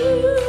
Amen.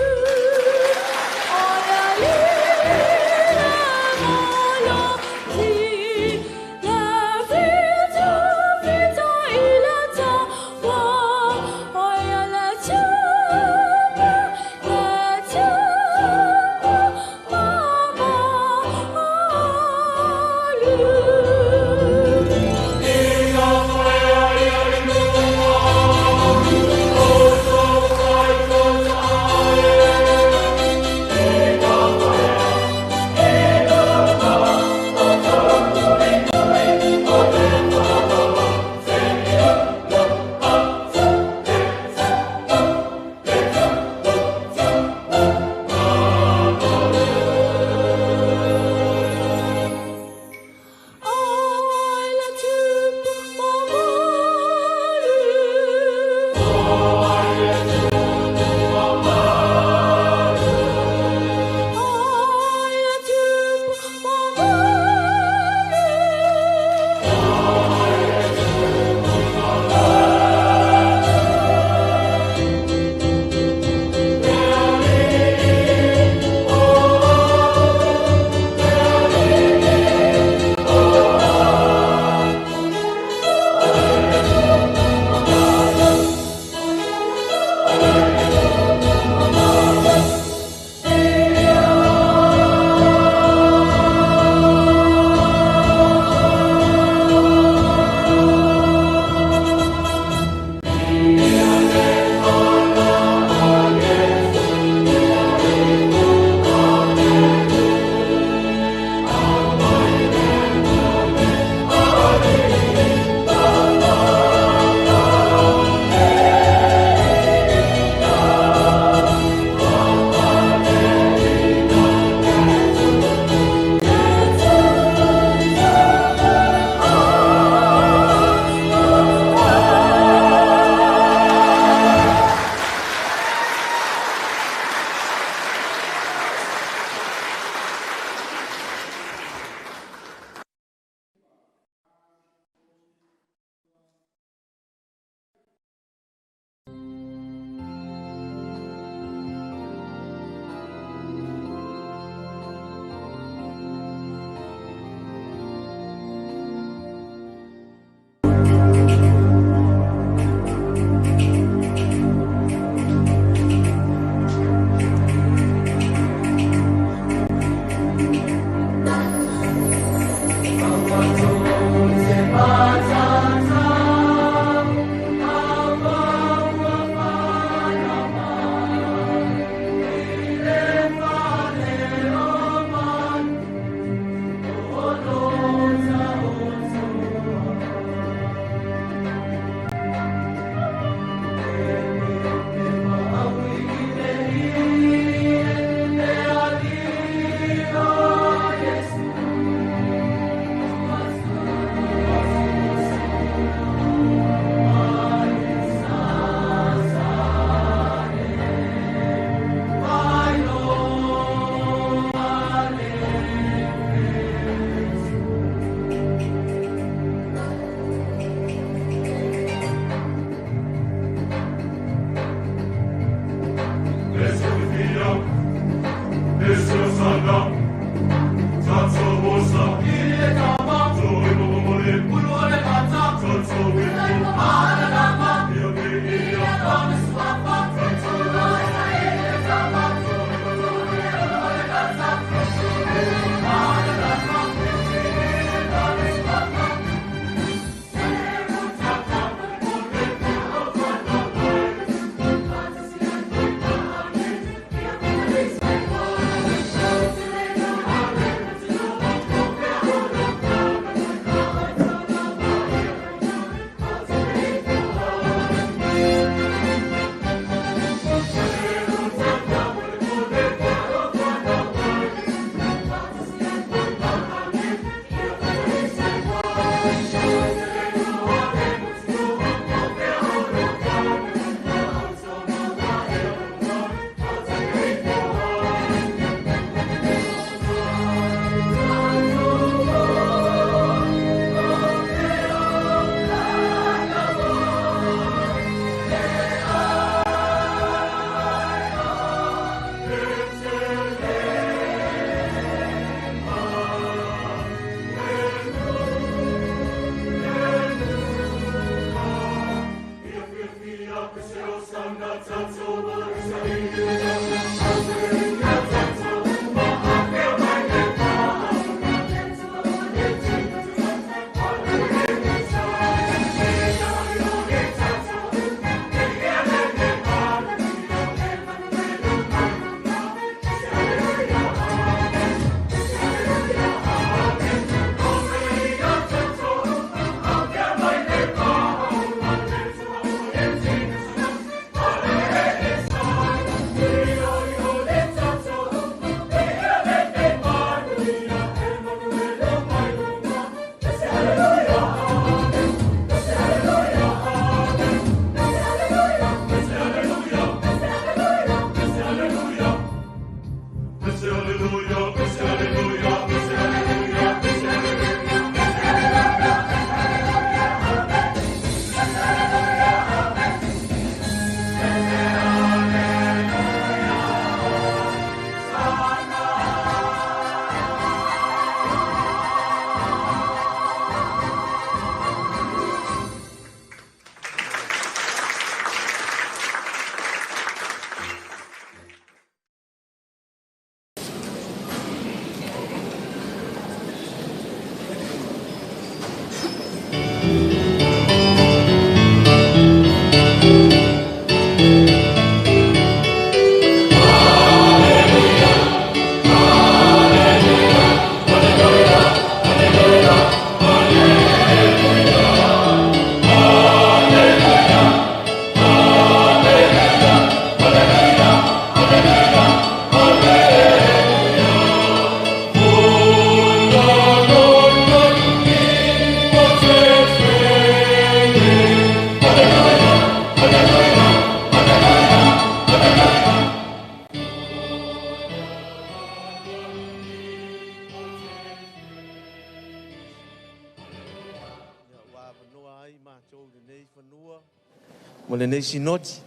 le nei sinoti.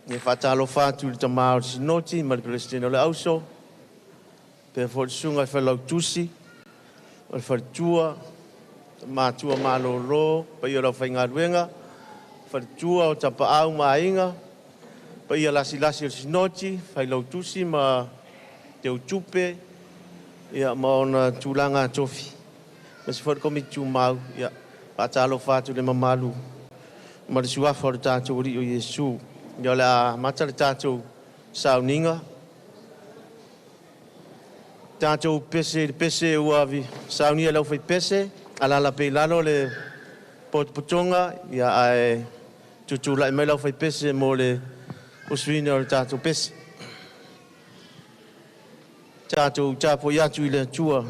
Ne whatalo whātu le tamao sinoti, ma le Christian o le auso. Pe whorisunga i whalau tusi, o le wharitua, mātua mālolo, pa ia rau whainga ruenga, wharitua o tapa au mainga, pa ia lasi o sinoti, whailau tusi ma te utupe, ia ma ona tūlanga tofi. Ma si wharikomi tū mau, ia whatalo whātu le mamalu. Ma le suafa o le tātou ri o Iesu. Ia le a mata le tātou sauninga. Tātou pese uavi saunia lau fai pese. Alala pe lalo le potonga. Ia ai tutula i mai lau fai pese mo le usuina o le tātou pese. Tātou tāpo iatu i le tua.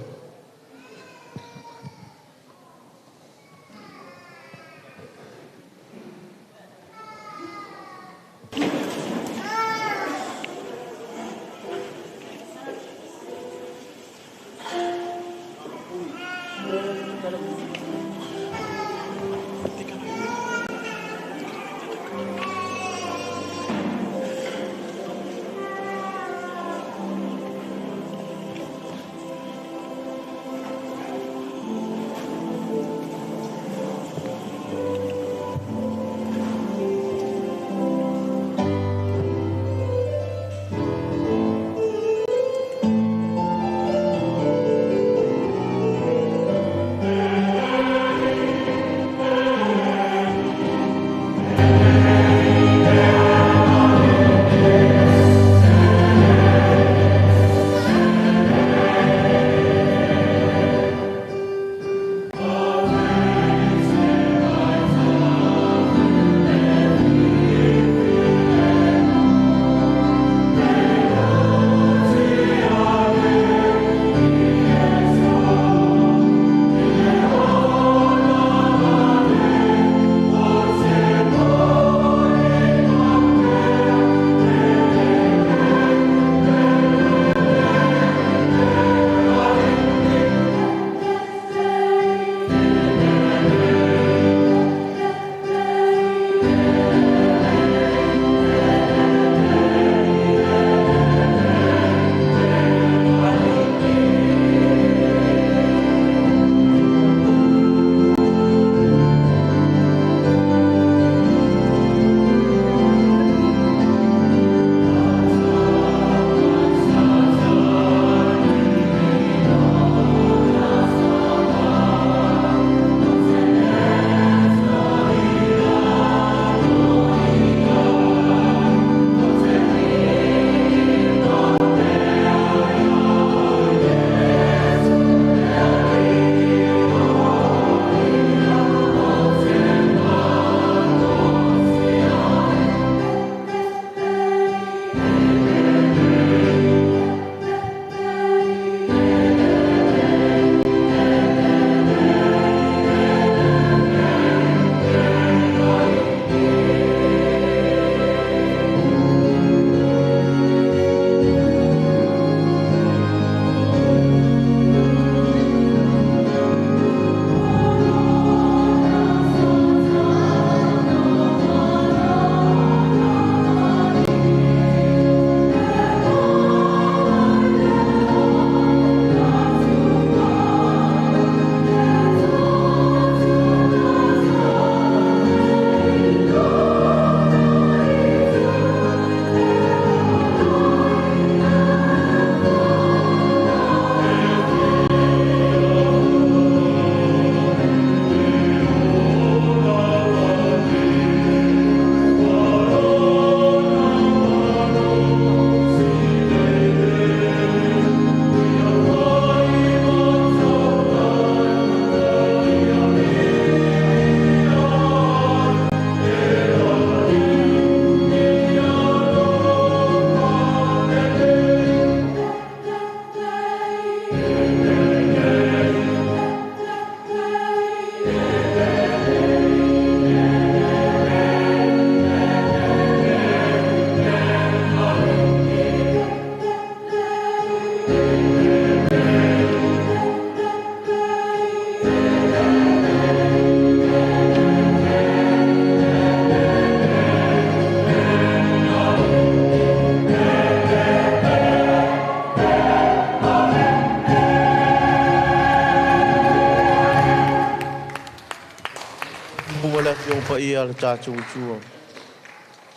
ia le tātou tua.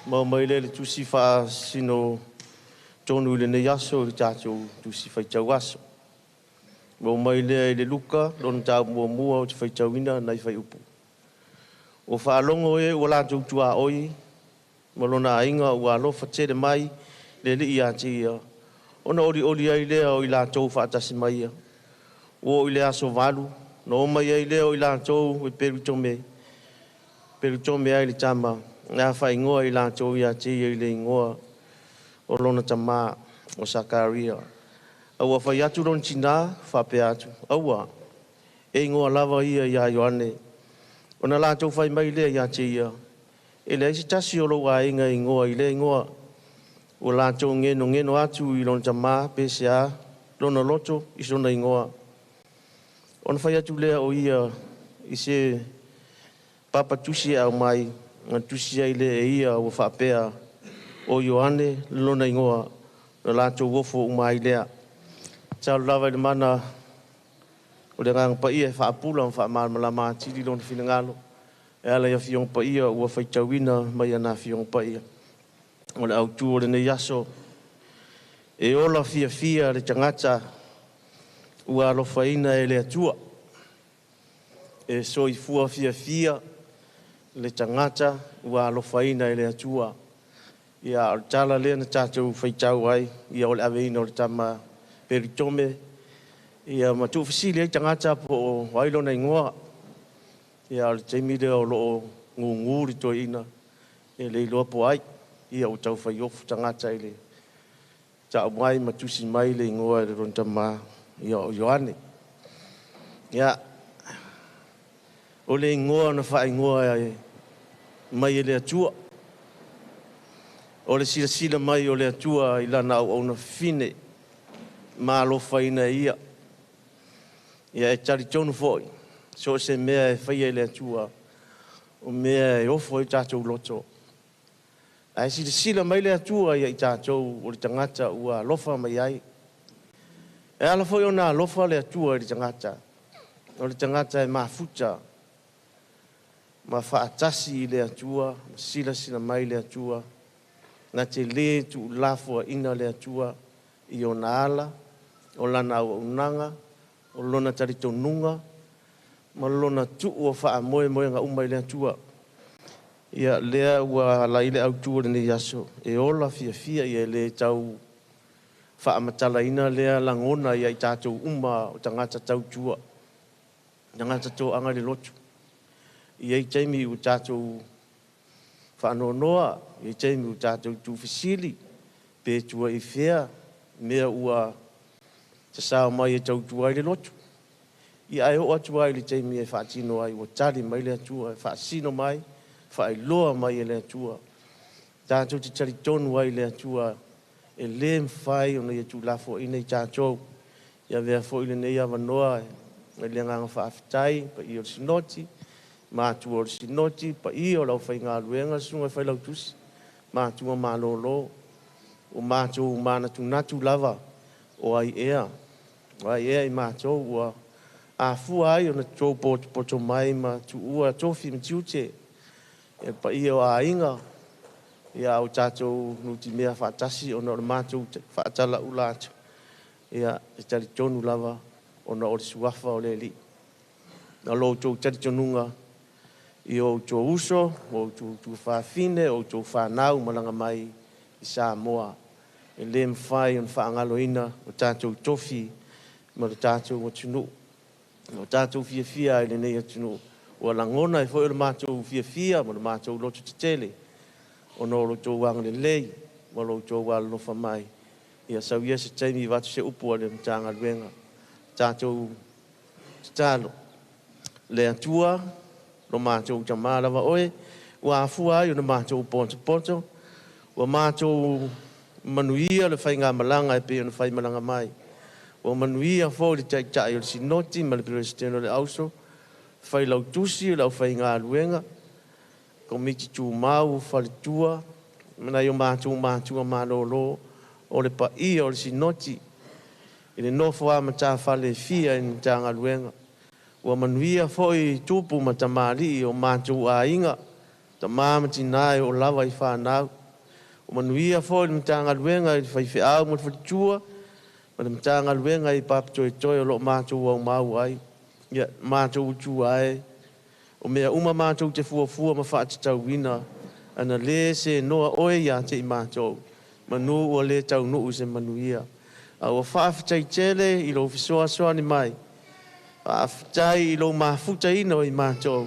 Mai le tusi wha sino tonu le nei aso le tātou tusi whaitau aso. Mai le luka, lona tāu mua o te whaitau ina nei whai upu. O whaalongo o lātou tua oi, malona ainga ua alofa tere mai, le li ia te ia. Ona ori ai lea o i lātou whaatasi mai ia. O i le aso valu, no mai ai lea o i lātou e peru tome. Peru tome ai le tama, ngā whai ngoa i lātou ia te ia i le ingoa o lona tama o Sakaria. Aua whai atu ron tina, whape atu. Aua, e ingoa lava ia ia Ioane. Ona lātou whai mai lea ia te ia. E le aisi tasi o loa inga ingoa i le ingoa. O lātou ngeno atu i lona tama, PCA, lona loto, i sona ingoa. Ona whai atu lea o ia i se papa tusi au mai, nga tusi ai le e ia o whapea o Ioane, lona ingoa, na lātou wofo umai lea. Tau lawa i le mana o le nganga pa ia e whaapula o whaamalama tiri lona whinangalo. E ala ia whiong pa ia ua whaitauina mai ana whiong pa ia. O le au tū o le nei aso. E ola fia le tangata ua alofa ina e le atua. E so i fua fia le tangata ua alofa ina e le atua. Ia o tala lea na tātou whaitau ai. Ia o le aveina o le tama peritome. Ia matu fasili ai tangata po o wailona ingoa. Ia o le teimide o loo ngunguri toi ina. E le iloa po ai. Ia o tau whai ofu tangata i le. Tau mai matusi mai le ingoa e le rontama. Ia o Ioane. Ia. O le ingoa na wha ingoa e mai e le atua. O le sila mai o le atua i lana au na fine. Ma alofa ina ia. Ia e tari tonu foi. So se mea e whaia e le atua. O mea e ofo i tātou loto. Ai sila mai le atua ia i tātou o le tangata ua alofa mai ai. E ala foi ona alofa le atua i le tangata. O le tangata e mafuta. Ma whaatasi i le atua. Sila mai le atua. Nga te le tu lafua ina le atua. I ona ala. O lana au unanga. O lona taritonunga. Ma lona tu o wha moe nga umai le atua. Ia lea ua laile au tua le nei aso. E ola fia ia le tau wha amatala ina lea langona ia i tātou uma o tangata tau tua. Tangata tau anga le lotu. Ia i teimi u tātou wha anonoa. Ia i teimi u tātou tu fisili. Pe tua i fea. Mea ua te sao mai e tau tua i le lotu. Ia ai o atua i le teimi e whaatino ai. Ua tali mai le atua. E whaasino mai. Whaai loa mai e le atua. Tātou te tari tonu ai le atua. E le mwhai o nei atu lafo i nei tātou. Ia vea fo i le nei awanoa. E le nganga whaafitai. Pa i o sinoti. Mātua o sinoti. Pa i o lau whai ngā luenga. Sunga whai lau tusi. Mātua mālolo. O mātou mana tu natu lava. O ai ea. O ai ea i mātou. Ua a fua ai o na tō poto mai. Ma tu ua tofi mtiute. E pa ia o a inga, ia o tātou nuti mea whaatasi, o na o mātou whaatala ulātu. Ia e tari tonu lava, o na o suafa o le li. Na lo tō tari tonunga, i o tō uso, o tō whaafine, o tō whanau malanga mai i Samoa. E le mwhai on whaangalo ina, o tātou tofi, ma o tātou o tunu. O tātou fia i le nei a tunu. O langona e foi o mātou fia, ma o mātou loto te tele. O no lo tō wang le lei, ma lo tō wang lofa mai. Ia sau ia se taimi watu se upua le mtanga luenga. Tātou talo. Le atua, lo mātou tamalawa oe, ua afua ai o na mātou ponto. Ua mātou manuia le whai ngā malanga e pe o na whai malanga mai. Ua manuia fo le tai o le sinoti, ma le presideno le auso. Whai lau tusi, lau whai ngā luenga. Komiti tū mau, whale tua. Mana i o mātua mālolo. O le pa i o le sinoti. I le nofo a mata whale fia i tā ngā luenga. Ua manuia foi tūpu matamari o mātua a inga. ta mama tinai o lava I whanau. O manuia fo le mtanga luenga I whaiwhiau mo whaitua. Ma le mtanga luenga I papatoi toi o lo mātou au mau ai. Ia mātou utu ai. O mea uma mātou te fuafua ma whaatitau wina. Ana le se noa oe ia te I mātou. Manu o le tau nuu se manuia. A o whaafitai tele I lo fisoa soa ni mai. Whaafitai I lo mafuta ino I mātou.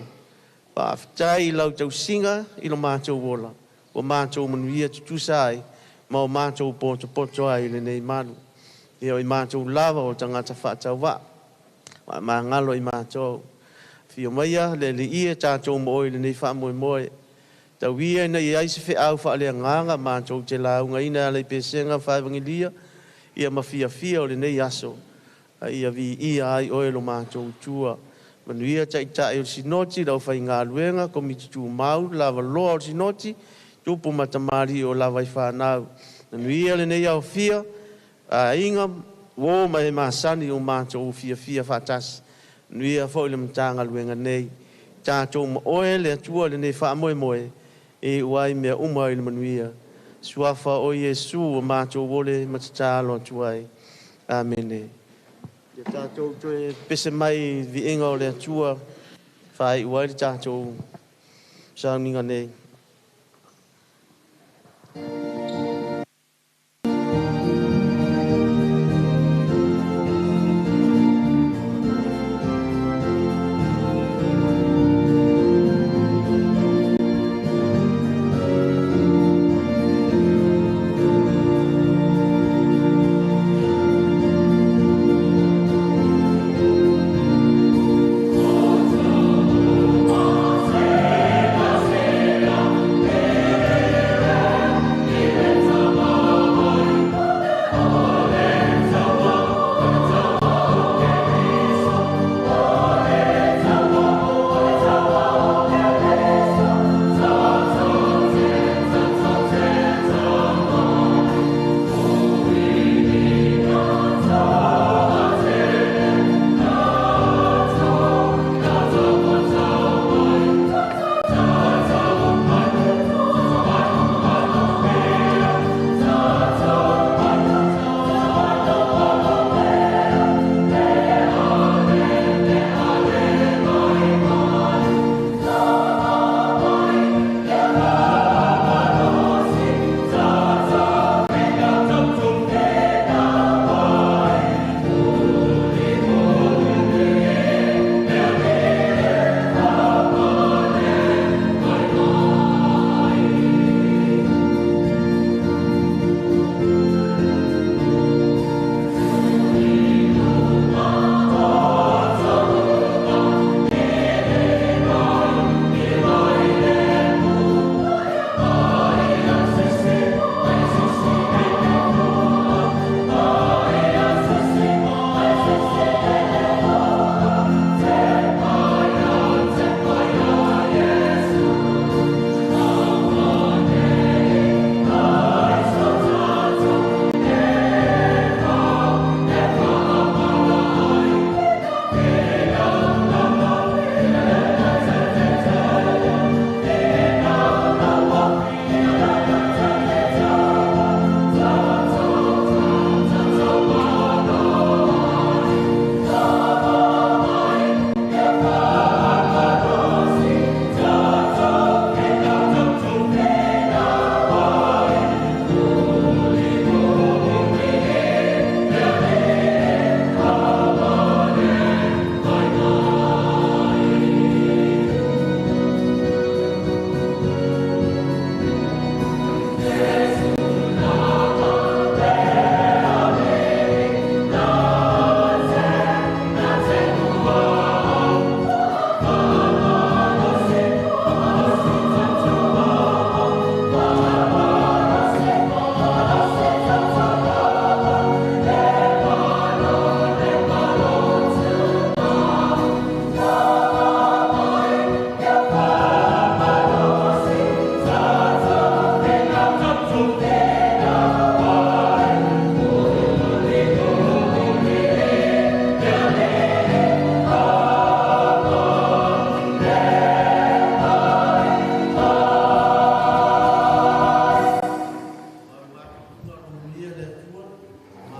Whaafitai I lau tau singa I lo mātou wola. O mātou manuia tutusai. Ma o mātou poto ai le nei manu. Ia o I mātou lava o tangata whaatau wa. Wa mā ngalo I mātou. Fio maia le ia tātou mo oi le nei wha moe moe. Tau ia ina I aise whi au wha lea nganga mātou te launga ina le pesenga whaivangilia. Ia mawhia o le nei aso. Ia vi ia ai oe lo mātou tua. Manuia tai o sinoti lau whai ngā luenga ko mititu mau lava loa o sinoti. Tupu matamari o lava I whanau. Manuia le nei au fia. Inga wo mai masani o mātou fia whatasi. Nuia fo le mtanga luenga nei. Tātou mo oe le atua le nei wha moe moe. E uai mea uma I le manuia. Suafa o Yesu o mātou wole matatalo atuai. Amene. Le tātou toe pese mai vi inga o le atua. Whai uai le tātou sauninga nei. Vaivase,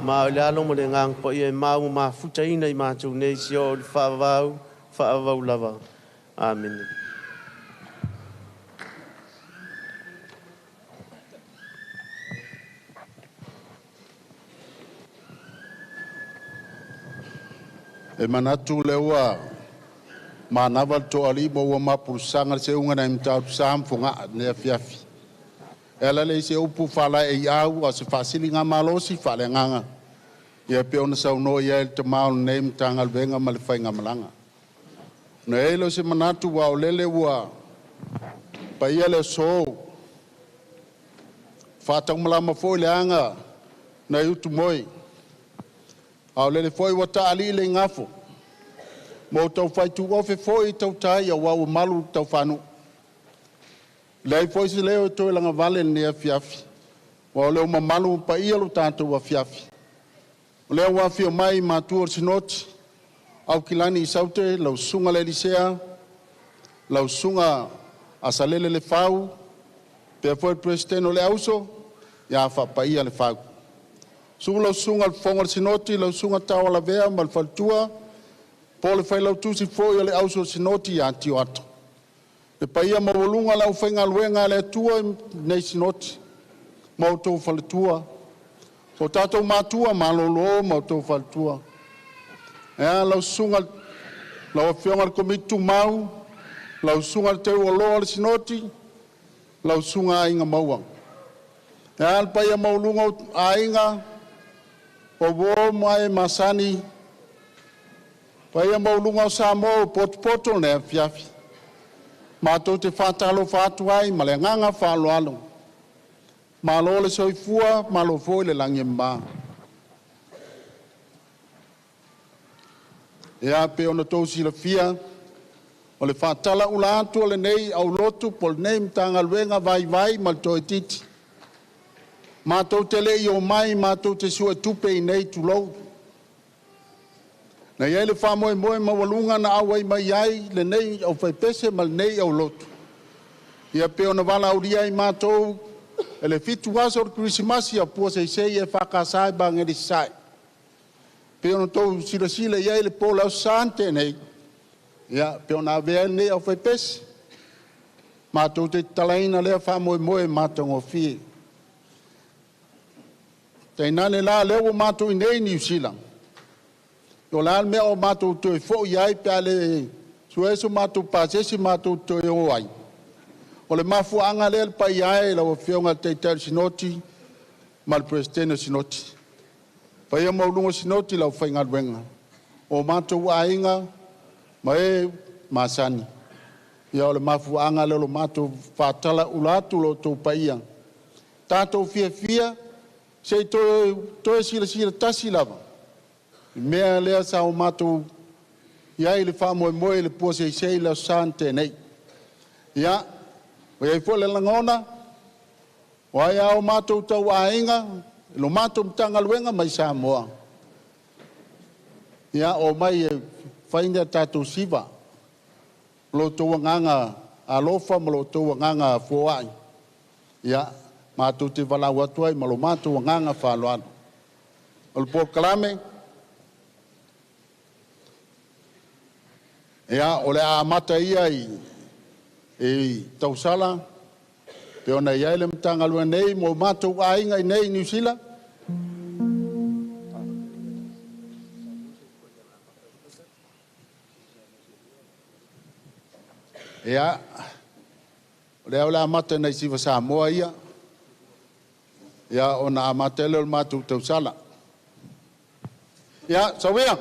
Ma o le alo mo le ngang po ia mau ma futaina I mātou nei si o le whaavau lava. Amen. E manatu le ua manava to ali mo ua mapurusanga se unga na imtau sam funga ne fiafi. Ela le se upu fala e au a se fasili nga malosi fale nganga. Ia pe ona sa uno ia el te mau ne imtanga venga ma le fainga malanga. Na elo se manatu wa olele ua pa ia le so fata malama foi le anga na yutu moi. Au lele foi wa taali le ngafo. Mo tau fai tu ofe foi tau tai wa malu tau fanu. Lei foi se leo to langa vale ne fiafi. Wa leo malu pa ia lu tanto wa fiafi. Leo wa fio mai matu sinoti. Au kilani saute lau sunga le lisea. Lau sunga asalele le fau. Pe foi presidente le auso ya fa pa ia le fau. Sunga sunga fonga sinoti lau sunga tawa la vea mal faltua pole fai lau tusi foi le auso sinoti ya tio ato le paia mawolunga lau fainga luenga le tua nei sinoti mau tau faltua o tatou matua malolo mau tau faltua lau sunga lau afionga le komitu mau lau sunga le teu oloa le sinoti lau sunga ainga maua le paia mawolunga ainga o wo mai masani paia maulunga o Samoa poto ne fiafi matou te fatalo fatu ai ma le nganga faloalo malo le soifua malo foi le langi ma ia pe ona tou silafia o le fatala ula atu le nei au lotu pol nei mtanga luenga vai mal toi titi matou te le o mai matou te sua tupe I nei tulou na ia le fa moe mawalunga na awai mai ai le nei au fai pese mal nei au lotu ia pe ona wala auria I matou ele fitu waso o Christmas a pua se e whakasai bangeri sai pe ona tou sila ia le pola au sante nei ia pe ona avea nei au fai pese matou te talaina lea fa moe matou ngofie Tainane la leo matou I nei New Zealand. Yo la mea o matou toi fo iai pe ale sueso matou pasesi matou toi o ai. O le mafu anga le pa iai la o fionga te sinoti mal presidente sinoti. Pa ia maulungo sinoti la o fainga luenga. O matou ainga ma e masani. Ia o le mafu anga le lo matou fatala ulatu lo tau pa ia. Tatou fia sei to sila tasi lava mea lea sa o matou ia le fa moe le po sei la sante nei ia o ia fo le langona o ia o matou tau ainga lo matou mtanga luenga mai Samoa ia o mai fainga tatou siva lo to nganga alofa mo lo to nganga foai ia matou te wala watuai malo matou nganga whaloano. O le pokalame, ea o le amata ia I tausala, pe ona ia le mtanga lua nei mo matou ainga I nei New Zealand. Ea, o le amata nei siva Samoa ia, ia ona amatele o matou tausala. Ia, sawia.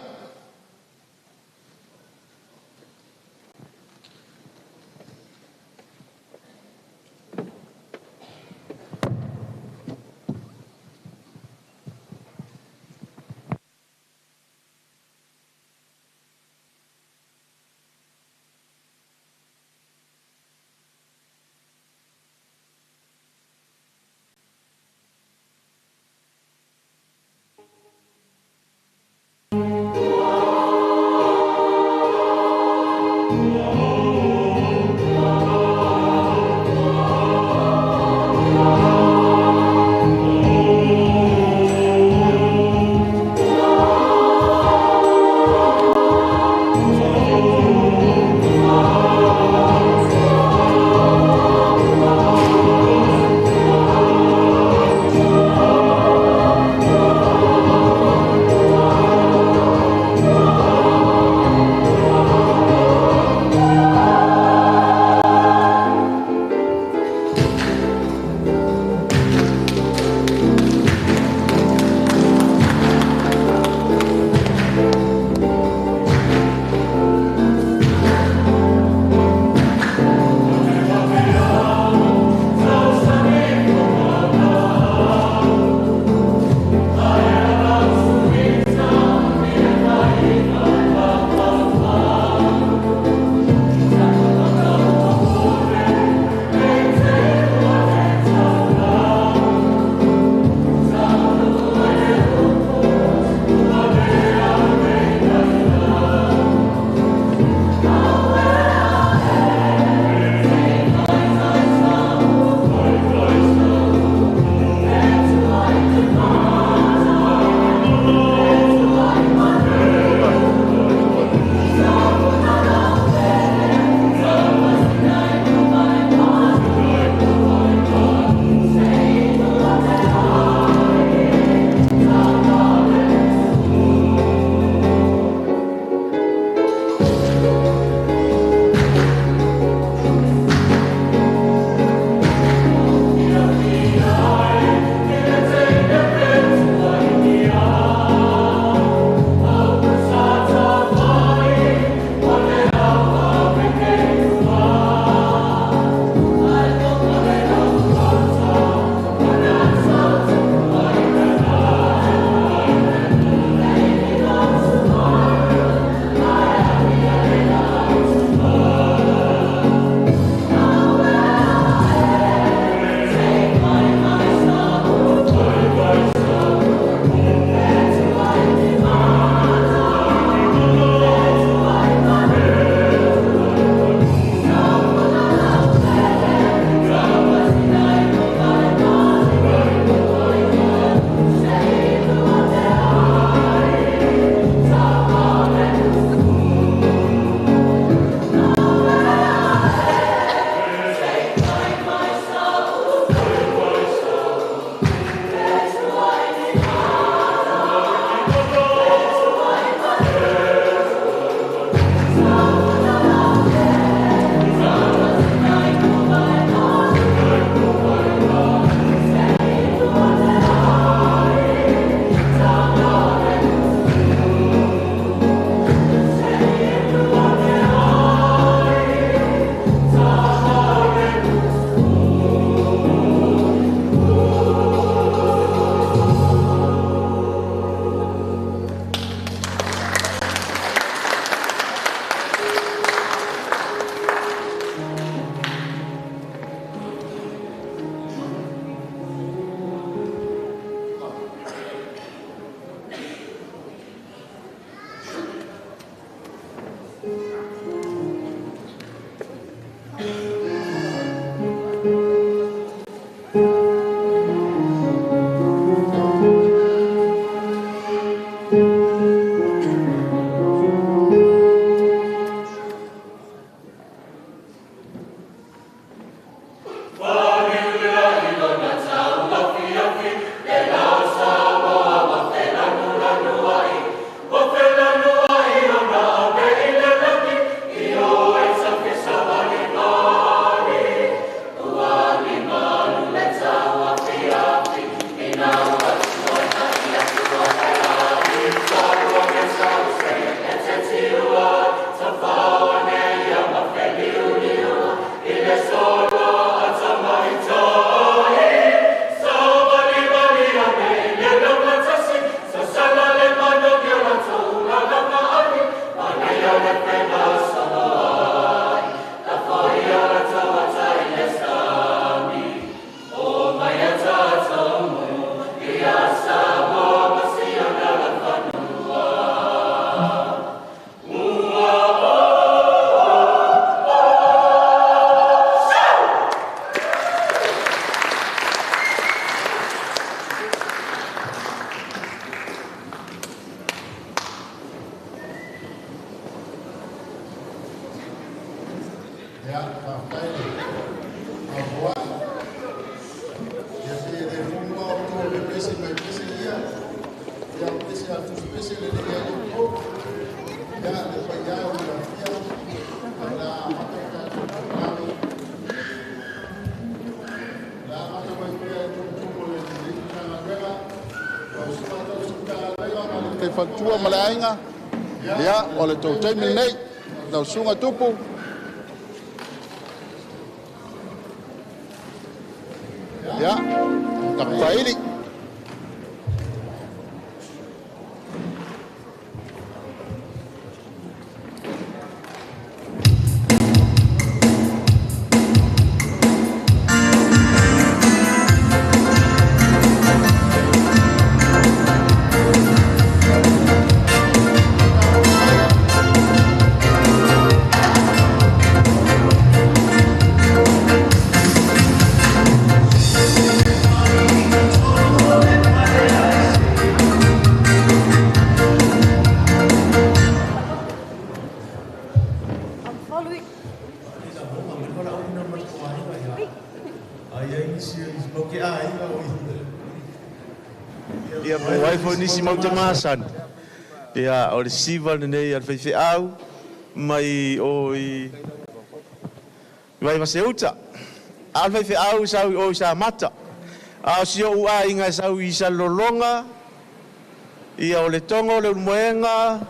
le whatua ma le ainga. Ia, o le tau teimi nei, tau sunga tupu. Ia, ka whairi. Ia po ai fo nisi mau te masan. Ia o le siva nei al fei au mai o i vai vase uta. Al fei au sau o sa mata. A si o a inga sau i sa lolonga. Ia o le tongo le moenga.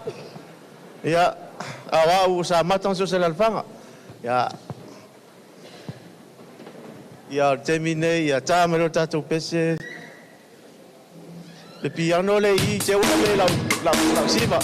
Ia a au sa mata so se lalfanga. Ia termine ia tamero tatou pese. Le piano le i te una le la siva.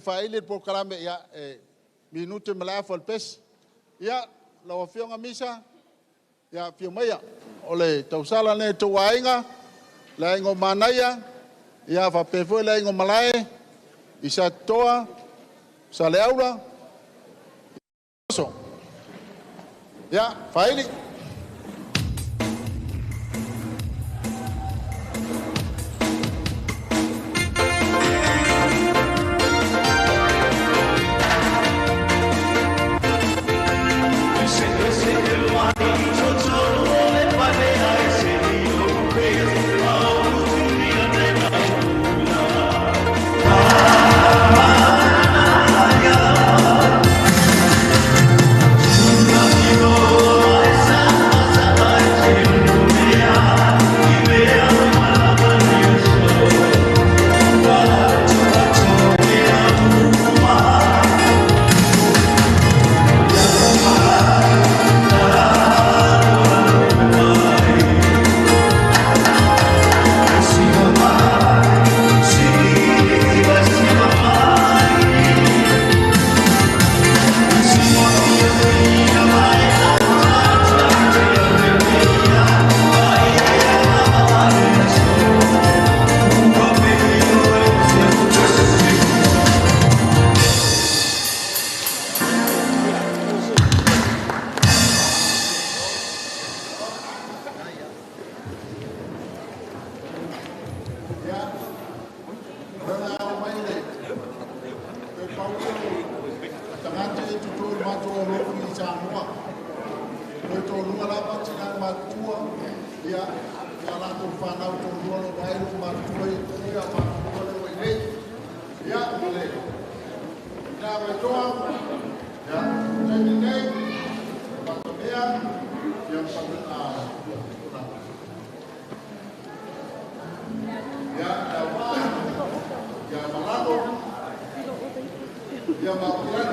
Faile por kalame ya minute mala fol pes ya la fionga misa ya fiomaya ole tausala ne to wainga la ngo manaya ya fa pefo la ngo malae isa toa sale aula so ya faile Sa lava tina matua ia ia la ko fana ko ngolo vai ko matua ia matua le nei ia le na me toa ia tani nei patomea ia patomea ia dawa ia malado ia mapuan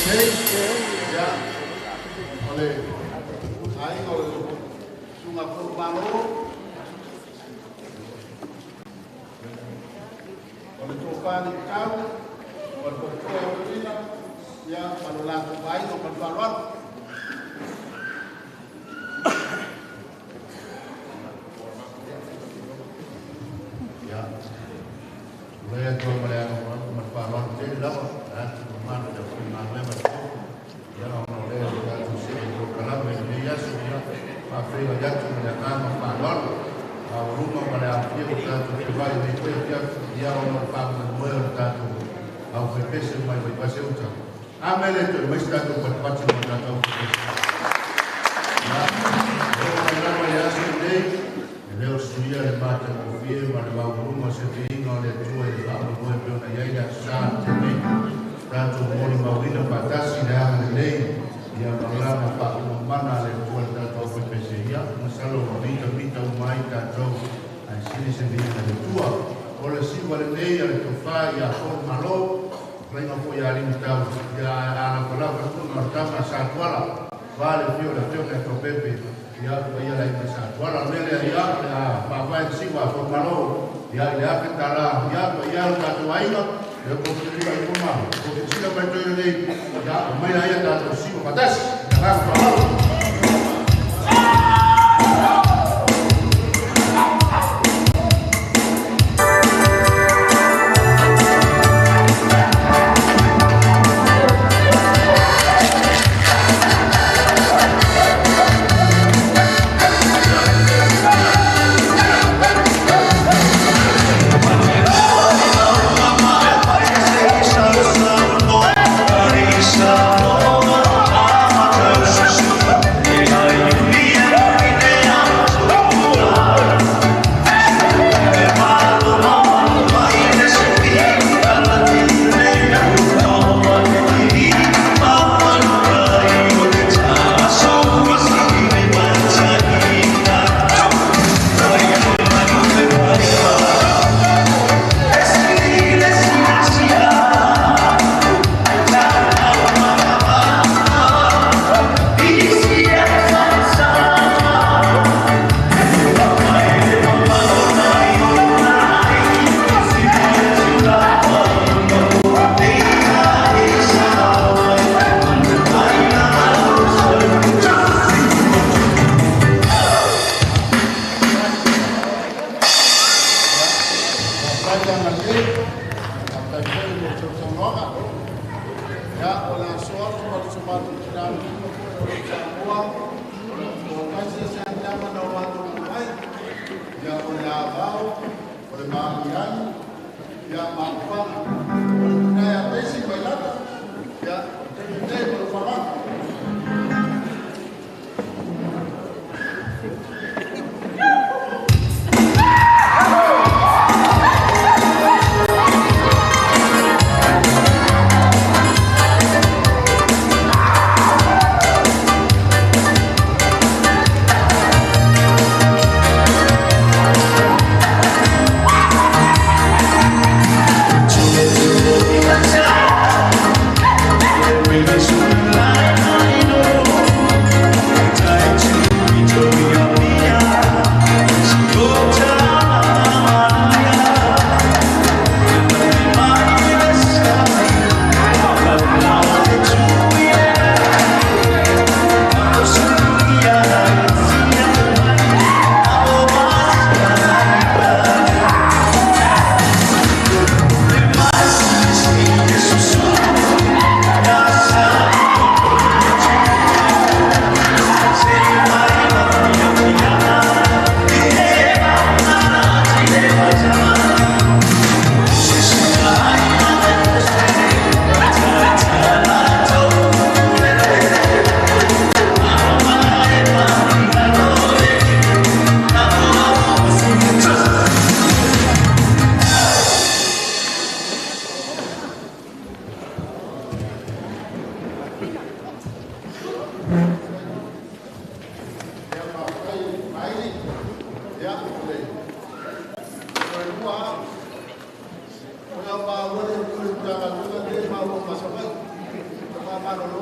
Ya. Oleh. Ai ngol sunga formalo. Oleh topani kau. Berkotor ini ya kalau laku baik no berbalon. Ya. Boleh tu boleh berbalon jadi lah. Mana ada mana macam ya orang boleh kita susi kalau media sudah Afrika jatuh menjadi balon. Rumah boleh ambil kita coba itu dia orang paham boleh kita au pepese mai Vaivase uta. Amele to mais está com parte do Natal. Ya, eu já sei. Ele suia de mata no fio, mas vai uma se vinha de tua e lá no boi pelo na ilha Sá também. Tanto mori mauina patasi da lei e a palavra para uma mana de tua da tua pepese ya, mas salo vita mai da tua. Assim se vinha de tua. Olha se vale lei a que faz a forma lo Reino foi ali então já a palavra tudo nós estamos a sala vale fio da teu que pepe já vai lá em sala nele já papai se vai formar já que tá lá já tá tu aí eu consegui vai formar porque se não vai ter ele já mas aí tá tu se vai das já falar We'll be Tanoa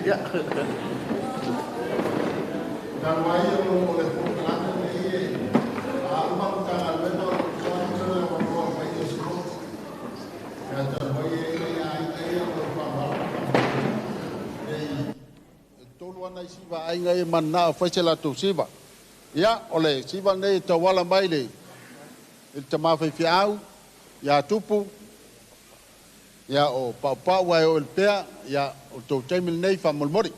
Ya. Tanoa ia o le pukalanga nei a umamutanga alwena o kuanzana wa kwa paio siko. Ya tanoa ia ia o pamala. Ei tolu ana siva ainga e manna faisela to siva. Ya ole siva nei tawala mai le. Il tamafa fiau ya tupu ya o papa wa o el pea ya o to temil nei fa molmori.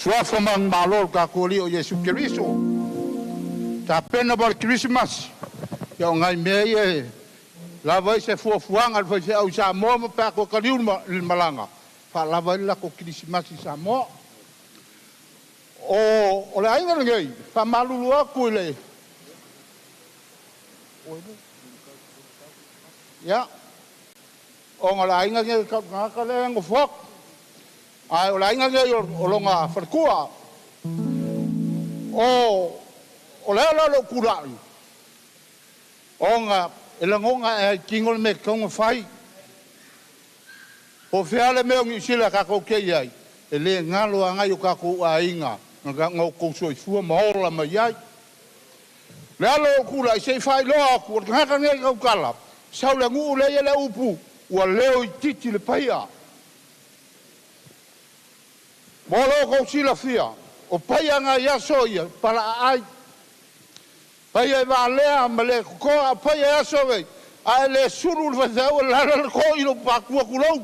Suafamang malol kakuli o Yesu Kiristo. Tapena bal Christmas. Ya ngai meye. Lava se fuafuang al se au sa mo pa ko kaliun malanga. Pa lava la ko Christmas sa mo. O le ainga ngai pa malulu aku le. Ya. O ngala ainga ngai ka le ngofok. Ai o la inga ngai o longa farkua. o lea lo kurai. Onga, elangonga e kingol me konga fai. O feale meo ngi sila kako kei ai. E le ngalo a ngai o kako a inga. Nga ngau kousoi fua maola ma iai. Lea lo kurai se fai loa ku. Ngaka ngai kau kalap. Sau le ngu le ele upu. Ua leo I titi le paia. Molo kou sila fia. O paia ngā ia soia. Para ai. Paia e waa lea ma le kukoa. Paia ia soia. A le suru le whazau. Lala le ko ilo pakua kulou.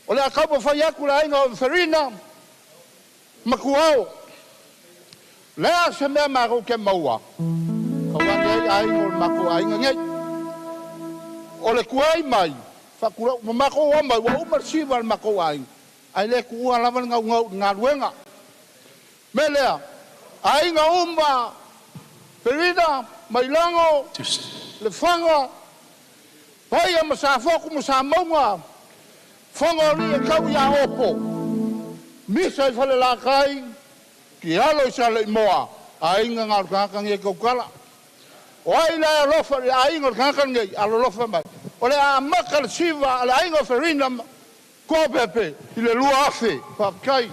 O le a kaupa whai aku la inga o Ferina. Makuao. Lea se mea maro ke maua. Kawangai a inga o mako a inga ngai. O le kuai mai. Whakurau. Mako o mai. Wa umar siwa le mako a inga. Ai le kuua lava ngā ruenga. Me lea. A inga umba. Ferina. Mailango. Le whanga. Paia ma sa foku ma sa maunga. Whanga ri e kau ia opo. Misa I whale la kai. Ki alo I sa le moa. A inga ngā rukakang e kaukala. O ai la alofa le a inga rukakang e alofa mai. O le a maka le siva le a inga Ferina. Ko pepe. I le lua afe. Pakai.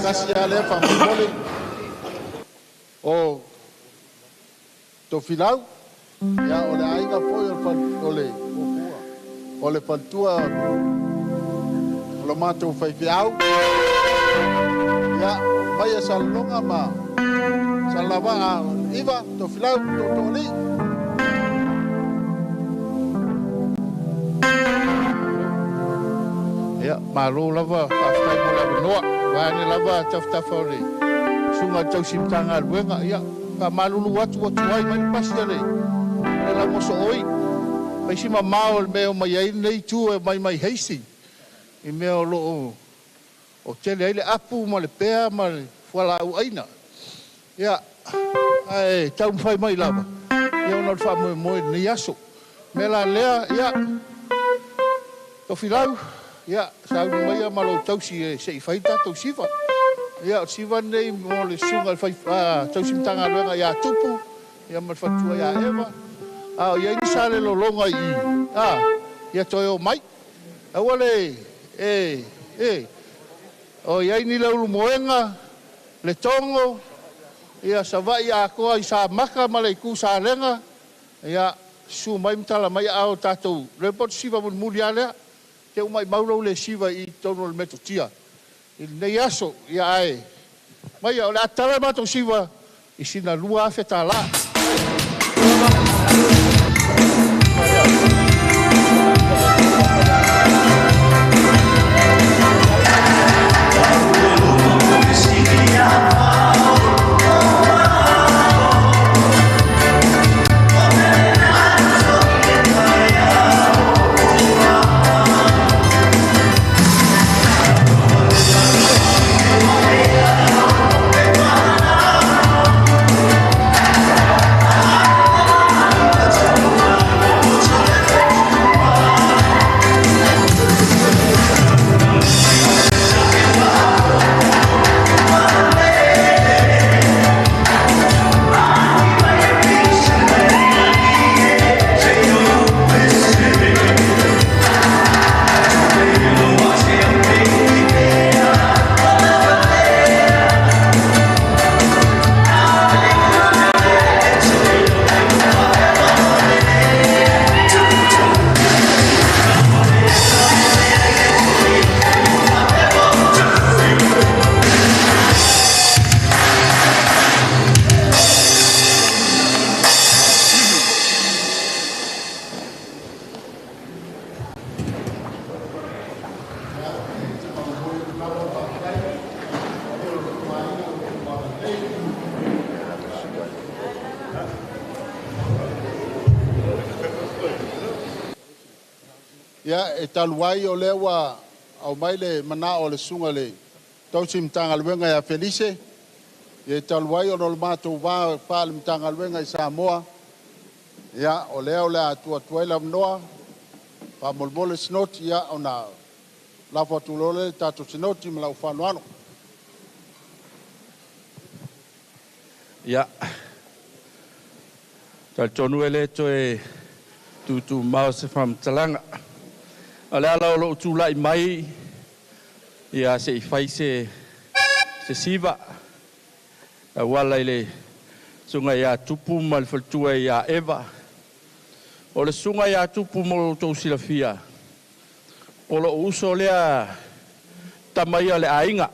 Kasi ale fa mole o to filau ya ole ainga foi ole pantua lo mato fai fiau ya vaya salonga ma salava iva to filau to li ya malu lava after mo la no Vane lava taftafaule. Sunga tau simtanga luenga ia ka malulu watu ai mai pasale. Ela moso oi. Pai sima mau meo mai ai nei tu e mai heisi. I meo lo o tele ele apu ma le pea ma le fala u aina. Ia ai tau fai mai lava. Ia no fa mo ni aso. Mela lea ia to filau. Ya, sa mai malo tausi se faita tausiva. Ya, siva nei mo le sunga fai tausi tanga luenga ya tupu. Ya mal fatua ya eva. Ya ni sale lo longa I. Ya toyo mai. Awale o ya ni le moenga le tongo. Ya sava ya ko ai sa maka male ku sa lenga. Ya su mai mtala mai ao tatou. Le pot siva mo muliale. Te umai mauro le siva I tono le metotia. I nei aso ia ai. Mai o le atala mato siva I sina lua afe ta la. Ia e taluai o lewa au mai le mana o le sunga le tausi mtanga luenga ya Felice. Ia taluai o le matou wā pa le mtanga luenga i Samoa. Ia o lea o le atua tuaila mnoa. Pa molmole sinoti ia o na lafa tulole tato sinoti ma lau whanuano. Ia. Tal tonu ele to e tu mau se fam talanga. Ala ala lo tu lai mai ia se fai se siva. Wala ile sunga ia tupu mal faltua ia eva. O le sunga ia tupu mo to silafia. O lo uso lea tamai ale ainga.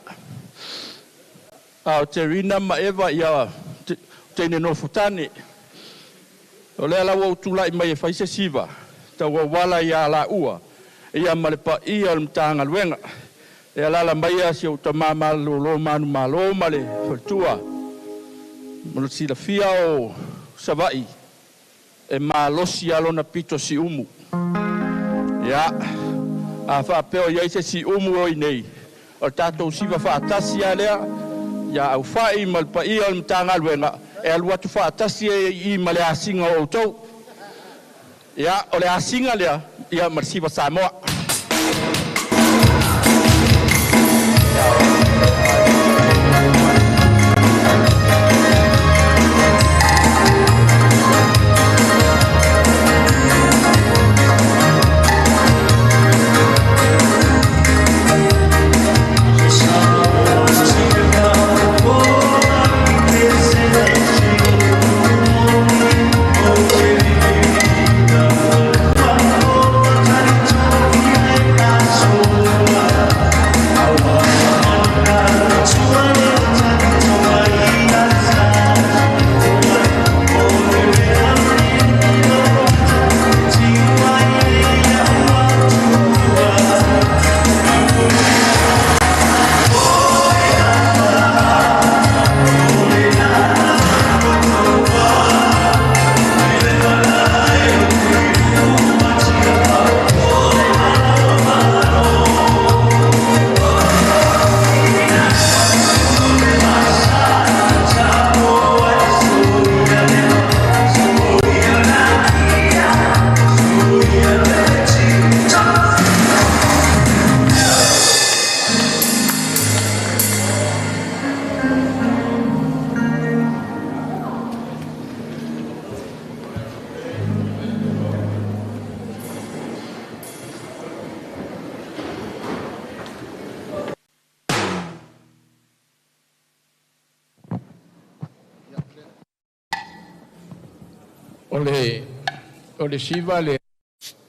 Au terina ma eva ia tene no futani. O le ala wo tu lai mai fai se siva. Ta wala ia la ua. Ia malepa ia mtanga luenga. Ia lala mai si o tamama lo manu malo male faltua. Mo si la fia o savai. E malosi alona pito si umu. Ia a fa peo ia se si umu o nei. O tato siva fa atasia lea. Ia au fai malepa ia mtanga luenga. E alua tu fa atasia I male asinga o tau. Ia o le asinga lea. Ia marsiva Samoa. O le siva le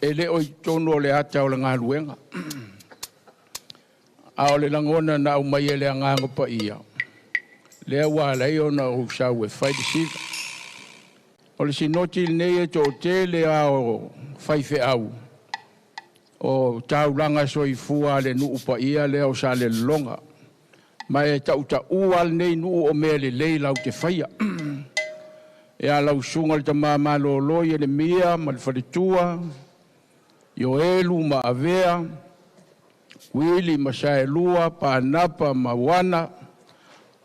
ele o tono o le ata o le ngā luenga. A o le langona na au mai ele a ngāngo pa ia. Lea wā lei o na o sau e whai de siva. O le sinoti nei e tō te le a o whai fe au. O tau langa so I fua le nuu pa ia le o sa le longa. Mai e tau ta ual nei nuu o mea le lei lau te whaia. E a lau sunga le tamama lo loi e le mia, ma le wharitua, Io elu ma avea, wili ma saelua, pa napa ma wana,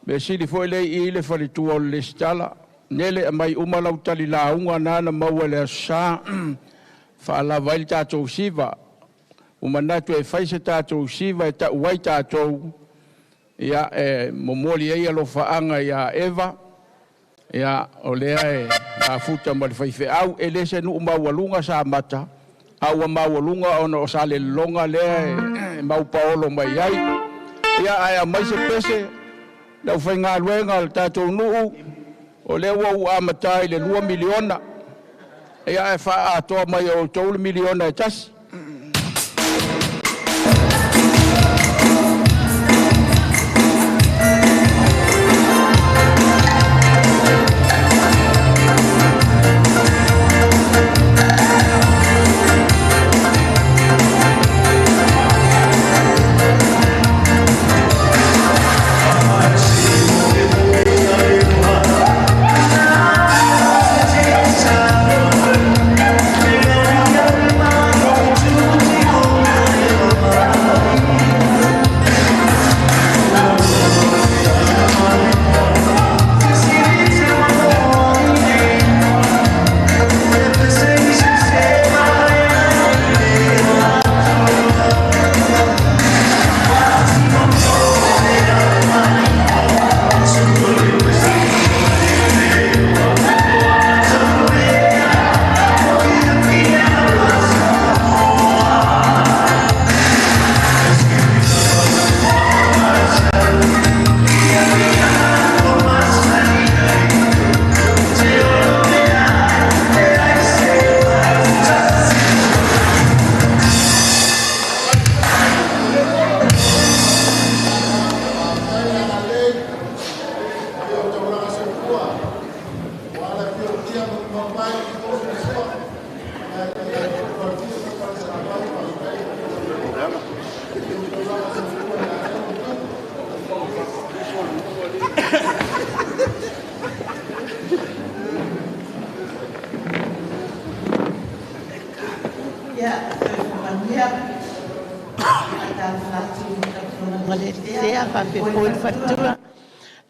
me sili foi le I le wharitua o le stala, nele a mai umalau tali launga nana maua le asa, whaalawa ili tātou siva, umanatu e whaise tātou siva e ta uai tātou, ia e momoli e alofa anga ia Eva, ia o lea e a futa ma le whaife au, e lese nu maualunga sa mata, au maualunga ona o sa le longa lea e mau paolo mai ai, ia ai a mai se pese, lau whai ngā luenga le tātou nuu, o lea wau amatai le 2 miliona, ia e wha atoa mai o tau le miliona e tasi.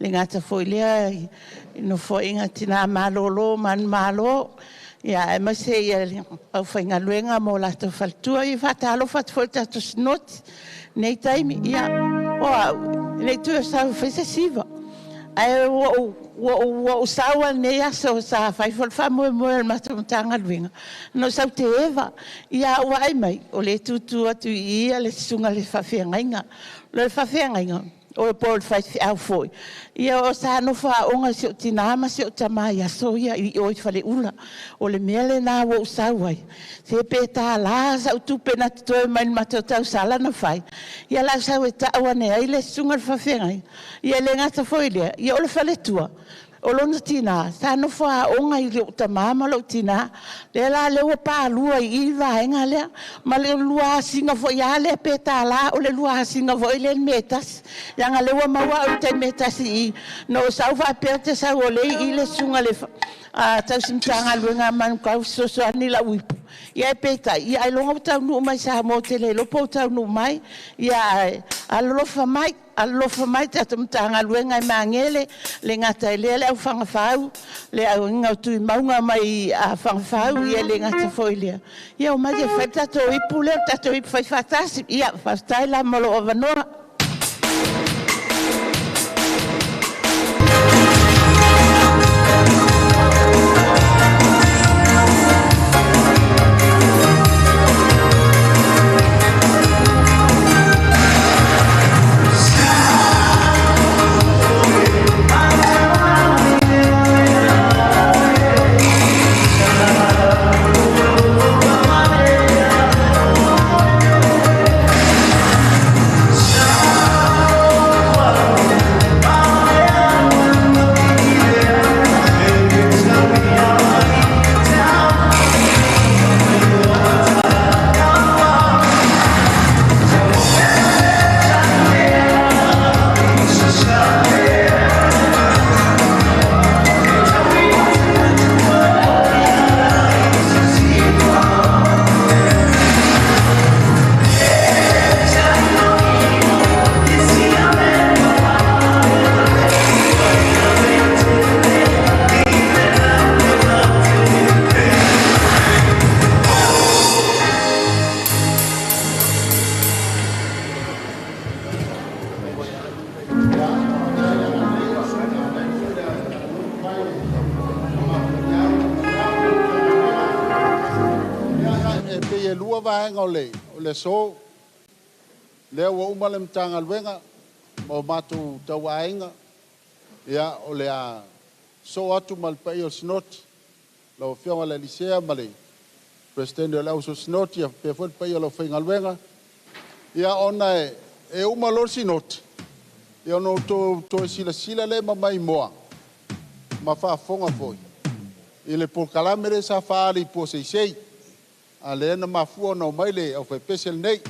Le ngata foi lea no foi inga tina malolo man malo ya e mase ya au foi nga luenga mo la to faltua I fata alo fat foi ta to snot nei taimi ya o nei tu sa fese siva ai o sawa nei aso sa fai fol famo mo ma tanga luenga no sa te eva ya o ai mai o le tutu atu I le sunga le fafenga le fafenga o Paul fai au foi ia o sa no fa onga se tina ma se tama ia so ia I o fale ula o le mele na o sa wai se peta la sa tu pena to mai matata sala na fai ia la sa ta wane ai le sunga fa fenga ia le ngata foi le ia o le fale tua o lona tina sa no fa onga I le tama ma lo tina le la le o pa lua I vaenga le ma le lua singa foi ia le peta la o le lua singa foi le metas yang lewa mawa o te metasi no sa va perte sa ole I le sunga le ta simtanga luenga man ka so ani la wipu ia peta ia longa ta no mai sa mo te le lo po ta no mai ia alofa mai ta simtanga luenga mangele le ngata le au fanga fau le au nga tu maunga mai a fanga fau ia le ngata foile ia o mai fa ta to ipu le ta to ipu fa fatasi ia fa style mo lo vanora le so le o umalem tanga luenga o matu tawainga ya o le a so atu mal pai o snot lo fionga le licea male presidente o lauso snot ya pe foi pai o lo fenga luenga ya ona e umalor sinot ya no to sila le mai moa ma fa fonga foi ile por calamere sa fali po sei ale na mafua no maile o fe pesel nei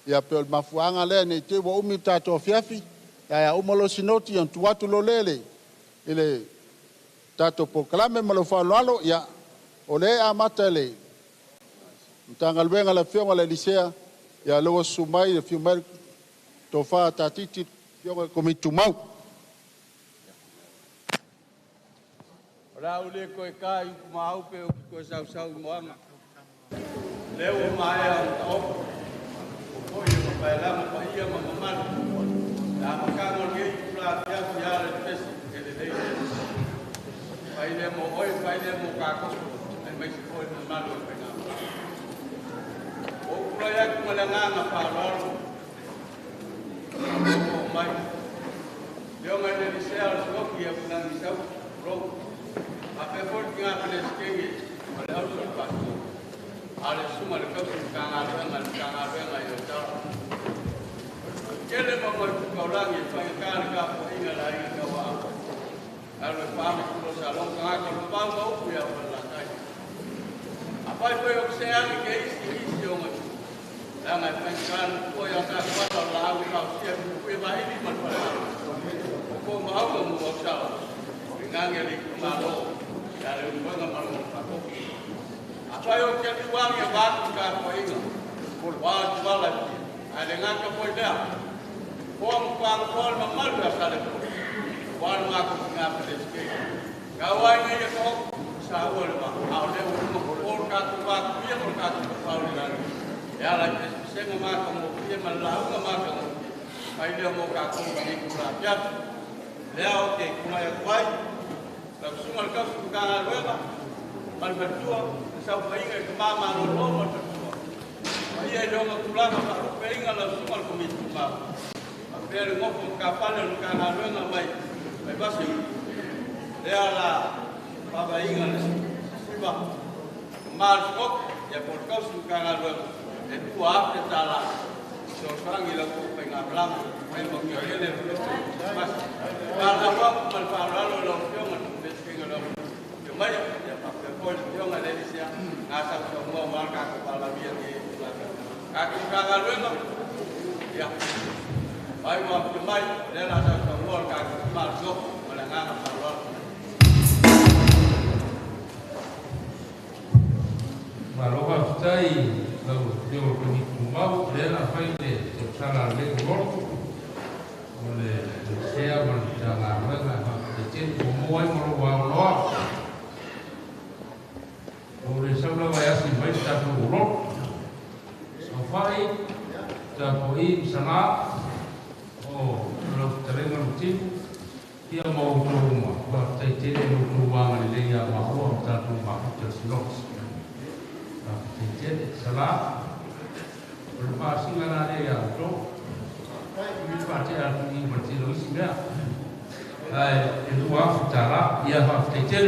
ya pe mafuanga le nei te wo umi tato fiafi ya umalo sinoti on tuatu lo lele ile tato proclame malo fa lalo ya ole amata le tanga luenga la fionga le licea ya lo sumai le fiumel to fa tatiti fionga komitumau ora ule ko kai mau pe ko sau moanga leo mai o ko yo pa la ma ia ma ma la ma ka no ke pla ya le pes ke de dei pai le mo oi pai le mo ka ko ai mai se ko no malo pe na o ko ya ko la nga pa lo o mai yo me le dice al so que ya plan ni sa ro a pe por que a le skenge ale au so pa ale suma le ka kanga renga yo ta kele mo ko la ni fa ka po inga la i ka wa ale pa me ko salon ka ko pa mo ya Pai foi o que se ama que isi o mai. Anga pensan ko ya ka pa la au ka se ku vai ni man pa. Ko mau mo mo sa. Nganga ni ma lo. Ya le mo nga ma lo pa ko. Apa yo ke tuang ya ba ka ko inga. Wa wala. Ada ngaka po dia. Kom kwang kol ma mal ka sa le. Wa nga ko nga pa le ke. Kawai ni ya ko sa wala ba. Au le mo ko ka tu ba ku ya mo ka tu pa le. Ya la se ma ka mo ku ya ma la ma ka mo. Ai le mo ka ku ni ku la ya. Leo ke kuma ya kwai. La suma ka su ka na luego. Mal vertua, sa painga ke mama no lo mo vertua. Ai e lo ku la ka painga la suma ko mi tu ma. Pero mo ko ka pa le ka na luego mai. Mai basi. Leo la pa painga le siba. Mal ko ya por ka su ka na luego. E tu a te tala. So sangi la ko painga blanco. Mai mo ke ele mas. Para wa mal para lo yo mo te pinga lo. Yo mai ya pa ko yo nga le sia ngasa ko mo marka ko pala bia ni. Ka ku ka ga luego. Ya. Ai wa ke mai le la sa ko mo ka mal so mala nga ka lo. Malo va stai yo ko ni mau le la fai le sala le ko ole sea man jala ranga ha te mo ai mo wa lo ole sabla va ya si mai ta ko lo so fai ta ko I sana o lo terreno lutin ia mo to mo va te no to wa le ya ma ho ta to ma te silos te sala berpasing ada ya to ini pasti ada di bertilu sih itu waktu cara ya waktu kecil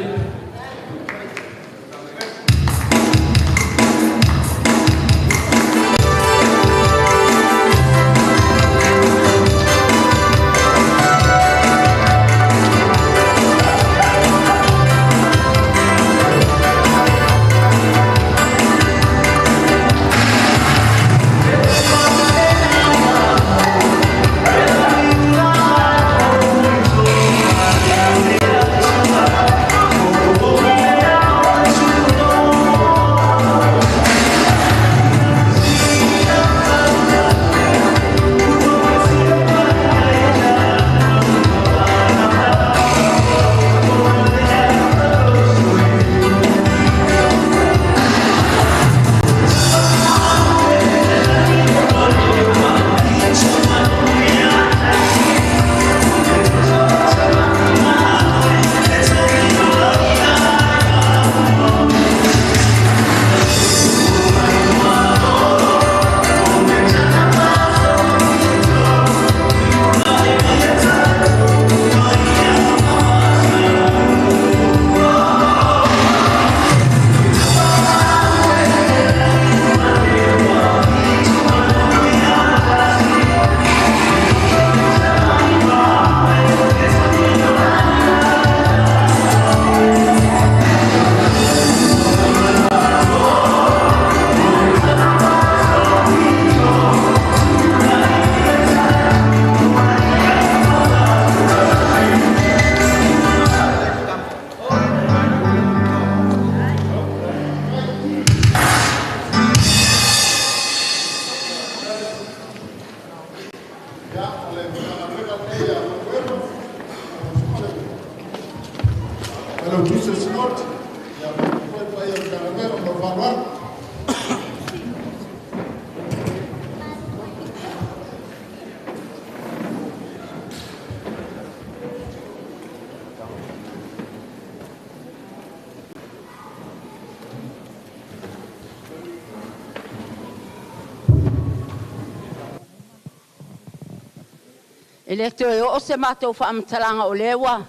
Ele te o se matou fa amtalanga o lewa.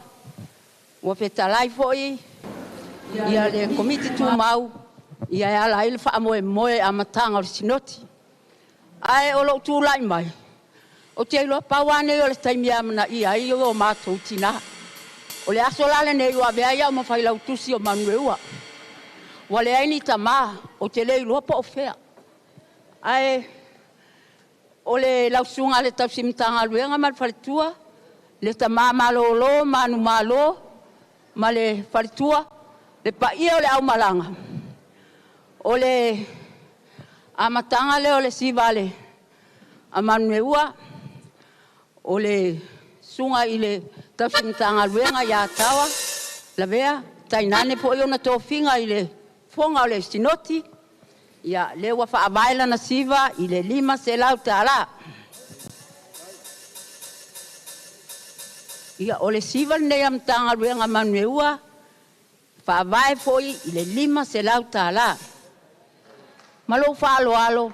Wa fetalai foi. Ia le komiti tu mau. Ia ala il fa moe moe amatanga o sinoti. Ai o lo tu lai mai. O te lo pawane o le taimia mana ia i o matou tina. O le aso lale nei wa bea ia o mawhai lau tusi o manueua. Wale aini tama o te lei lua po o fea. Ai, o le lausunga le tau simitanga luenga ma le whaletua, le tama malolo, manu malo, ma le whaletua, le paia o le au malanga. O le amatanga le o le sivale, a manueua, o le sunga i le tau simitanga luenga ia tawa, la vea, tainane po iona tō finga i le fonga o le stinoti, ia le wa whaavaila na siva i le 5 se lau tāla. Ia o le siva nei am tanga ruenga manueua, whaavae foi i le 5 se lau tāla. Malo whaalo alo,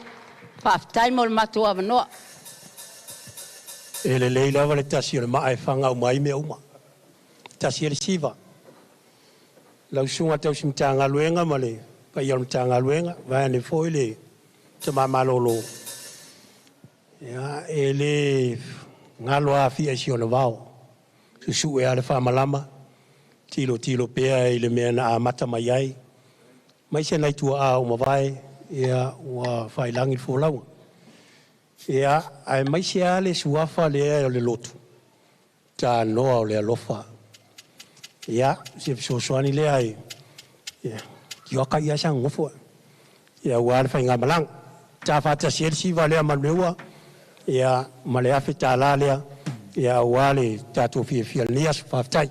whaaftai mo le matua wanoa. E le leila wale tasi o le maa e whanga o mai me uma. Tasi e le siva. Lau sunga tau simtanga luenga ma le pai al tanga luenga vai ne foi le te malolo ya ele ngalo a fi si ona vao su e ale fa malama tilo pe ile me na mata mai ai mai se nai tu a uma vai ya wa fai langi fo lau ya ai mai se ale suafa le lotu Tanoa le Alofa ya se soani le ai ya yo ka ia sang ngofo ya war fa nga malang ta fa ta si vale manuwa ya male afita lalia ya wale ta to fi nias fa tai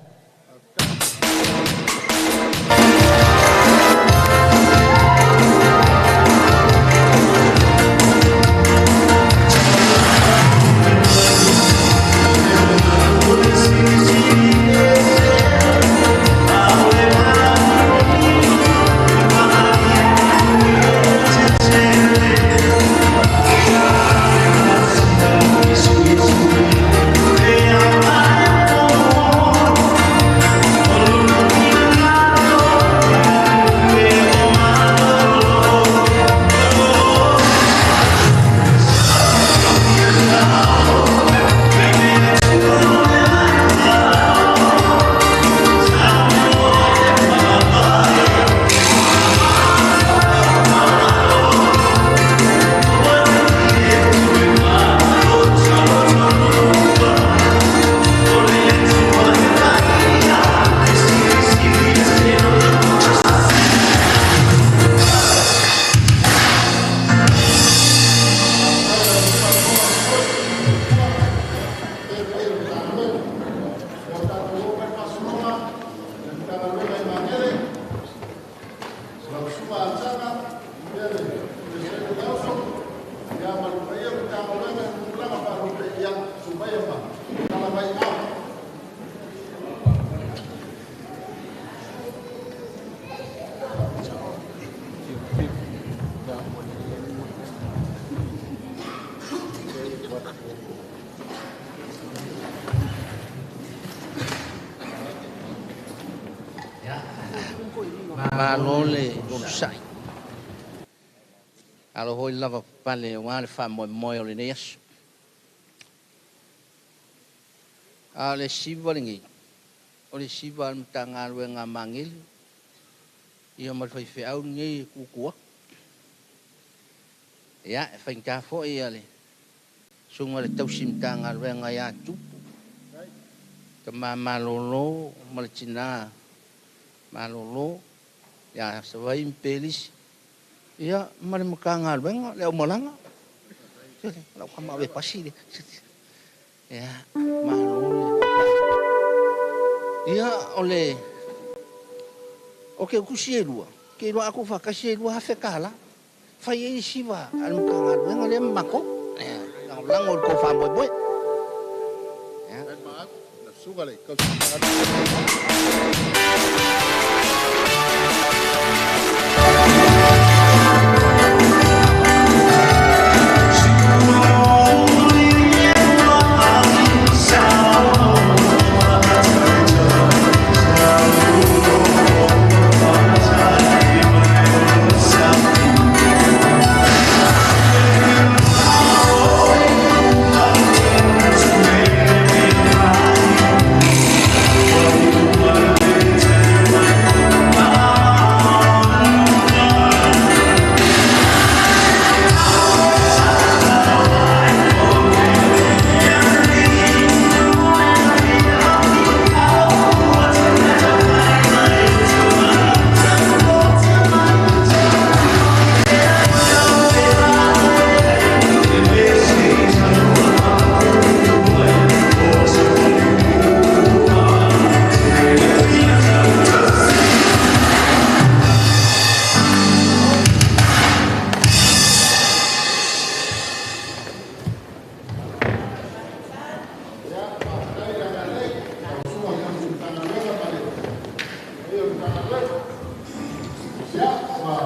Malole sai. Alo hoi lava pale wale fa moi ole neas. Ale siva lingi. Ole siva mtanga luenga mangil. Ia mal fai fe au ngi kukua. Ya fa inka fo ia le. Sunga le tau simtanga luenga ya tupu. Kama malolo malcina malolo ya savai impelis ya mari makanga benga le malanga jadi la kama be pasi ya malolo ya ole oke kusielua ke lo aku fa kasielua ha fekala fa ye siva al makanga benga le mako ya lango ko fa boy ya sugale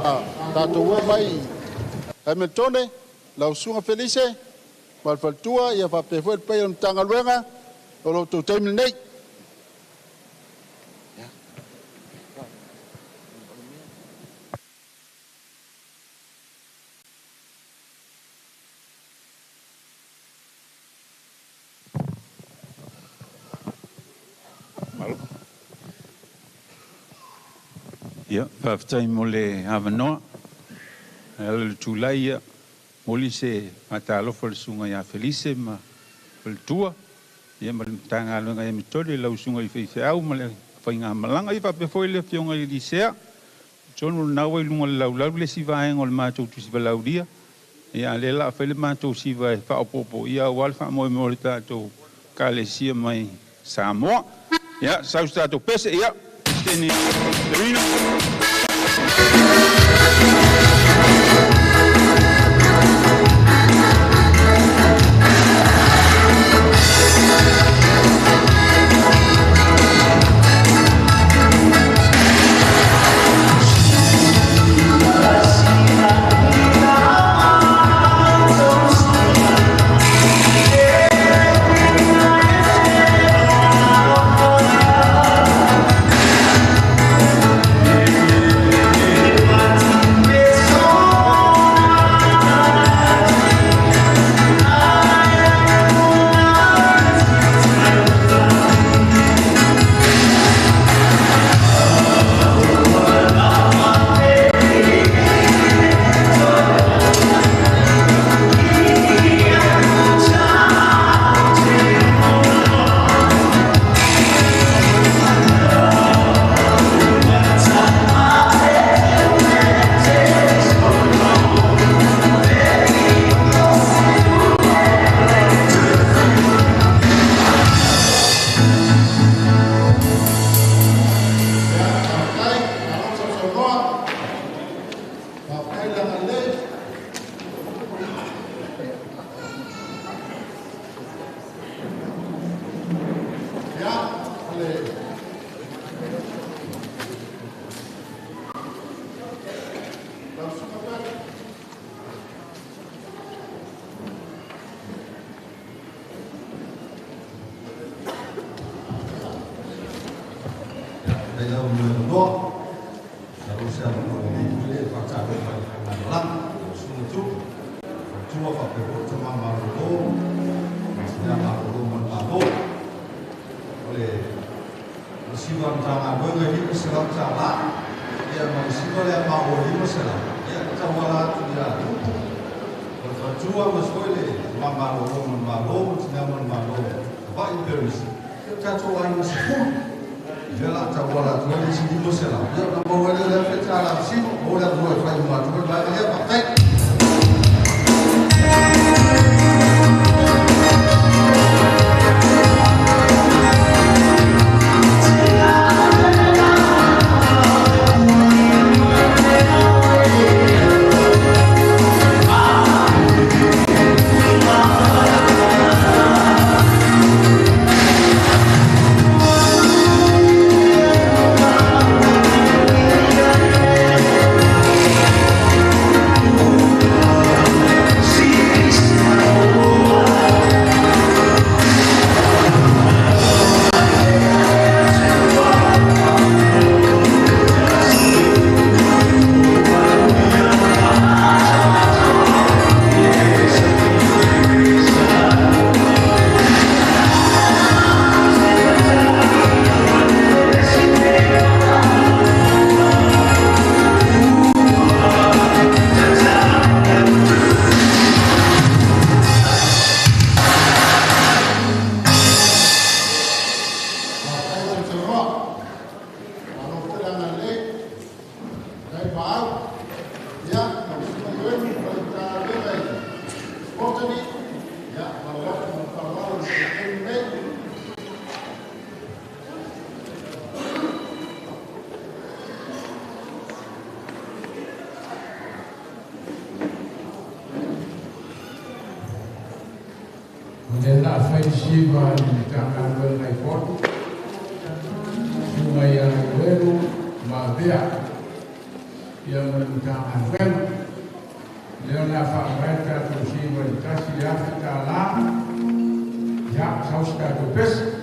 tātou ua mai e me tone, lau sunga Felice, ma faltua ia whapewhoi pai on tanga luenga, o lo tau taimini nei. Ia, whaftai mo le Awanoa. Ala le tūlai ia, moli se matalofa le sunga ia Felice ma le tua. Ia ma le tanga alunga ia mitore, lau sunga i whaiwheau ma le whainga malanga i whapewhoi le whionga i risea. Tono nawa i lunga le laulau le sivae ngol mātou tu siva lauria. Ia le la whaile mātou siva e whaopopo. Ia wale wha moe mo le tātou ka le sia mai Samoa. Ia, saus tātou pese, ia. Steni, Lerina. ia menutang anwen leona fa mereka tusi berkasih ya kita lah ya saus kado pes.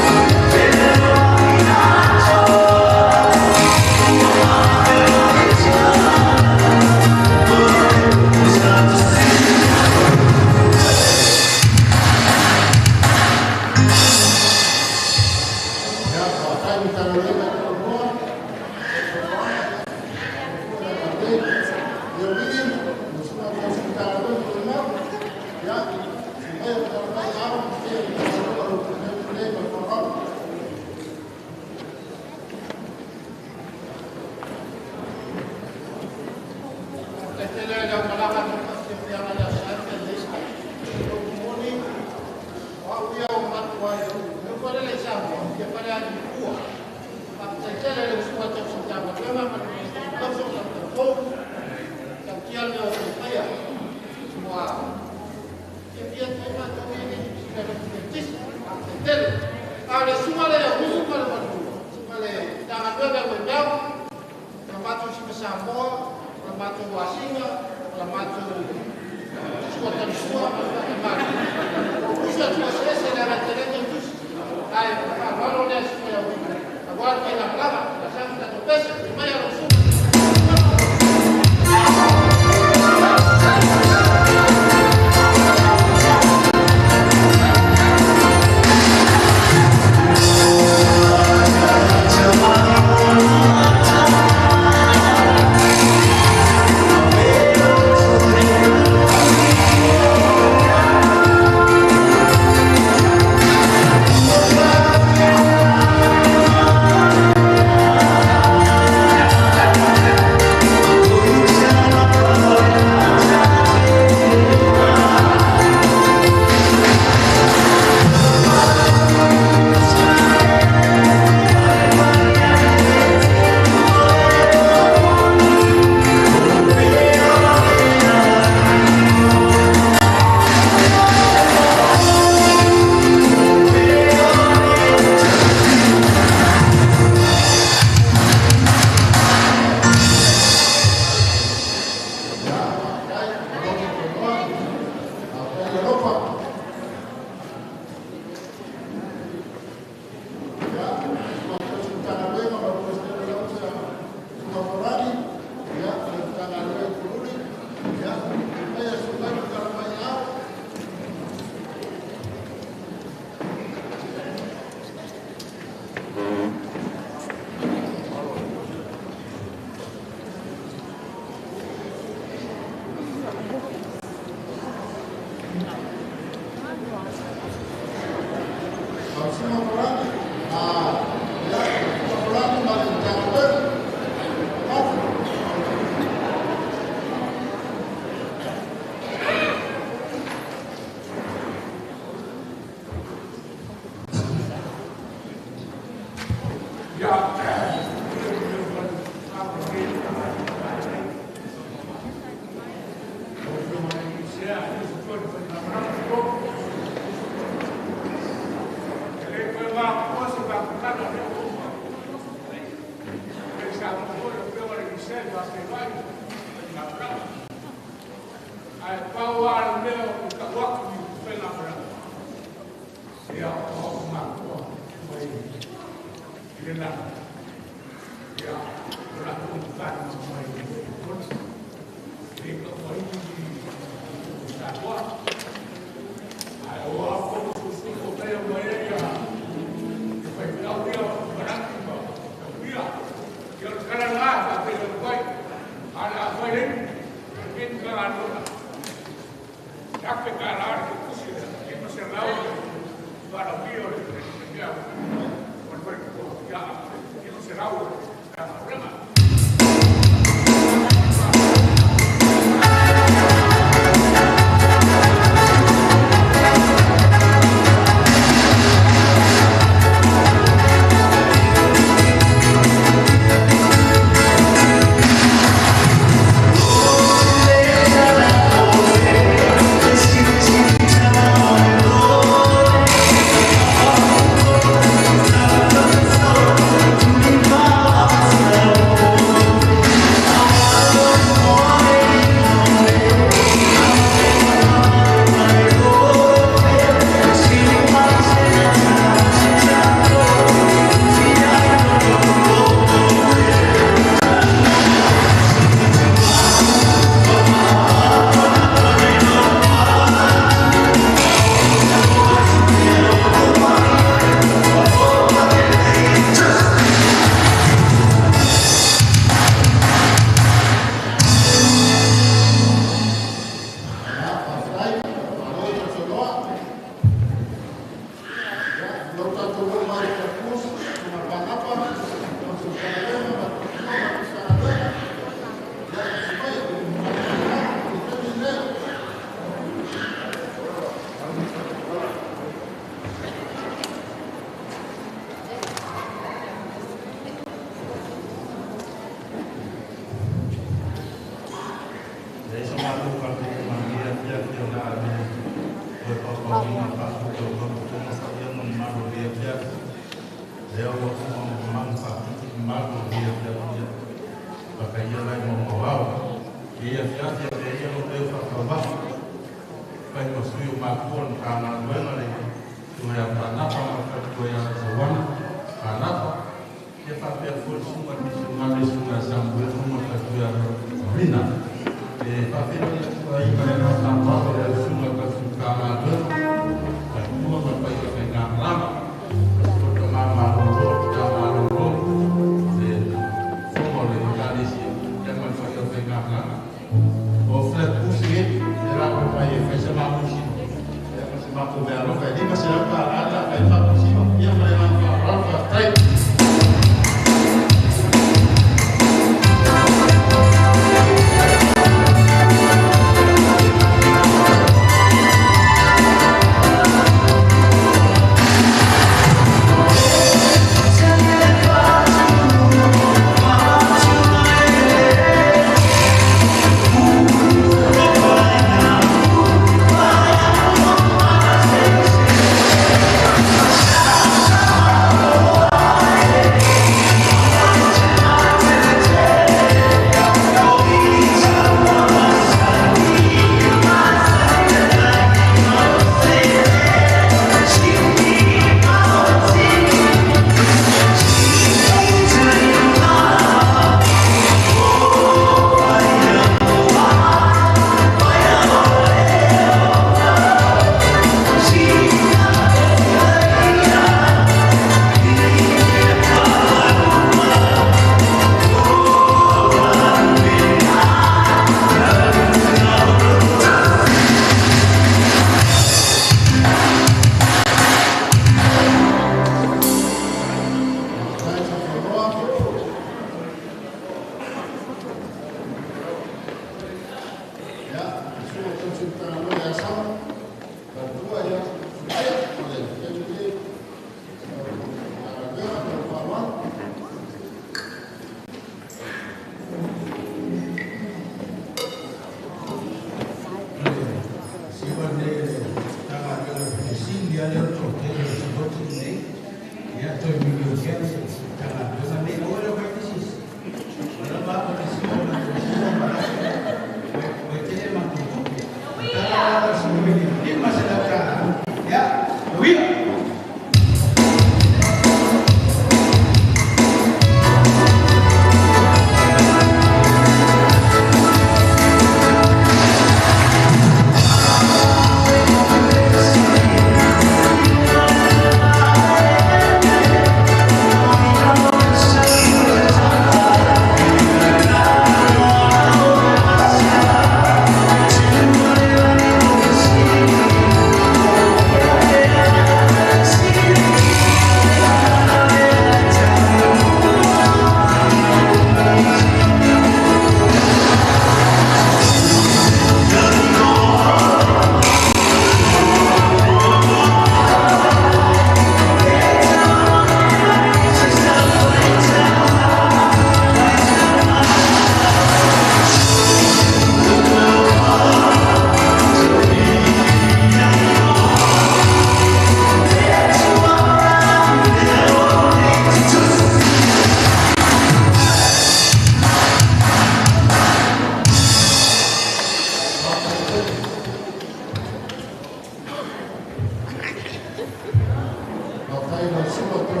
Tanoa.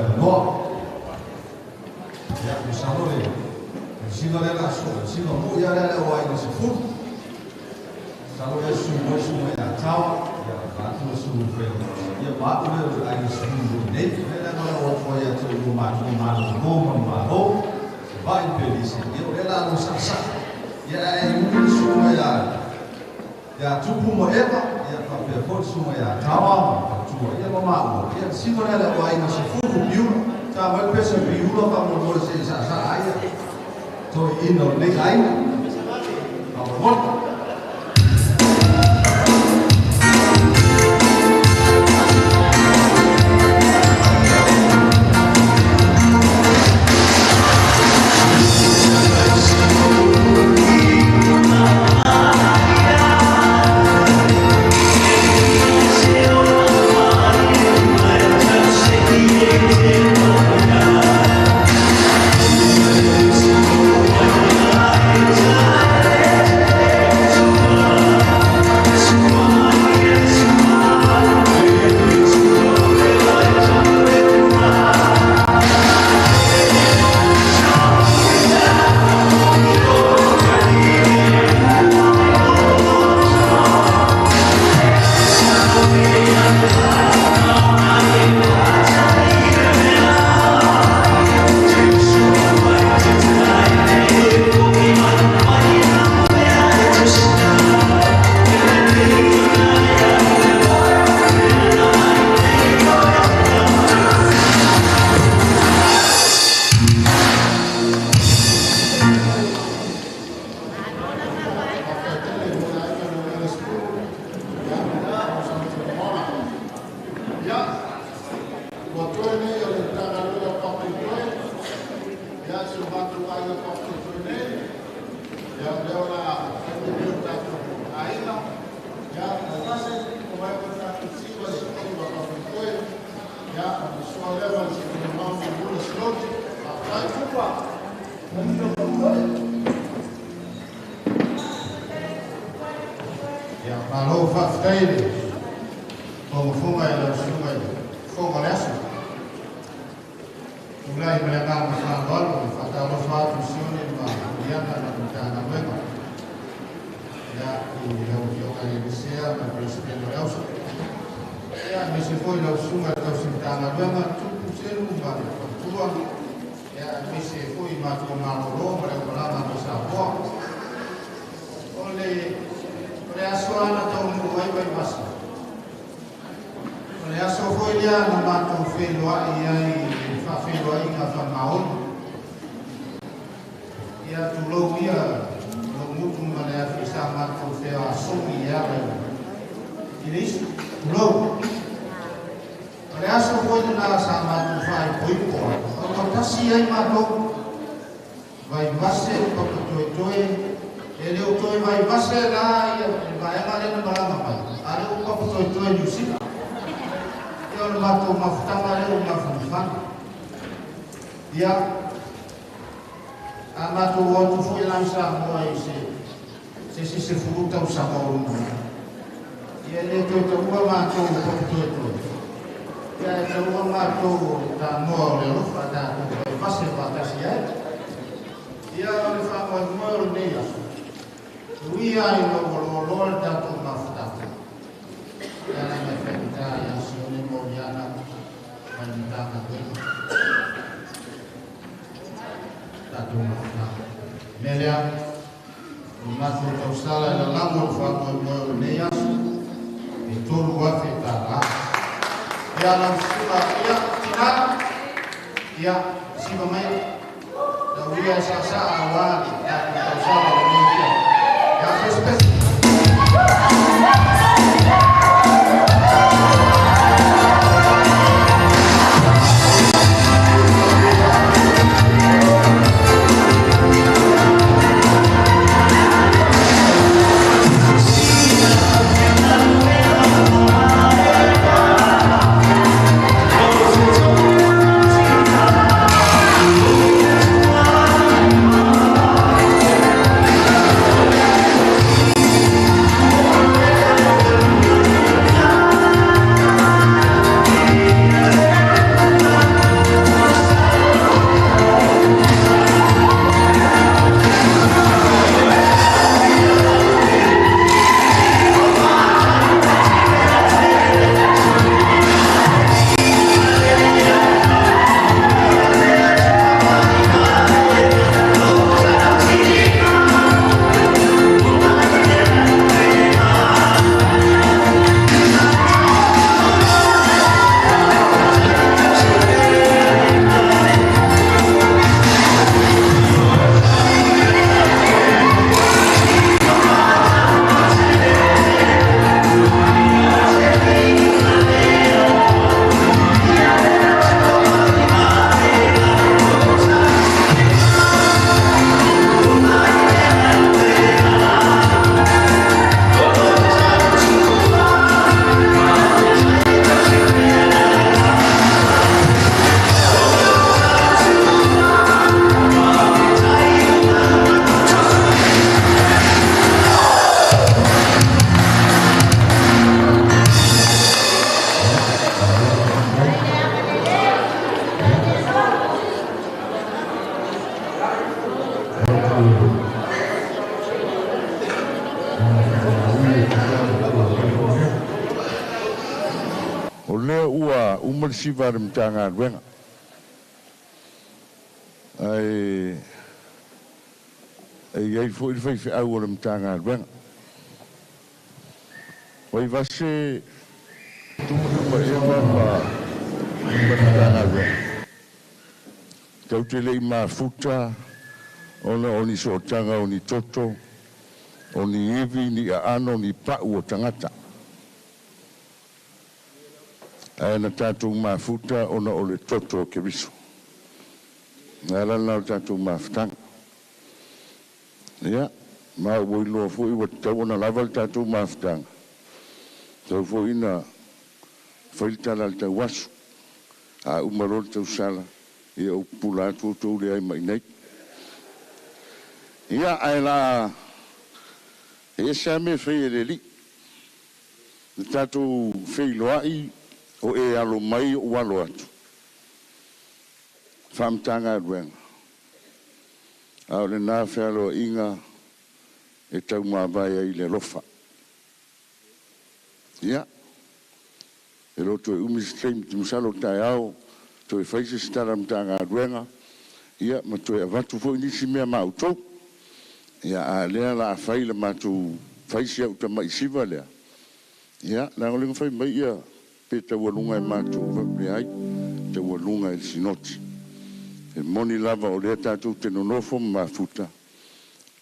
Tanoa. Ia ku salore. Sino le la so, sino mo ia le o ai se fu. Salore su mo su ia tau, ia ba tu su fe. Ia ba tu le ai se fu ne, le la o fo ia tu ma no. Vai feliz. Ia la no sa. Ia ai mu su ia. Ia tupu mo eva, ia pa pe fo su ia tau. Ia mama, ia sino le o ai se fu biu. Ta mai pesa biu pa mo se sa ai. Tôi in ở đây ấy, một Alofa Metotisi como funga e la sunga funga lesa. Ulai melenggang masalah fata Alofa tusione ma diana na mutana wema. Ya eu kali bisea na presiden Reusa. Ya misi foi la sunga tusintana wema tuku selu ma tua. Ya misi foi ma toma ro para kolama masalah. Oleh Reasuana tau Vaivase. Reaso foi ia na mato felo ai fa felo ai ka fa maon. Ia tu lo ia lo mutu mana fisa mato feo asomi ia. Iris lo. Reaso foi na sa mato fai poipo. O tasi ai mato Vaivase ko toi ele o toi Vaivase lá e vai ali no balão pai. Ali o copo toi Lucifa. Eu mato uma futama ali uma funfana. Dia a mato o outro foi lá em Samoa e se fruta o sabor. E ele uma matou o copo toi. E aí uma matou Tanoa o Alofa Metotisi Vaivase. E ele falou moro nele. Lui ai lo da tu mafta. Ya na mefenta ya sione moriana manta na tu. Da tu mafta. Melia mafu tausala la lamu fa mo neya. E tolu wa feta. Ya na sima ya tina ya sima mai. Da uia sa awali da tausala la neya. ma umar siva le mtanga wenga ai ai foi foi au le mtanga wenga Vaivase tumu eva ma mtanga wenga tau te lei mafuta ona oni so tanga oni toto oni evi ni ano ni pa'u o tangata na tātou mafuta ona o le toto ke riso. Nā lana o tātou mafutanga. Ia, mā ui loa fui wa tau ona lava le tātou mafutanga. Tau fui ina whaitala le tau asu. A umaro le tau sala. Ia o pula atu o tau le ai mai nei. Ia, ai la e sa me whai le li. Le tātou whai loai o e alo mai o alo atu. Whamtanga ruenga. Au le nā whealo inga e tau mawai ai le lofa. Ia. E roto e umis treim ti musalo tai au, to e whaise stara mtanga ruenga. Ia, ma to e avatu fo inisi mea mautou. Ia, a lea la a whaile matu whaise au ta mai siva lea. Ia, la ngolinga whai mai ia. Pe te walunga e mātou wapre ai, te walunga e sinoti. E moni lava o lea tātou te nonofo mafuta,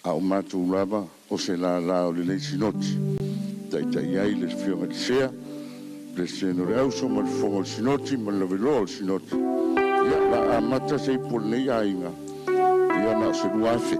a o mātou lava o se la o le lei sinoti. Tai ai le whionga di sea, le se no re auso ma le fonga o sinoti, ma le velo o sinoti. Ia la a mata se i pol nei a inga, ia na o se ruafe.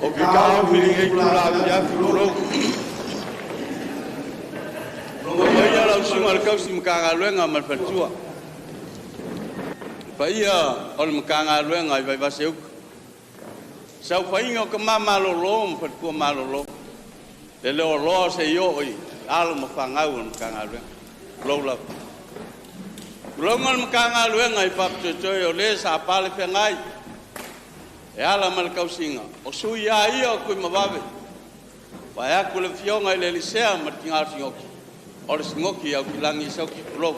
o ke ka pili ngai kula ya furo lo ia la usunga ka usim ka luenga mal fatua pa ia ol mkanga luenga vai vaseu sau fainga ka mama lo fatua malolo le lo se yo i alo mfanga un mkanga luenga lo la Longal mkanga luenga I pap choy o le sa pale pengai. E ala mal kausinga. O sui ya ia ko mababe. Wa ya ko le fionga le lisea martinga singoki. O le singoki au kilangi sauki lo.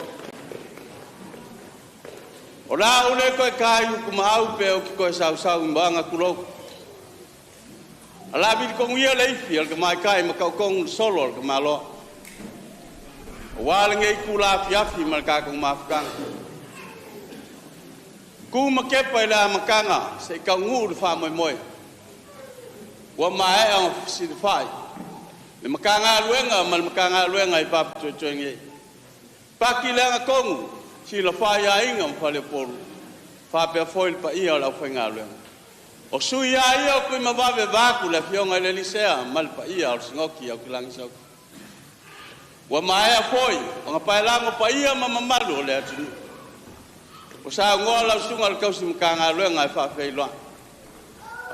O la ule ko kai ku mau pe o ko sa mbanga kulo. Ala bi ko ngia le fi al mai kai ma ka kong solo al malo. Wal ngai kula fiafi malka kong mafkang. Ku makepa ila makanga se ka ngur fa moi. Wa mai ang sidfai. Le makanga luenga mal makanga luenga I pap chochoinge. Pakilanga kong sila fa ya ingam fa le por. Fa pe foil pa ia la fenga luenga. O suya ia ku mababe ba ku le fionga le lisea mal pa ia singoki au kilang sok. Wa mai foi nga pailango pa ia mamamalu le atu o sa ngola sungal kausim kanga luenga fa feilwa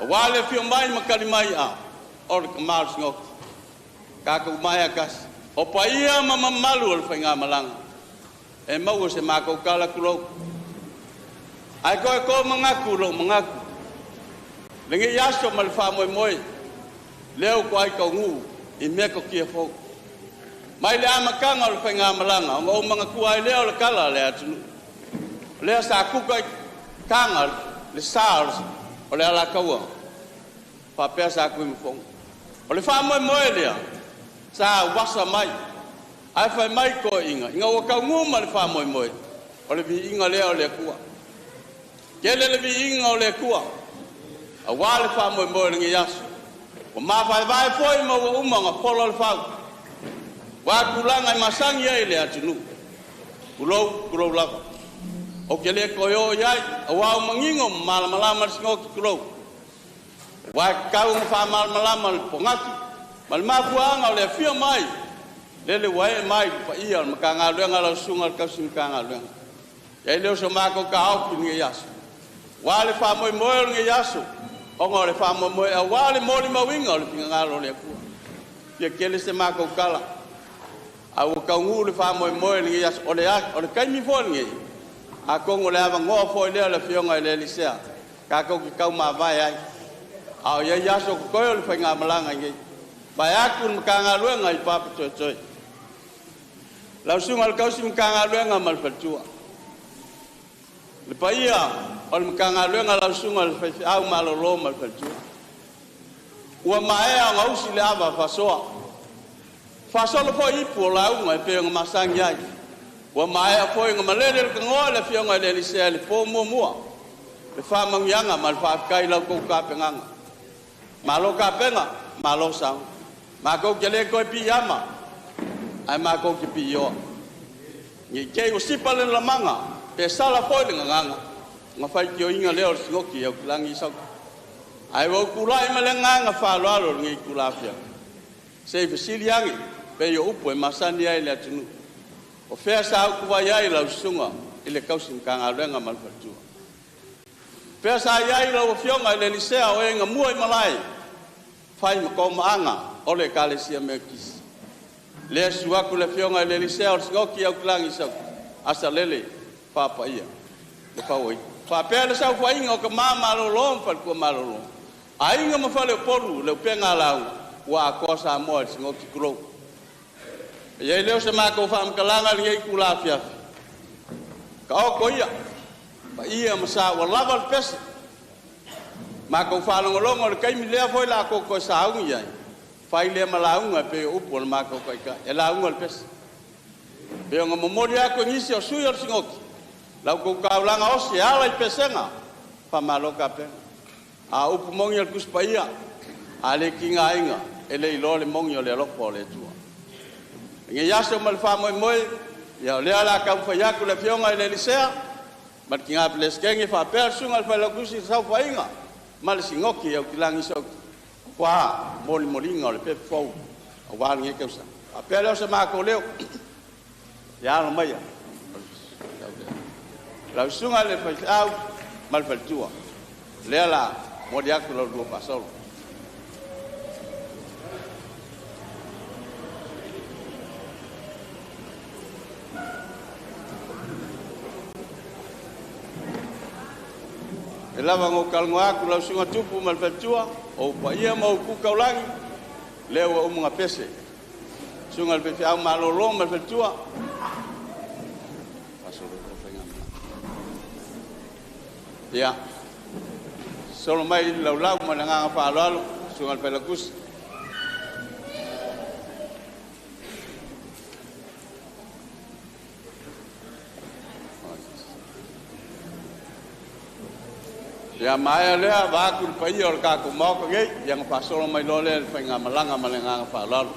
wale fio mai makali mai a or kamal ngok ka ku mai akas o pa ia mamamalu le fenga malang e mau se mako kala kulo ai ko mangaku lo mangaku lengi yaso mal fa moi leo ko ai ko ngu I me ko kia fo mai le amakanga o whainga malanga, o mga kuai leo le kala le atu. Lea sa kukai kanga le SARS o le ala kaua. Whapea sa kui mfonga. O le wha moe lea, sa wasa mai. Ai whai mai ko inga. Inga o kau nguma le wha moe. O le vi inga lea o le kua. Kele le vi inga o le kua. A wā le wha moe le ngi yasu. O ma whai vai foi ma wa umanga polo le whau. Wa kulanga masangi ai le atunu. Kulo lava. O ke le koyo yai, wa mangingo malama singoki kulo. Wa kau fa malama pongaki. Mal mafuanga le fia mai. Le wae mai pa ia makanga luenga la sunga kasim kanga luenga. Ya le so mako ka au ni yasu. Wa le fa moi ni yasu. O ngore fa moi wa le moli mawinga le pinga lo le ku. Ye kele se mako kala. Au ka ngulu fa moi ni yas ole kai mi fo ngi a ko ngole ava ngo fo le fionga le lisea ka ko ki kau ma vai ai au ya yaso ko le fenga malanga ngi ba ya kun ka nga luenga I pa choy la sungal kausim ka nga luenga mal fatua le pa ia ol ka nga luenga la sungal fa au malolo mal fatua wa mae nga usi le ava fa soa Fasolo fo ipu la unga pe nga masang yai. Wa mai fo nga malele ka ngola fi nga le lisele fo mo. Le fa mang yanga mal fa kai la ko ka penga. Malo ka penga, malo sang. Ma ko gele ko pi yama. Ai ma ko ki pi yo. Ni ke usipalen la manga. Pe sala fo nga nga. Nga fa ki inga le or singoki yo langi sok. Ai wo kulai malenga nga fa lo ngi kulafia. Sei fasiliangi pe yo upo e masani ai le atunu o fea sa ku vai ai la sunga ile kausim kanga lenga mal fatu fea sa ai la o fionga le lisea o enga mua I malai fai ma ko maanga o le kalesia mekis le sua ku le fionga le lisea o ngoki au klangi sa asa lele papa ia le pawoi fa pe le sa fai ngo ka mama lo lom fa ku malo ai nga ma fa le polu le penga lau wa ko sa mo ngoki kro ya leo se ma ko fam kalanga ngi kula fia ka o ko ia pa ia masa wala val pes ma ko fa longo le kai mi le foi la ko sa u ia fa ile mala u pe u por ma ko ka e la u pes pe ngo memoria ko ni se su yo singok la ko ka langa o se ala I pesenga pa malo ka pe a u mong yo kus pa ia ale kinga inga ele lo le mong yo le lo po le tu ngi yaso mal fa moi ya le ala ka fa ya ku le fionga le lisea mat kinga bles kengi fa persungal fa la kusi sa fa inga mal singoki ya kilangi so Qua moli molinga o le pe fou. A wāli nge keusa. A pea leo se mako leo. Ia no maia. Lau sunga le fai au mal fai tua. Lea la modi aku lau dua pasolo. E lava ngō kalunga aku lau sunga tupu mal fai tua. O pa ia mau kukaulangi. Leo o mga pese. Sunga le fai au malolo mal fai tua. Ya, solo mai lau mananga fa lalu sungal pelakus. Ya mai lea ba ku pai or ka ku mo ka ge yang fa solo mai lole fa ngamalanga malanga fa lalu.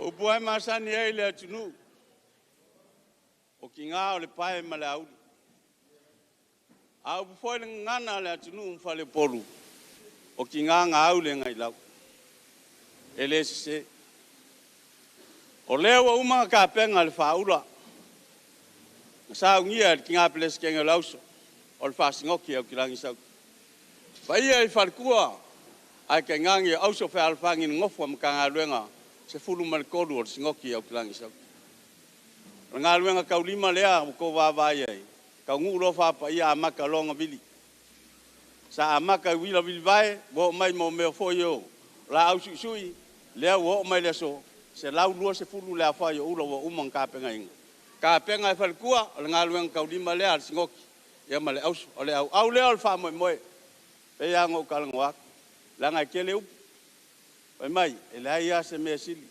Upuai masani ai le atunu. O ki ngā o le pae ma le auri. A upufoi le ngana le atunu umfale poru. O ki ngā au le ngai lau. E le se. O leo wa umanga ka penga le whaura. Sa ungia ki ngā peles kenga lauso. O le whasingoki au ki rangi sau. Paia i whalkua. Ai ke ngangi auso wha alfangi ngofu amka ngā ruenga. Se fulu mal kodu o singoki au kilangi sau. Ngā luenga kau lima lea ko wāwai ai. Kau ngu rofa pa ia amaka longa vili. Sa amaka wila vili vai, wo mai mo meo foio. La au sui, lea wo mai le so. Se lau lua se fulu lea whai o ula wo umang kāpenga inga. Kāpenga e whalkua, ngā luenga kau lima lea singoki. ia ma le aus o le au le al fa mo pe ia ngo kalangoa la nga ke le u pe mai e la ia se me sili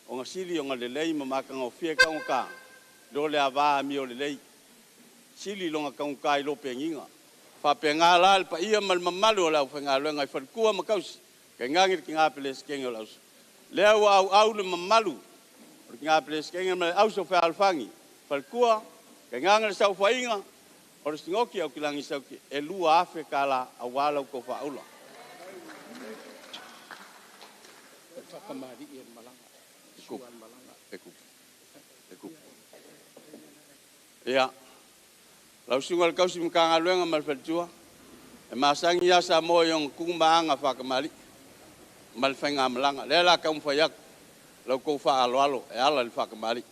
o nga sili o nga le lei ma ka ngo fie ka nga do le ava mi o le lei sili lo nga ka nga lo pe nginga fa pe nga la pa ia mal mamalu la fa nga lo nga fa ku ma kaus ke nga ngi ki nga pele skeng o la le au le mamalu nga pele skeng ma au so fa alfangi fa ku ke nga ngi sa fa inga o le singoki au kilangi sauki e lua afe kala awala ko fa ula Whakamari i malanga. Suan malanga. Eku. Ia. Lau sungal kausi mkanga luenga malfaltua. E masangi ya sa mo yung kumaanga whakamari. Malfenga malanga. Lela ka umfayak. Lau ko fa alo e ala le whakamari.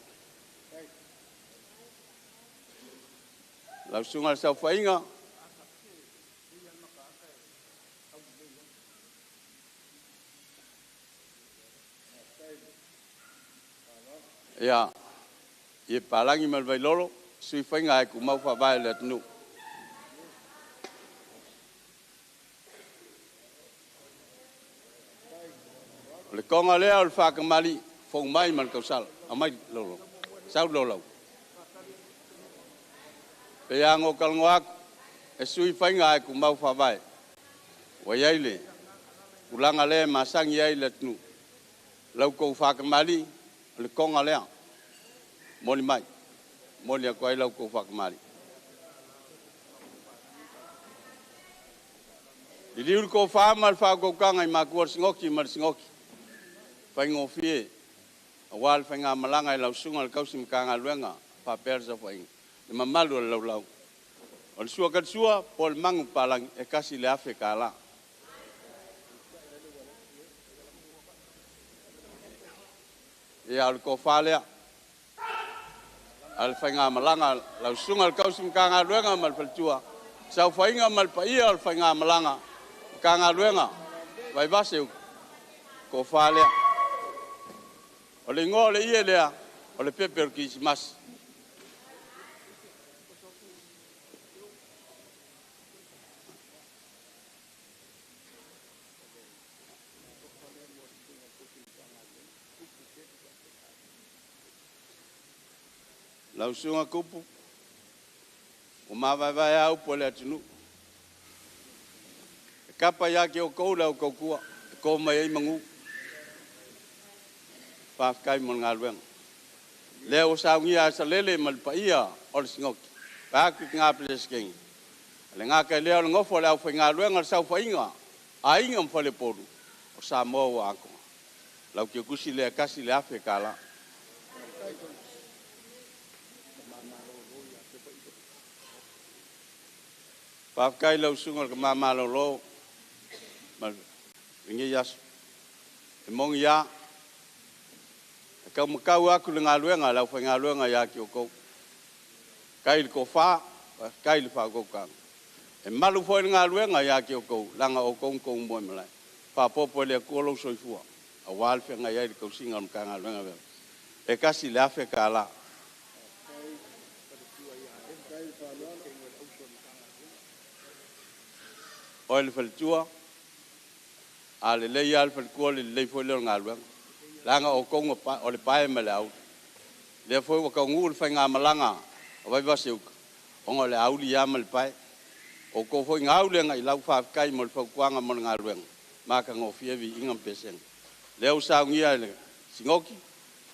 Lau sungal sa whainga. Ia, ia palangi malvai lolo, sui whainga e ku mau whawai le tunu. Le konga lea o le whakamari, whong mai man kausal, a mai lolo, sau lolo. Pe ango kalngo aku, e sui whainga e ku mau whawai. Wa iaile, ulanga lea masangi ai le tunu. Lau kou whakamari, le konga lea. Moli mai. Moli a koe lau kou whakamari. I liuri kou whaama le whao kou kanga i makua singoki ma le singoki. Whaingo fie. A wale whainga malanga i lau sunga le kausi mkanga luenga. Whapera sa whainga. Le mamalu le lau lau. O le sua kat sua, po le mangu palang e kasi le afe ka la. E au le kou whalea. Al whainga malanga, lau sunga al kausi mkanga luenga mal faltua. Sau whainga mal paia al whainga malanga, mkanga luenga, Vaivase ko whalea. O le ngō le ie lea, o le pepe o kisimas. Lau sunga kupu, o mawaiwai au po le atunu. E kapa ia ke o kou lau kou kua, e kou mai ei mangu. Whafkai mo ngā luenga. Lea o saungia sa lele malpa ia o le singoki. Pāku ki ngā pele skengi. Le ngā kai lea o le ngofo le au whai ngā luenga le sau whainga. A inga mwhale poru o sa moa o akonga. Lau ki o kusi lea kasi le afe ka la. Whafkai lau sunga ka mamalo lo. Ringi yasu. E mongi ia. Kau makau aku le ngā luenga, lau whai ngā luenga ia ki o kou. Kai le ko wha, kai le wha kou kanga. E malu whai ngā luenga ia ki o kou, langa o kou kou mboi malai. Wha popo le kuolo soifua. A wālwhi ngai ai le kou singa o mga ngā luenga veo. E kasi le afe ka la. O le whalitua, a le lei al whalikua le lei whai leo ngā luenga. Langa o kongo o le pae me le au. Le foi wa ka ngu le whainga malanga o Vaivase uka. Ongo le au li ama le pae. O ko foi ngau le ngai lau whafkai mo le whaukuanga mo le ngā luenga. Maka ngō whievi ingam peseng. Le au saungia le singoki.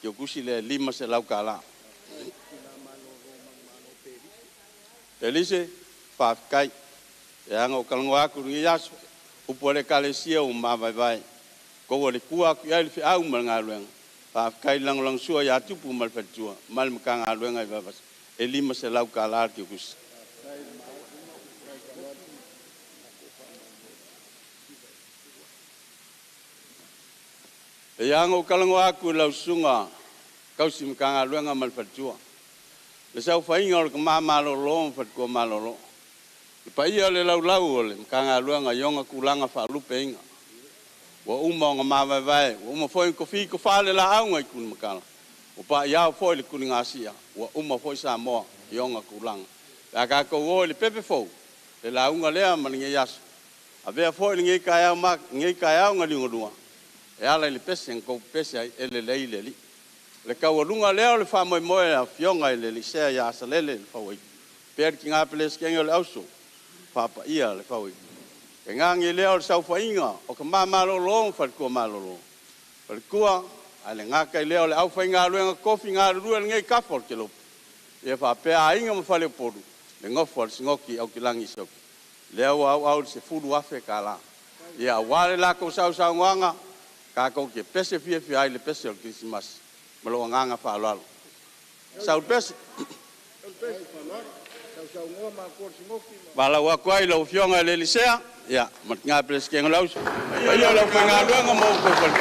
Ki o kusi le lima se lau ka la. Pelise whafkai. E anga o kalango aku ringi yasu. Upo le kalesia o ma Vaivai. Ko le kua ki ai le au mal ngā luenga. Pa kai lang sua ya tupu mal fatua. Mal mka ngā luenga i Vaivase. E lima se lau ka la ki kusi. E ango kalango aku lau sunga. Kausi mka ngā luenga mal fatua. Le sau whainga o le kama malolo o fatua malolo. Le pa ia le lau o le mka ngā luenga yonga kulanga whaalupe inga. Wa uma o ngā mawaiwai, wa uma foi ko fi ko whale la au ngai kuni makala. O pa iau foi le kuni ngāsia, wa uma foi sa moa, i o ngā kulanga. La ka ko o le pepe fo. Le la unga lea ma nge yas. A vea fo nge kaya ma nge kaya nga lingodua. E ala le pese ko pese ele le ile li. Le ka lunga lea le fa mo mo a fionga ile le se ya salele le fa wi. Per ki nga pele skenge le auso. Fa pa ia le fa wi. E nga nge lea le sau fa inga o ka ma lo lo fa ko ma lo lo. Per kua ale nga kai lea le au fa inga lu kofi nga lu nge ka for ke lo. E fa pe a inga mo fa le podu. Le ngofo al singoki au kilangi soki. Lea au se furu afe kala. Ia wale la ko sau nganga ka ko ke pese fie ai le pese o Christmas. Malo nganga fa lalo. Sau pese. Bala wa kwai lo fionga le lisea. Ia mat nga pres ke ngalaus. Ia lo fa nga lo mo ko ko.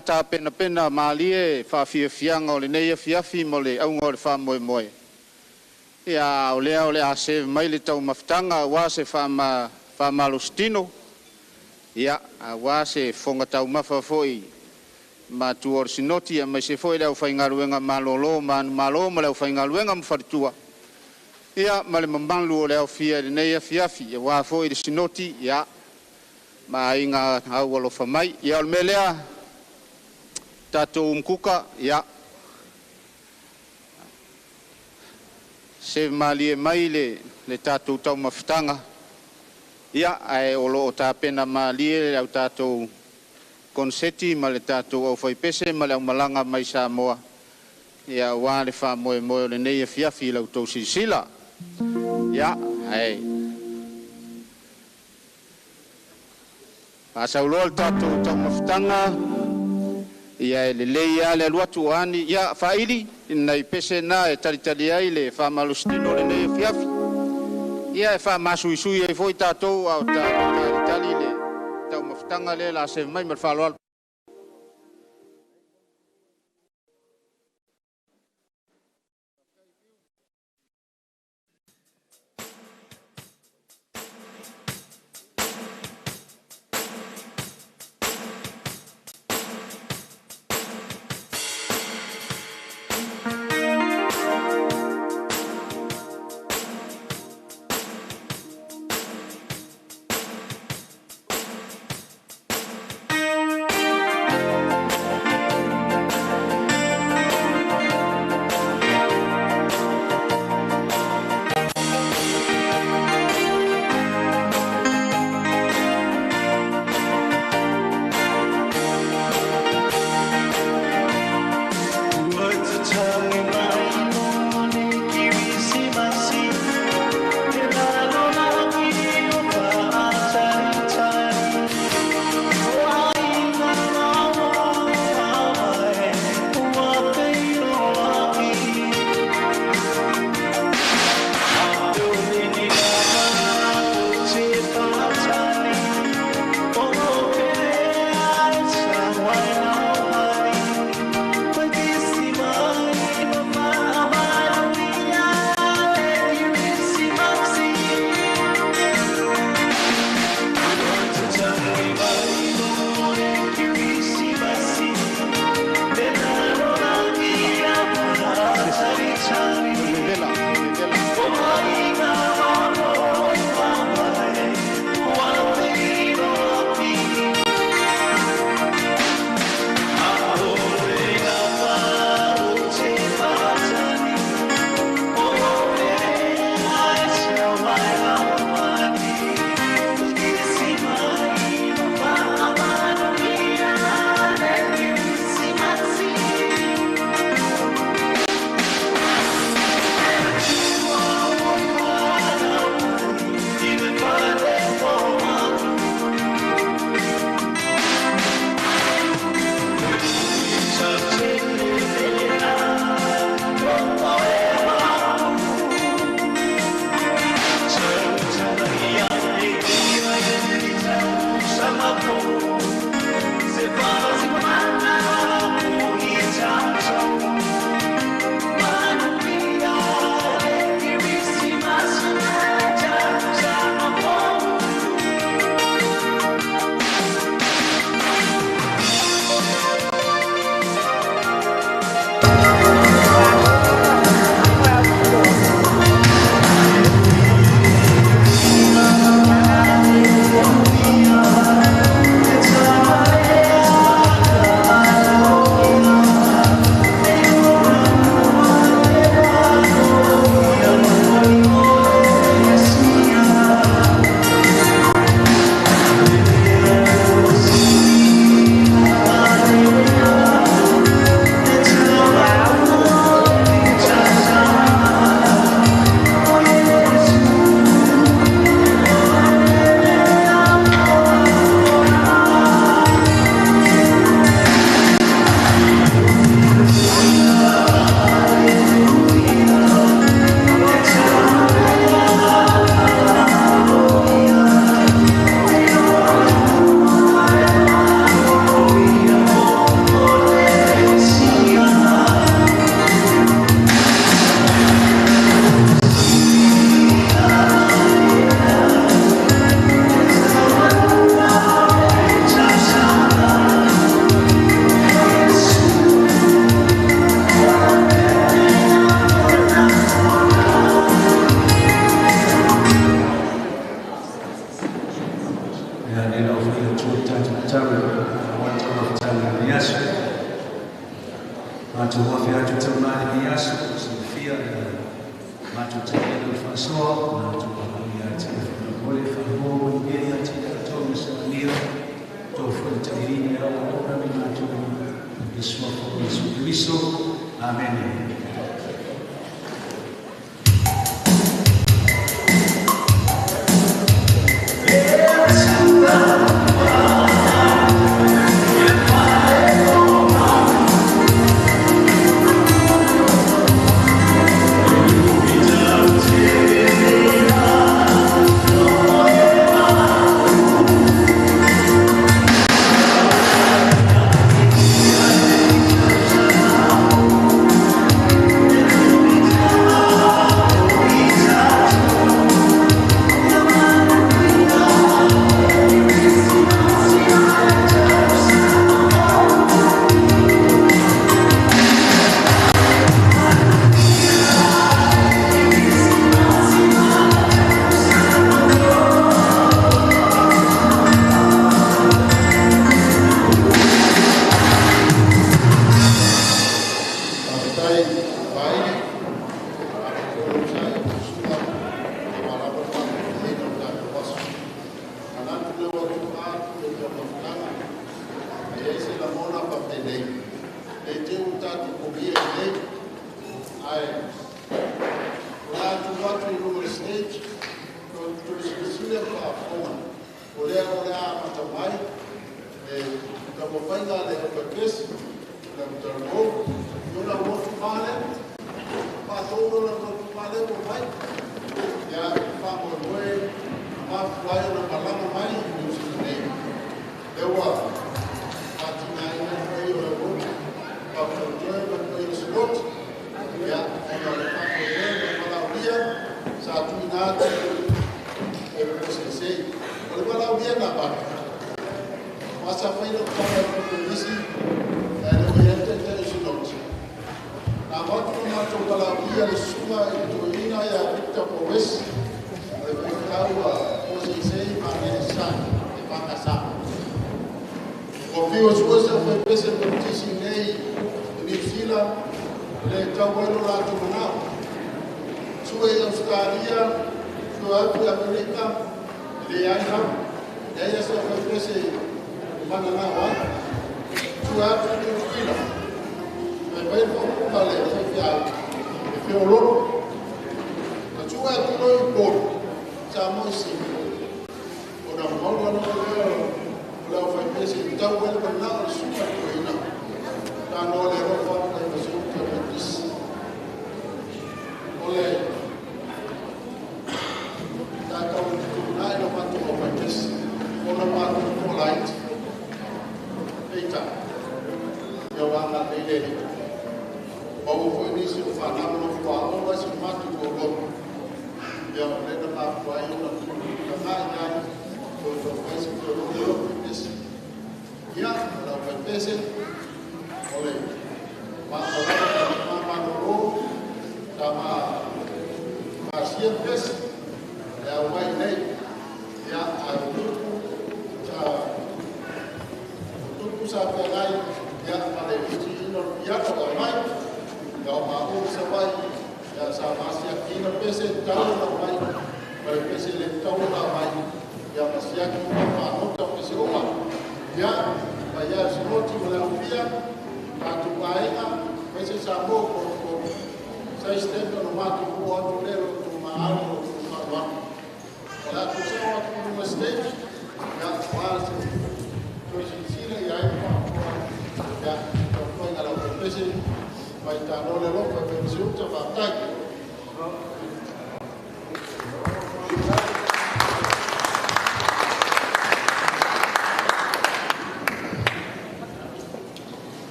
Ta pena pena malie fa fianga o le nei fiafi mo le au ngor fa moe moe. Ia o le a se mai le tau maftanga wa se fa malustino. Ia wa se fonga tau mafa foi ma tuor sinoti ma se foi le fa ngaruenga malolo malo ma le fa ngaruenga mfartua. Ia ma le mambalu le fia le nei fiafi wa foi le sinoti ia ma inga au Alofa mai ia o melea tatou mkuka ia se malie mai le tatou tau mafutanga ia ai o loo tapena malie au tatou konseti ma le tatou au faipese ma le au malanga mai Samoa ia wa le fa moe moe le nei fiafi lau tau sisila ia ai asa ulo le tatou tau mafutanga ia le leia le luatu ani ia faili nei pese na e talitali ai le fa malustino le nei fiafi ia e fa masuisui e foi tatou au talitali le tau mafutanga le la se mai mal fa lo mātou te kena whaasoa, mātou whakangi a te whakakore, whakamoa, ngeri a te katou na sa nira, tō whakatairini au ora me mātou, Yeshua Yesu Kristo. Amen.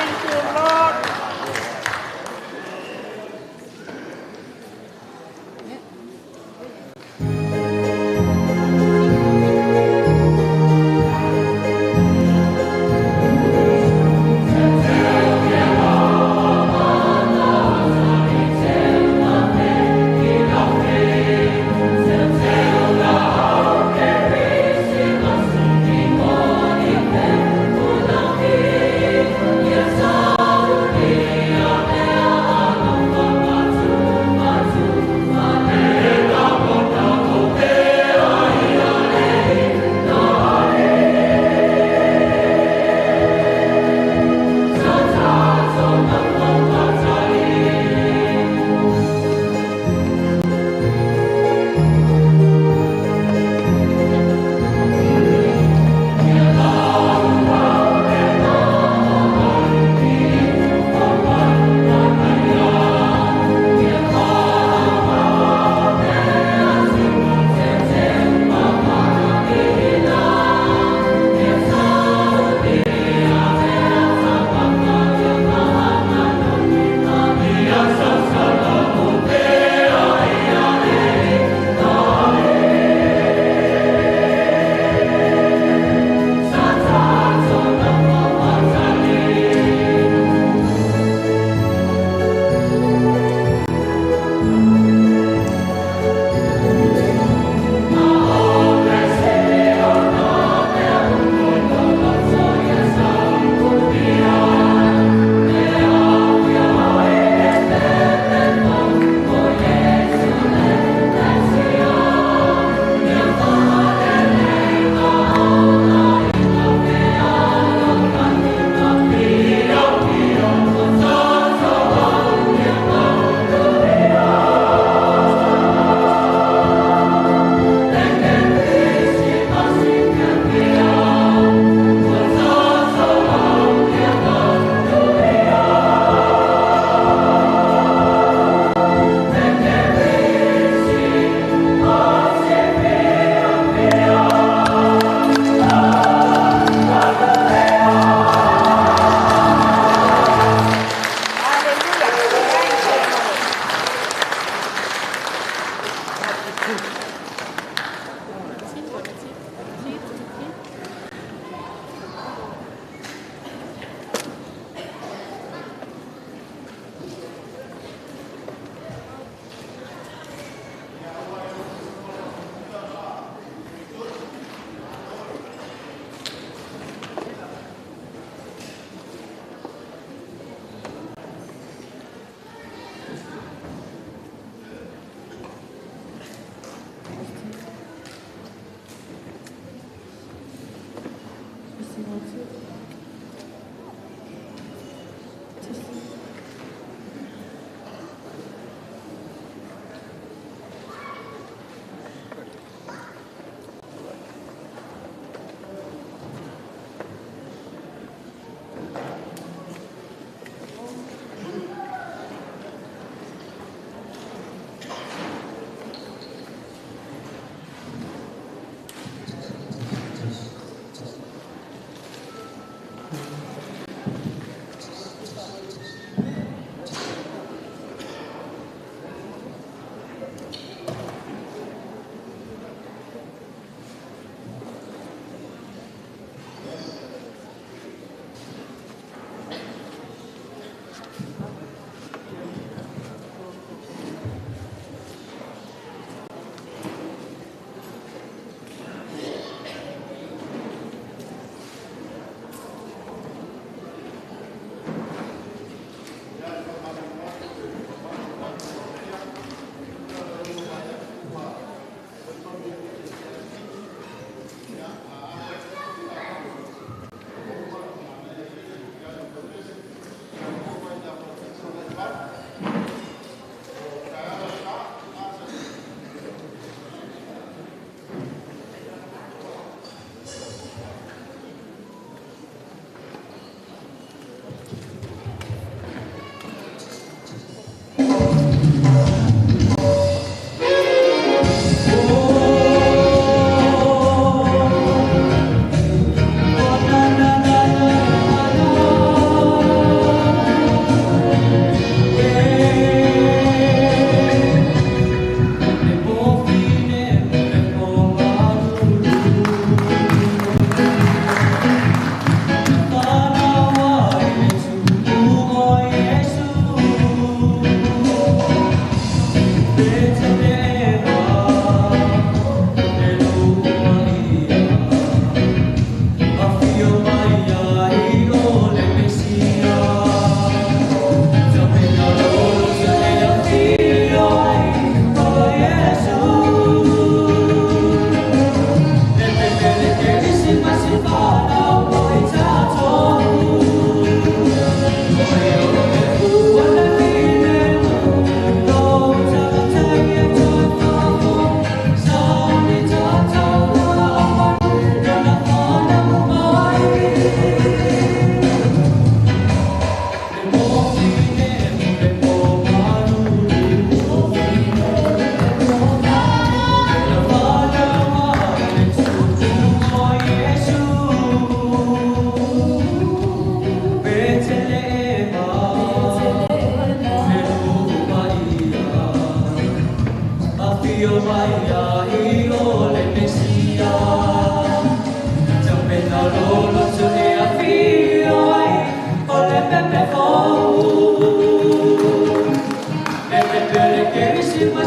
Thank you, Lord. Yes,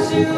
Father,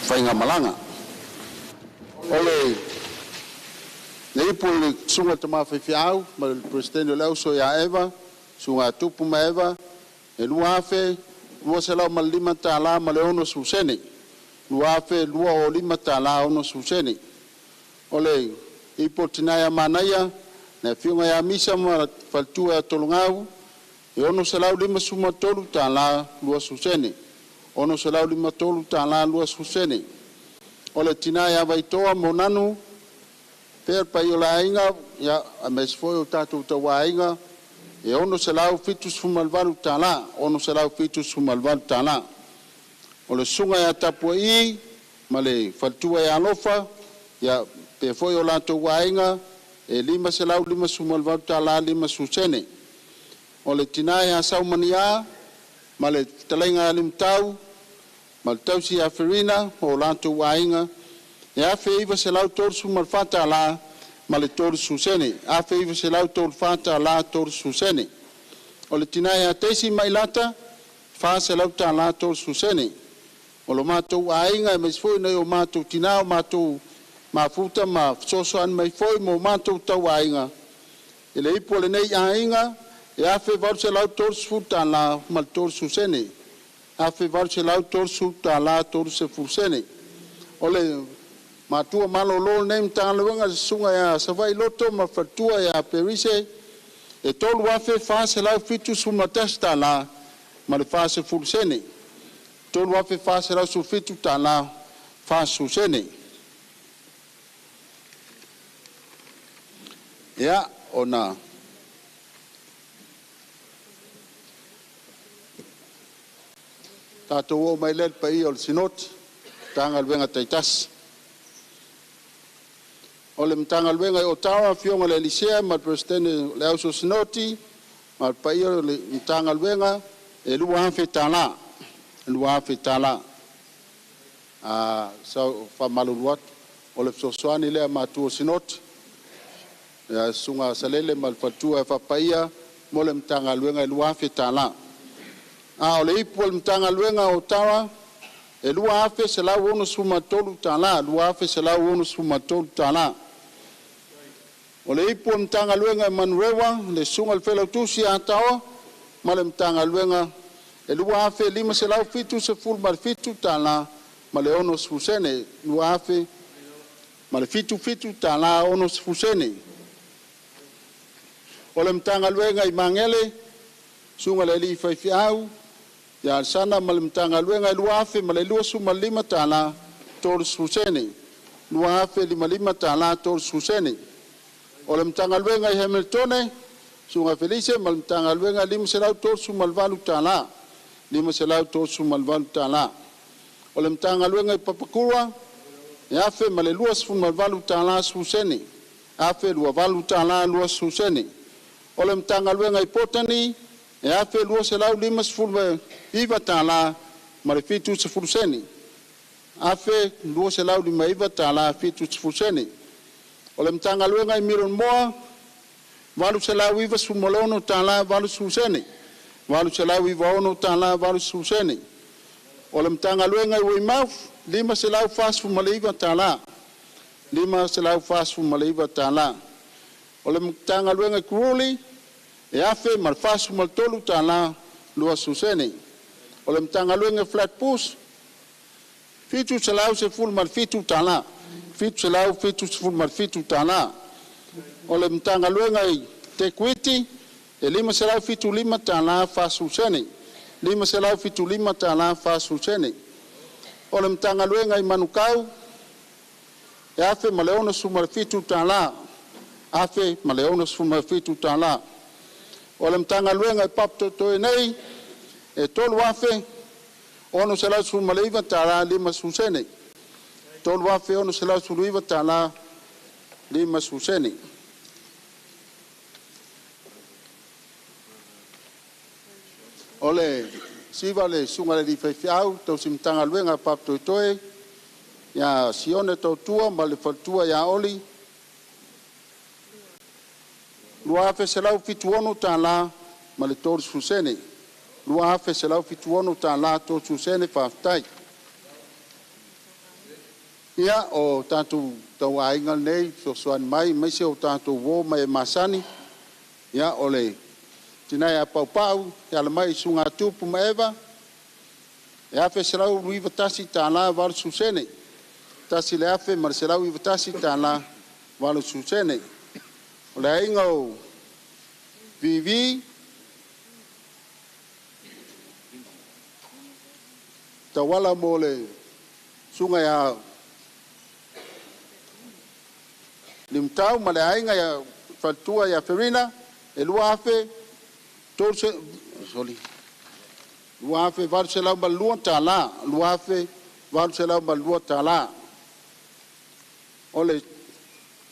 Whainga malanga. Ole, nei pole sunga te mawhewhi au, ma le presidente leo so ya Eva, sunga tupu ma Eva, e lua afe, lua se lau ma lima ta la ma le ono susene. Lua afe, lua o lima ta la ono susene. Ole, ipo tinaya manaya, na fiunga ya misa ma faltua ya tolungau, e ono se lau lima suma tolu ta la lua susene. Ono se lau lima tolu ta la lua susene. Ole tinaya vaitoa monanu, per pa yo la inga, ya a mes foi o tatu ta wa inga, e ono se lau fitus fumalvalu ta la, ono se lau fitus fumalvalu ta la. Ole sunga ya tapu i, ma le faltua ya alofa, ya pe foi o la to wa inga, e lima se lau lima fumalvalu ta la lima susene. Ole tinaya saumania, ma le talenga lim tau, ma le tau si aferina, o la to wa inga, e a feiva se lau torsu malfata la, ma le torsu sene. A feiva se lau torfata la torsu sene. O le tinaya tesi mailata, fa se lau ta la torsu sene. O lo mātou ainga e mais foi nei o mātou tinao, mātou mafuta, ma soso an mai foi mo mātou tau ainga. E le ipo le nei ainga, e a fe varu se lau torsu ta la, ma le torsu sene. A fe varu se lau torsu ta la torsu sene. O le matua malo lo nem taluanga sunga ya savai loto ma fatua ya perise e tolu afe fase lau fitu suma testa la ma le fase fulsene tolu afe fase lau su fitu ta la fase sene ya ona tato o mai lel pa i ol sinot tangal venga taitas. Ole mtanga lwenga o tawa fionga le lisea ma presidente le auso sinoti ma paio le mtanga lwenga e lua hafe tala so fa maluat ole sosoani le ma tu sinoti ya sunga salele mal fatua fa paia mole mtanga lwenga lua hafe tala ole ipol mtanga lwenga o tawa e lua hafe se la wono suma tolu tala lua hafe se la wono suma tolu tala. O le ipo mtanga luenga e manurewa, le sunga le whela tusi a tawa, ma le mtanga luenga e lua afe lima se lau fitu se ful ma le fitu tala, ma le ono sfusene, lua afe, ma le fitu tala ono sfusene. O le mtanga luenga i mangele, sunga le li fai au, ya sana ma le mtanga luenga e lua afe, ma le lua suma lima tala, tolu sfusene, lua afe lima tala, tolu sfusene. O le mtanga luenga i Hamiltone, sunga Felice, ma le mtanga luenga lima se lau torsu malvalu tala. Lima se lau torsu malvalu tala. O le mtanga luenga i Papakura, e afe ma le lua sfu malvalu tala susene. Afe lua valu tala lua susene. O le mtanga luenga i Potani, e afe lua se lau lima sfu iva tala, ma le fitu se furusene. Afe lua se lau lima iva tala, fitu se furusene. O le mtanga luenga i miron moa, valu se lau iwa sumolono tala valu susene. Valu se lau iwa ono tala valu susene. O le mtanga luenga i Weymouth, lima se lau fasfu maleiva tala. Lima se lau fasfu maleiva tala. O le mtanga luenga i Kuruli, e afe mal fasfu mal tolu tala lua susene. O le mtanga luenga i Flatbush, fitu se lau se ful mal fitu tala. Fitu se lau fitu se ful mal fitu tala. O le mtanga luenga i Tekwiti, e lima se lau fitu lima tala fa susene. Lima se lau fitu lima tala fa susene. O le mtanga luenga i Manukau, e afe maleona suma fitu tala. Afe maleona suma fitu tala. O le mtanga luenga i Papto Toenei, e tolu afe, ono se lau suma leiva tala lima susene. Tolu afe ono se lau suma leiva tala lima susene. Ole siva le sunga le difefiau tau simtanga luenga Papto Toe ya sione tau tua ma le faltua ya oli lua afe se lau fitu ono tala ma le tolu susene lua afe se lau fituono ta la to susene whaftai. Ia o tātou tau ainga nei, so soan mai se o tātou wō mai masani. Ia o le tinai a pau, ia le mai sunga tupu maeva. E afe se lau luiva tasi ta la valu susene. Tasi le afe mar se lau iwa tasi ta la valu susene. O le ainga o vivi. Ta wala mo le sunga ya limtau ma le ainga ya fatua ya ferina e lua afe torse soli lua afe valu se lau malua ta la lua afe valu se lau malua ta la o le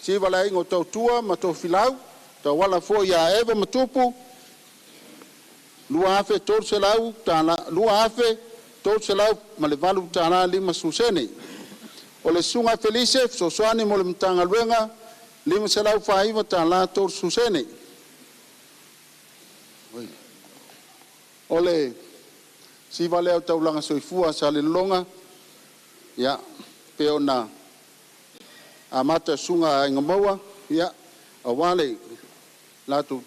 siva le ainga o tau tua ma tau filau ta wala fo ya eva matupu lua afe torse lau ta la lua afe tau se lau ma le valu ta la lima susene o le sunga felice so soani mo le mtanga luenga lima se lau whaiva ta la tau susene o le siva leo tau langa soifua sa le longa ya peo na amata sunga inga maua ya a wale la tu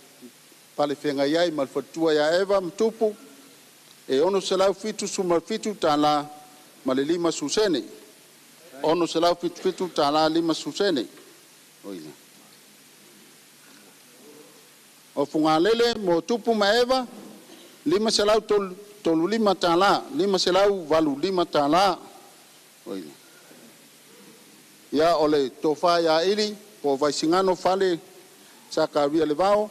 pale whenga iai mal fatua ya eva mtupu e ono se lau fitu sumar fitu ta la ma le lima susene ono se lau fitu ta la lima susene oina o fungalele mo tupu ma eva lima se lau tolu lima ta la lima se lau valu lima ta la oina ya ole tofa ya ili po vai singano fale saka via levao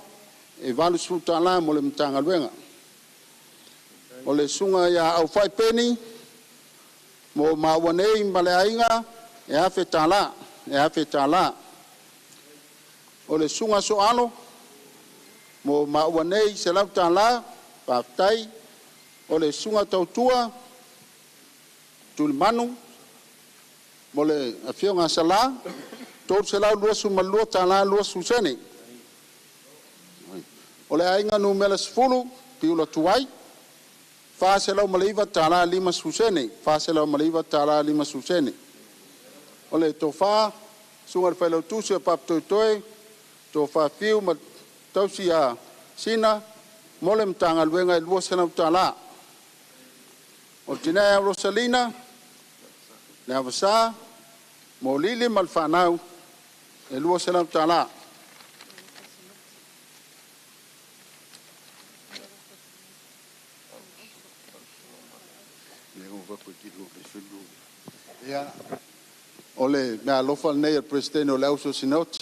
e valu suta la mo le mtanga luenga o le sunga ya au fai peni mo mawanei male ainga e hafe tala o le sunga so alo mo mawanei se lau tala paftai o le sunga tautua tulmanu mo le afionga sala tol se lau lua sumalua tala lua susene o le ainga numela sfulu piula tuai fa se lau maliva tala lima susene o le tofa sunga fa lau tusi a pap toitoe tofa fiu ma tausi a sina mo le mtanga luenga e lua se lau tala o tinea Rosalina le avasa mo lili malfanau e lua se lau tala ya ole me alofa nei el presidente ole auso sinot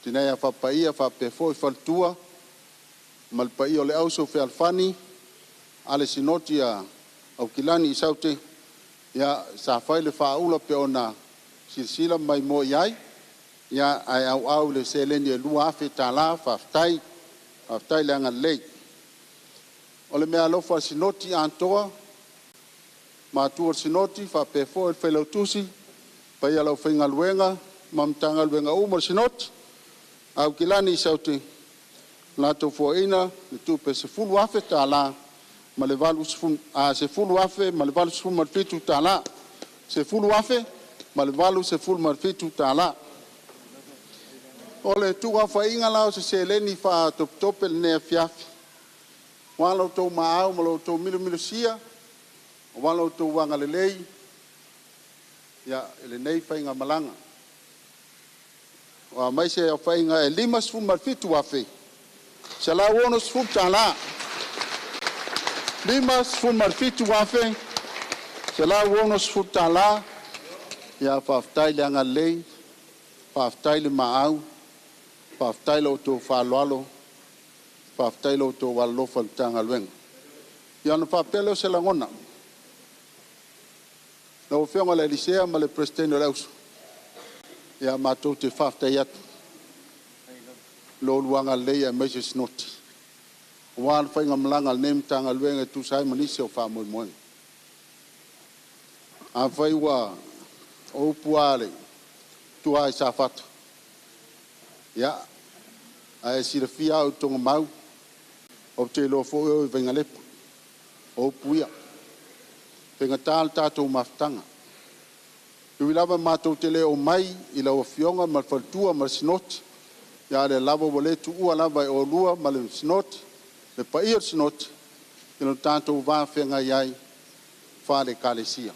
tinea fa paia fa pefo fa tua mal pai ole auso fe alfani ale sinotia au kilani saute ya sa faile fa ula pe ona silsila mai mo yai ya ai au le seleni lua afe tala fa tai le ngalei ole me alofa sinoti antoa ma tuor sinoti fa pefo el felo tusi pa ia lau whainga luenga mamtanga luenga umar sinoti au kilani saute lato foina le tupe se fulu afe tala ma le valu se fulu afe ma le valu se fulu marfitu tala se fulu afe ma le valu se fulu marfitu tala ole tuga whainga lau se seleni fa tope le nea fiafi walo tau maau ma lo tau milu sia walo to wanga lelei ya ele nei fainga malanga wa mai se fainga e limas fu marfitu afe sala wono fu tala limas fu marfitu afe sala wono fu tala ya faftai langa lei faftai le maau faftai lo to falwalo faftai lo to wallo faltanga lwen ya no papelo se la ngona na o fionga le licea ma le presidente Lauso ya matou te fafta yatu lo luanga leia meses noti wan fainga mlanga nem tanga luenga tu sai manisi o fa moi moi a fai wa o puale tu ai safat ya ai sirfia o tonga mau o te lo fo o venga lepo o puia. Penga tal tātou maftanga. Iwi lava mātou te leo mai i lau fionga mal faltua mal sinoti. Ia le lava wale tu ua lava o lua mal sinoti. Le paia sinoti. Ilo tātou vā whenga iai whare kālesia.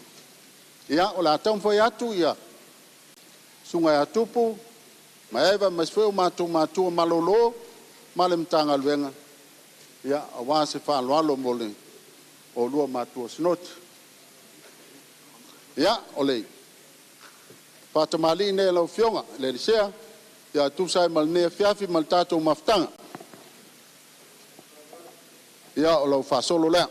Ia o la tau foi atu ia. Sunga ia tupu. Maeva masweo mātou malolo. Male mtanga luenga. Ia a wāse whāloalo mole. O lua mātua sinoti. Ia o lei. Whatamali ne lau fionga, le risea, ia tūsai mal nea fiafi mal tātou maftanga. Ia o lau whasolo lea.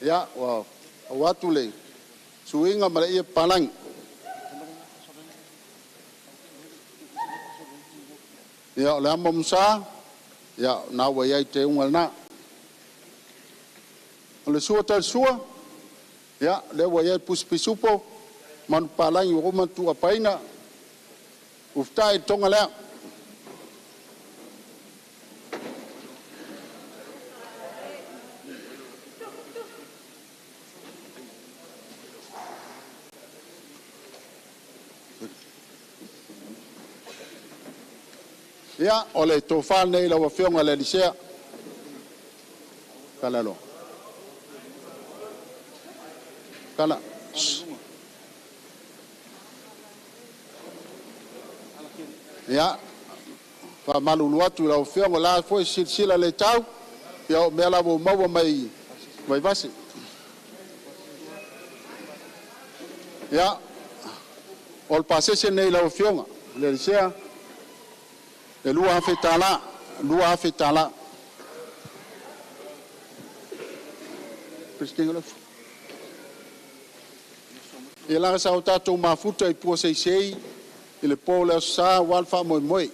Ia, wow, o watu le, suinga mara ia palang. Ia o le amamsa, ia na waiai te ungal na. Le sua tal sua ya le waya puspisupo man palang yo man tu apaina uftai tongala ya ole to fal nei la wa fionga le disea kalalo kala ya fa malulu atu la ofenga la foi sila le tau ya me la bo mau mai Vaivase ya ol pasese nei la ofenga le sea le lua fetala pesquinga e la sa o tatou mafuta i pua seisei i le po le sa wal fa moi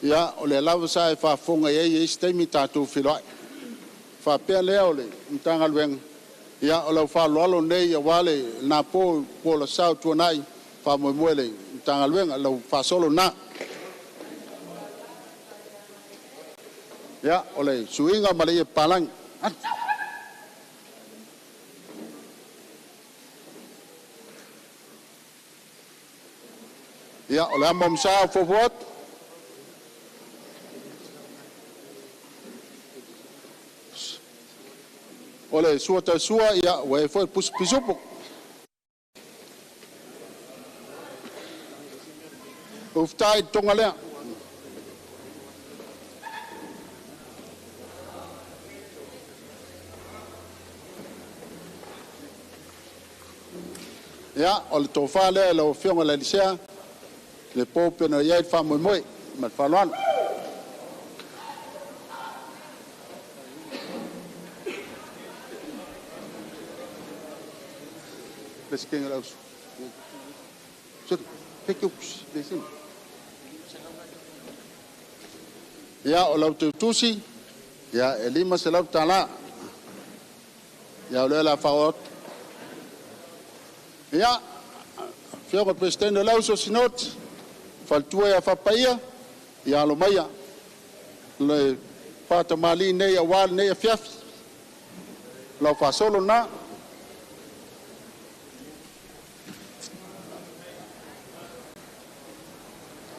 ia o le lava sa e fa fonga e stemi tatou filoi fa pe le ole mtanga lueng ia o le fa lolo nei ia wale na po le sa tu nai fa moi le mtanga lueng lo fa solo na ia o le suinga male palang ya ola momsa fofot ole suata sua ya we foi pisupo uftai tongale ya ole tofale lo fionga la lisea le pope no ia fa moi ma falwan pesquinga la so pequenos desin ya o la tusi ya elima se la tala ya le la faot ya fio ko presidente la uso sinot faltua ya fapaia ya lo maya le pata mali ne ya wal ne ya fiaf lo fa solo na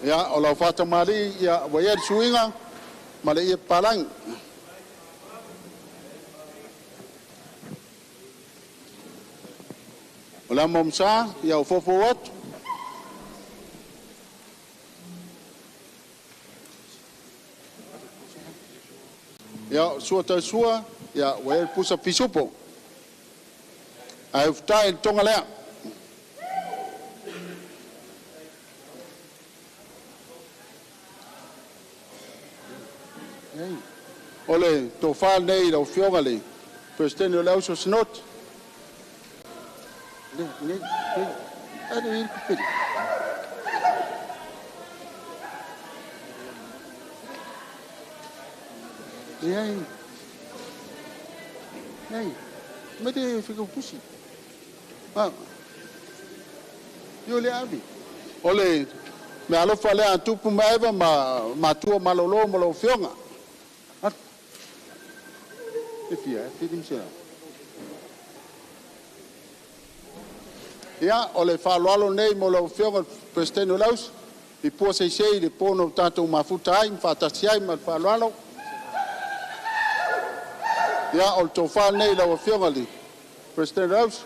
ya o lo fata mali ya wayer suinga mali ya palang ola momsa ya fofo wat ya suata sua ya we pusa pisupo ai ftai tongala ole to fal nei lo fiogale presidente lo uso snot ne ado ir kupit Ei, mete fica pusi. Ah, eu le abi. Ole, me alofa le atupu maeva ma tua malolo mo lo fionga. Ifia, fidim sila. Ia, o le whaaloalo nei mo lo fionga Presteno Laus, i pua sei le pono tātou mafuta ai, mwhatasi ai ma whaaloalo. Ia, o le tō whaal nei lau fionga li Presteno Laus.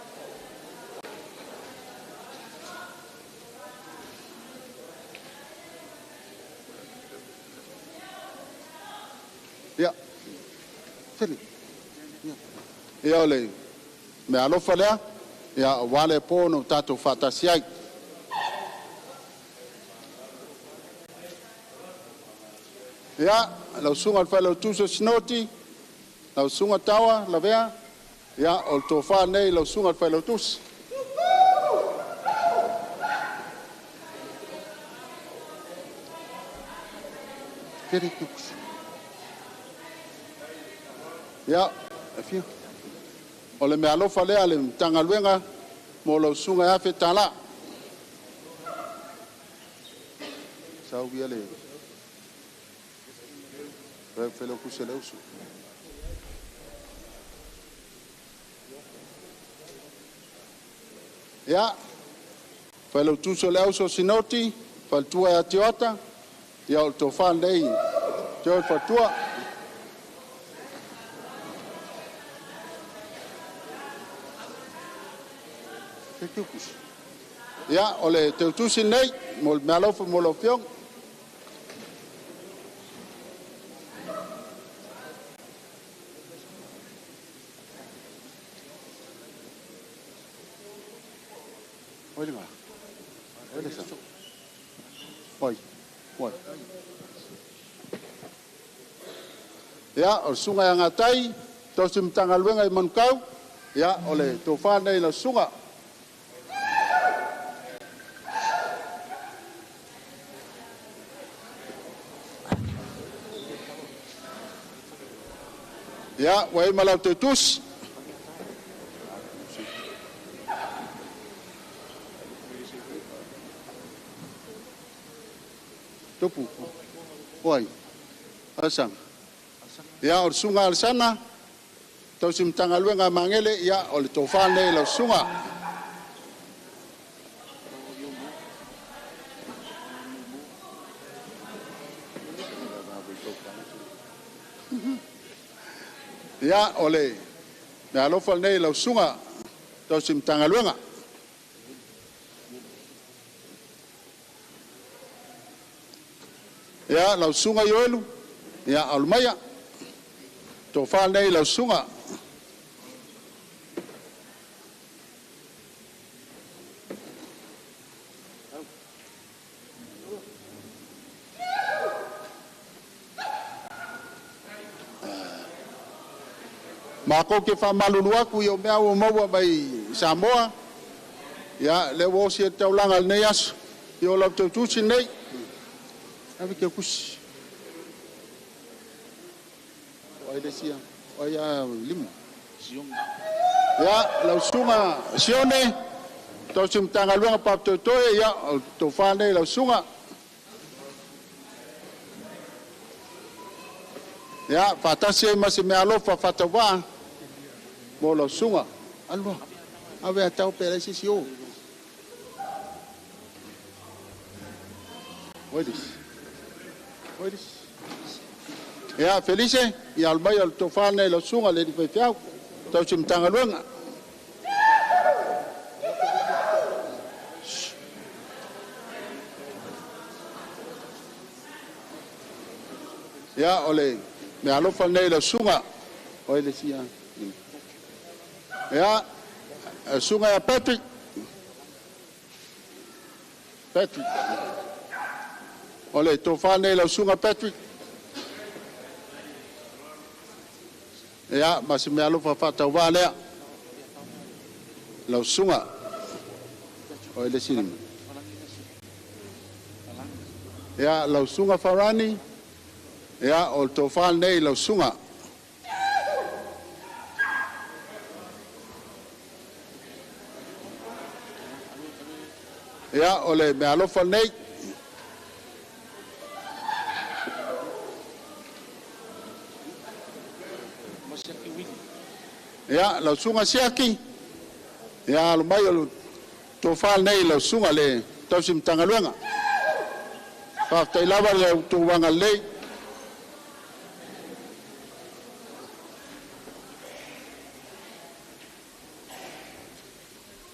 Ia, fili. Ia, o le me alofa lea. Ia wale pono tātou whatasi ai. Ia, lau sunga whai lau tuso sinoti, lau sunga tawa, la vea. Ia, o tō wha nei lau sunga whai lau tuso. Kere kukus. Ia, e fia. O le mea alofa lea le tangaluenga mo lau sunga e awhi tala. Sau via le whelo kuse le usu. Ia, whelo tuso le usu sinoti, whaltua e atiota, ia o tō whanei, joe whatua. Ia, o le te utusi nei, mo le mealofa mo lo fiong. Oi, nga. Oi, le sa. Oi, oi. Ia, o sunga ya ngatai, tosi mtangaluenga I mankau. Ia, o le tofa nei la sunga. Ya, wai malau te tus. Topu. Oi. Asang. Ya, o sunga al sana. Tau sim tangaluenga mangele, ya, o le tofane la sunga. Ya, ole, me alofa nei lau sunga, tau sim tangaluenga. Ya, lau sunga yoelu, ya, almaya, to fa nei lau sunga. Mako ke fa malulu aku yo mea o maua mai Samoa. Ya le wo si taulanga nei as yo la tusi nei. Abi ke kus. Oi le sia. Oi ya limo. Ya la sunga sione. To sim tanga luanga pa to ya to fa nei la sunga. Ya fatasi masi me alofa fatawa. Molo sunga, alwa, ave atau pela sisio. Oidis. Ya Felice, ya albay al tofane lo sunga le di fiau, tau sim tangaluanga. Ya ole, me alofa nei lo sunga, oidis ya. Ya, sungai Patrick. Oleh tofane la sungai Patrick. Ya, masih me alofa fata wale. La sungai. Oleh sini. Ya, la sungai Farani. Ya, ol tofane la sungai. Ya, ole me alofa nei. Ya lo sunga siaki. Ya lo mai lo to fal nei lo sunga le to sim tangaluanga. Pa tai lava le to wanga le.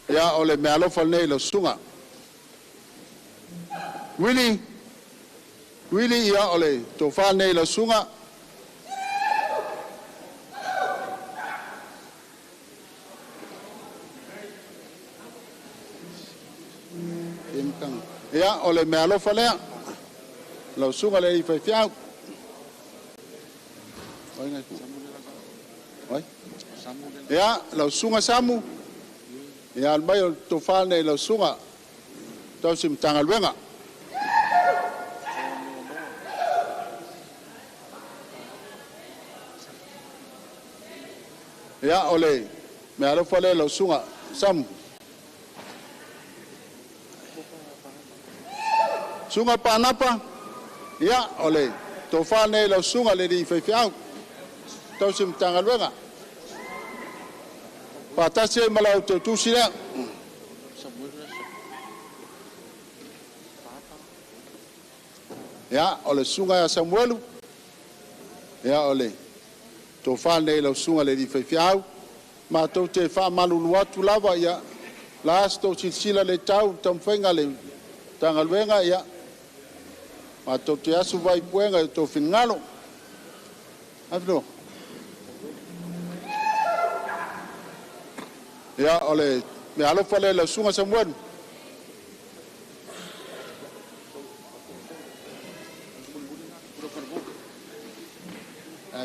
Ya ole me alo fal nei lo sunga. Willy ya ole to fal nei lo sunga. Ya ole me alo falea lo sunga le fai fiao ya lo sunga samu ya mai to fa ne lo sunga to sim tanga luenga ya ole me alo fale lo sunga samu sunga panapa ya ole to fa ne lo sunga le di fai fiao to sim tanga luenga pa se malau to tu sila ya ole sunga Samuelu ya ole to fa ne lo sunga le di fai fiao ma to te fa malu watu lava ya last to sila le tau tam fenga le tanga luenga ya ma to te asu vai puenga to fingalo afro ya ole me alo fale la sunga Samuel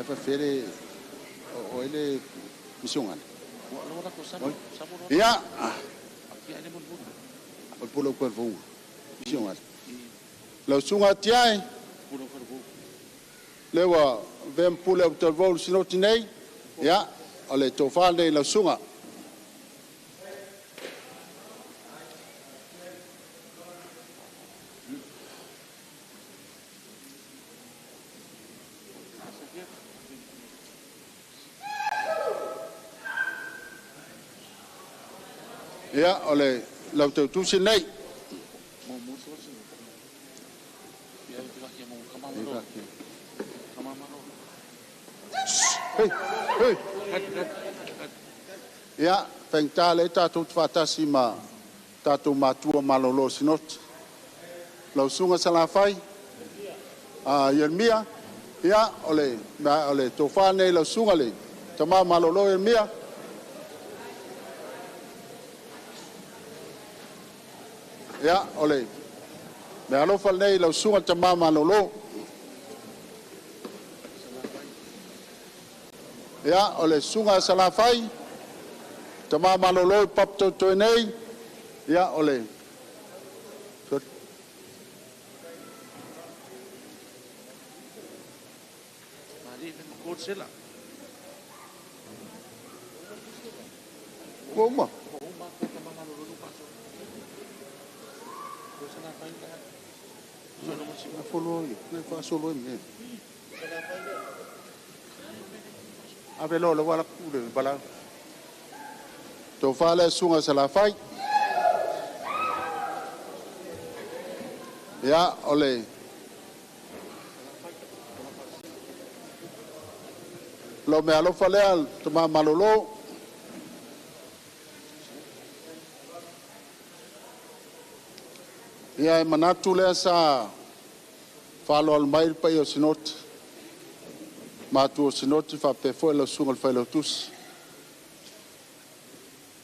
fa fere o ele misungan ya o pulo cuervo misungan la sunga tiai lewa vem pulo cuervo sinotinei ya ole to fale la sunga ya ole lau tau tu sinai ya pengta le tatu fatasi ma tatu matua malolo sinot lau sunga salafai Yeremia ya ole ma ole tofane lau sunga le tama malolo Yeremia ya ole me alo fal nei lo sunga tama malolo ya ole sunga salafai tama malolo pap to nei ya ole Goma follow ne fa solo me ave lo wala ku de bala to fa le sunga sala fai ya ole lo me alo fa le al tama malolo ya manatu le sa falo al mai pa yo sinot ma tu sinot fa pe fo lo sungal fa lo tus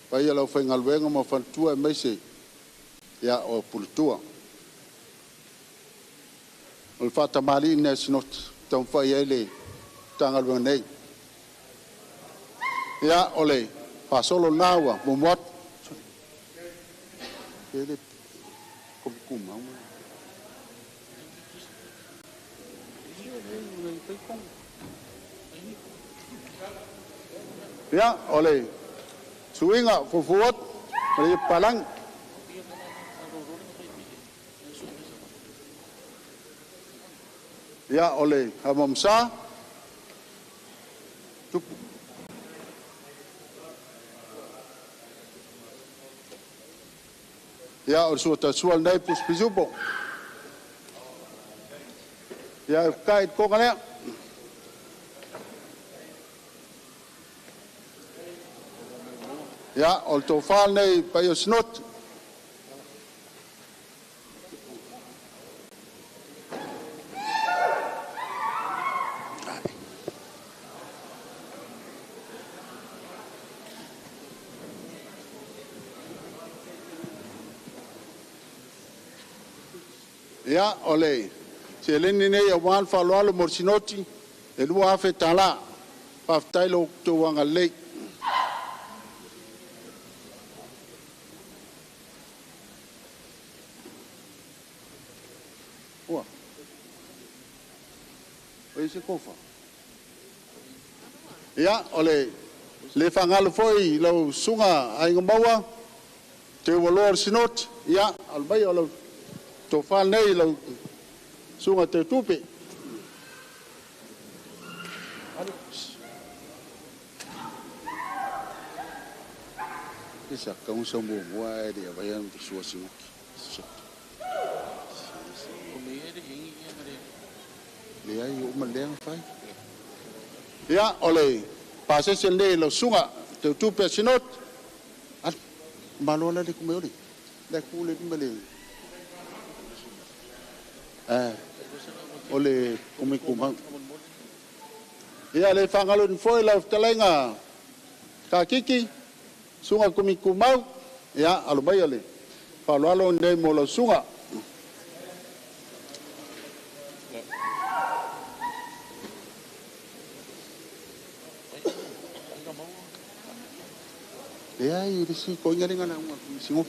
pa ya lo fa ngal wenga mo fa tu mai se ya o pultua ul fa tamali ne sinot tom fa ya le tangal wenga nei ya ole fa solo nawa mo mot ele kuma ya ole suinga fufuot dari palang ya ole hamamsa Ia o sua sual nei pus pisupo. Ia kai ko kana. Ia o to fal nei pa yo snot. Ia ole se leni nei o wal fa lo morsinoti e lua afe tala pa tailo to wanga lei ua oi se kofa ia ole le fangalo foi lo sunga ai ngamawa te wolor sinot ia al bai ole to fal nei lo sunga te tupe isa ka un somo boa de vai an de sua simu le ai o maleng fai ya ole pase se nei lo sunga te tupe sinot at malola de kumeli da kule mele ole kumi kumang ia le fangalun foi la talenga ka kiki sunga kumi kumau ia alubai ale palo alo ndei mo lo sunga ia i risi ko ngari ngana singo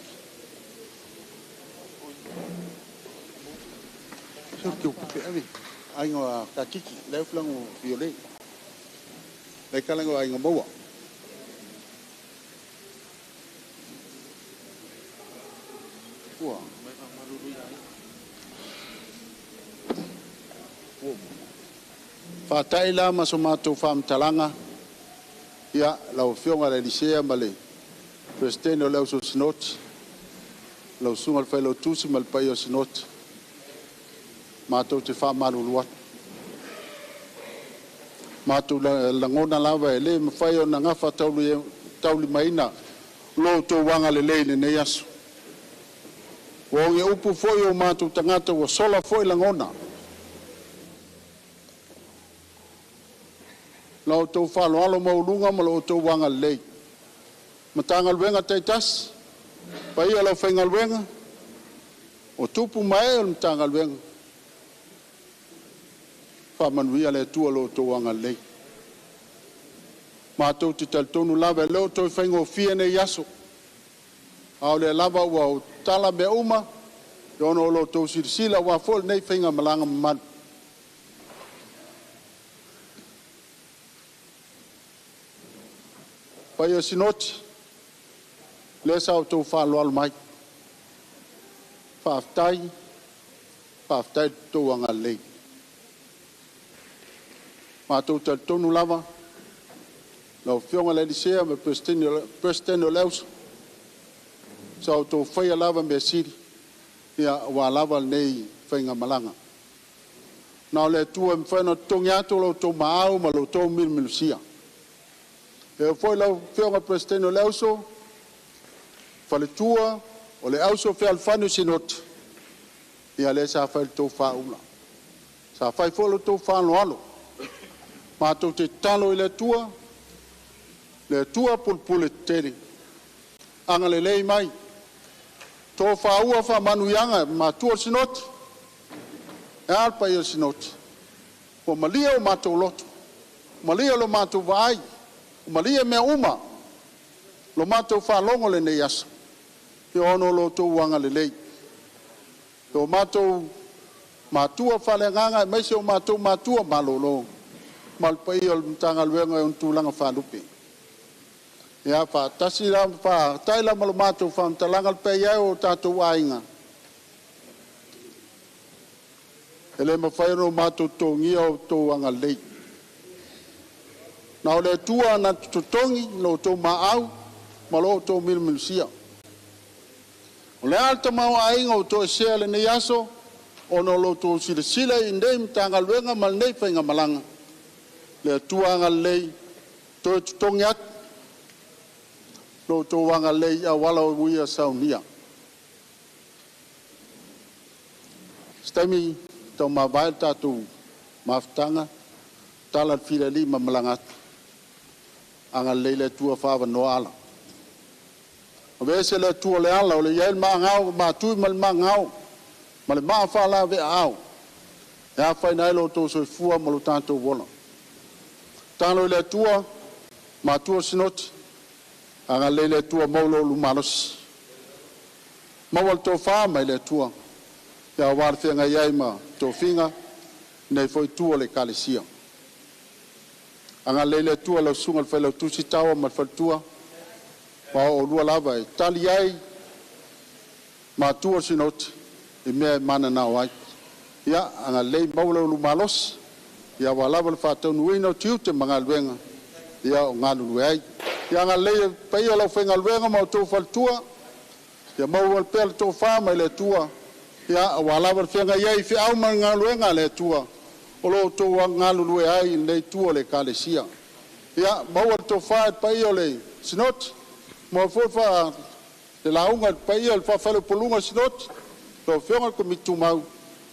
Sio que ave ai ngo ka kiki le flango viole le kalango ai ngo boa fa taila masomato fam talanga ia la fionga le licea male presteno le uso snot la sungal fa lo tusi mal paio snot matou te whamarurua. Matou la ngona lawa e le mawhai o na ngafa tauli maina lo tō wanga le leine nei asu. Wa nge upu foi o matou tangata wa sola foi la ngona. Lau tō whalo alo maulunga ma lo tō wanga le lei. Matanga luenga teitas, pai alo whainga luenga, o tupu mai o matanga luenga. Whamanuia le tua lo tō wanga lei. Mātou te taltonu lawa e leo tō whaingo fia nei yaso. Ao le lava ua o tala me uma, e ono lo tō sirisila wa fol nei whainga malanga mamanu. Pai o sinoti, le sao tō whaloal mai. Whaaftai tō wanga lei. Mātou taltonu lava, lau fionga le lisea me presteno leus, sao tō whaia lava me siri, ia wa lava nei whainga malanga. Nau le tua me whaino tongi ato lau tō maau ma lau tō milmilusia. E foi lau fionga presteno leuso, whale tua, o le auso whea alfanu sinot, ia le sa whaile tō whaula. Sa whai folo tō whano alo. Mātou te talo i le tua pulpule tere. Anga le lei mai. Tō whaua wha manuianga, mātua sinoti. E alpa i o sinoti. O malia o mātou loto. Malia lo mātou vaai. O malia mea uma. Lo mātou whalongo le nei asa. Te ono lo tō wanga le lei. Tō mātou mātua whalenganga, meise o mātou mātua malolo. Malpai o mtanga luenga o tūlanga whalupe. Ia wha tasi la wha taila malo mātou wha mtalanga pe iau o tātou ainga. Ele mawhairo mātou tōngia o tō anga lei. Nā o le tua na tutongi no tō maau, malo o tō milmilusia. O le alta mau ainga o to se le ne yaso o no lo to sila i ndei mtanga luenga mal nei whainga malanga. Le tuanga lei to tongiat lo to wanga lei a wala o uia saunia. Stemi tau mawai tatu maftanga talat fila lima malangat anga lei le tua whawa no ala. O vese le tua le ala o le yael maa ngau maa tui mal maa ngau ma le maa whala ve au e a whaina ilo to soi fua ma lo tanto wona. Tano le tua maa tua sinoti anga lei le tua maulo lumanos mawal to wha mai le tua ia warwhenga iai ma to finga nei foi tua le kalesia. Anga lele tua lau sunga le whailau tusi tawa ma le tua pa o lua lava e tali iai ma tua sinoti i mea mana na wai. Ia anga lei maulau lumalos ia walava le whatau nuina o tiu te mga luenga ia o ngā lulu ai. Ia anga lei paia lau whenga luenga ma o tau whaltua ia mauwal pēr le tau wha mai le tua ia walava le whenga iai whi au ma ngā luenga le tua o lo tau ngā lulu ai nei tua le kalesia. Ia mauwal tau wha e paia le sinoti mo fofa le launga paia le whawhale polunga sinoti lo whenga ko mitu mau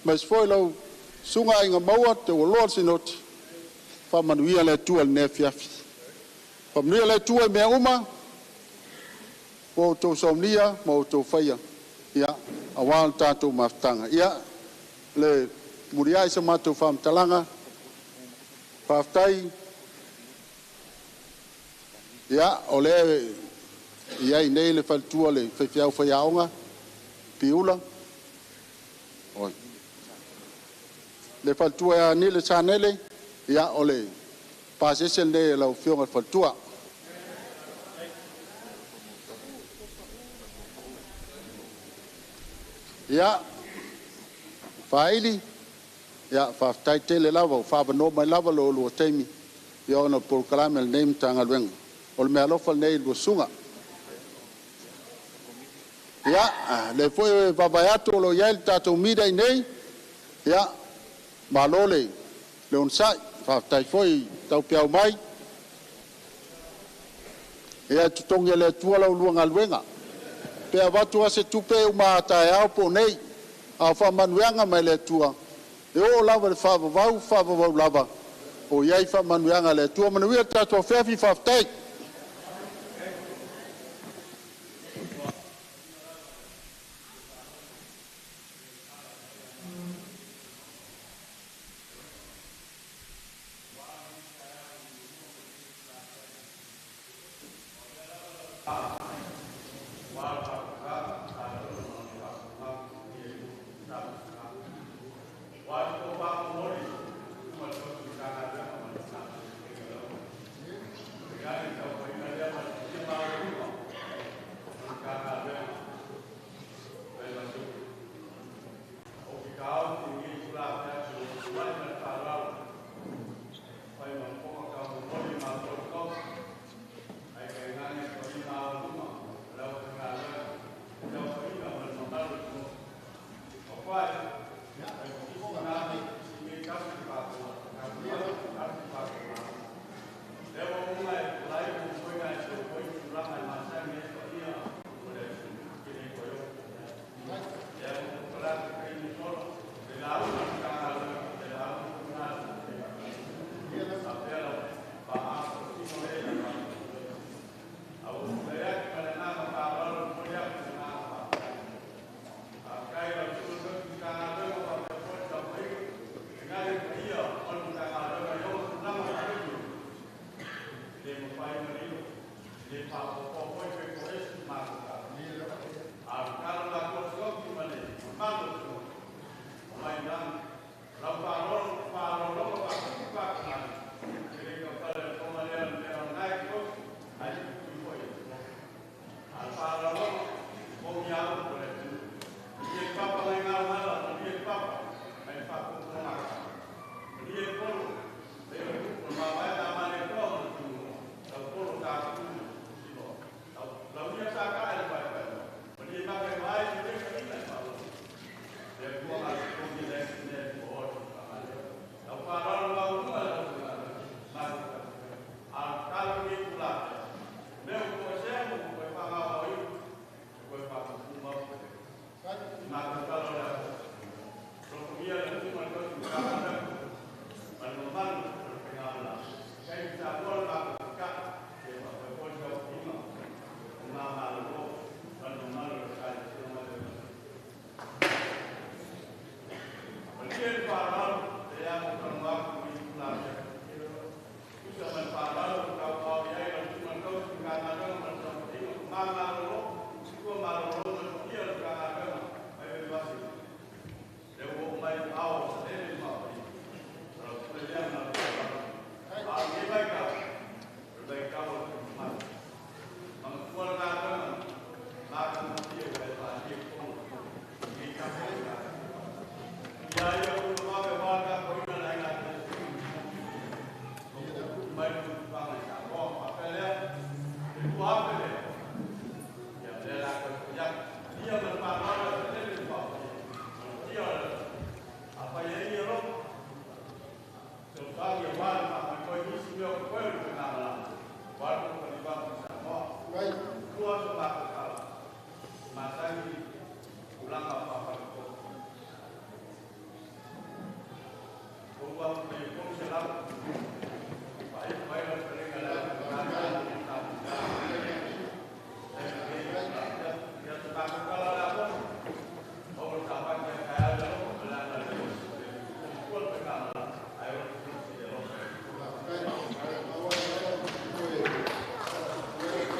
mas foi lau sunga inga maua te o loa sinoti whamanuia le tua le nefiafi whamanuia le tua mea uma o tau somnia mo tau whaia ia awal tātou maftanga ia le muriai sa mātou whamtalanga whaftai ia o le ia i nei le whaltua le whaifiau whaiaonga piula oi le whaltua ia ni le chanele ia o le pasese nei lau whionga whaltua ia whaili ia whaftai tele lava o whabano mai lava lo lua teimi ia ona polkalame le neim tanga luenga o le mea lofa nei lua sunga ia le foi vavai atu lo iai le tatou mida i nei ia malole le onsai whaftai foi tau piau mai ia tutongi le tua lau luanga luenga pea watu ase tupe umata e au po nei a whamanuanga mai le tua e o lava le whavavau lava o iai whamanuanga le tua manuia tatua whewhi whaftai Got it.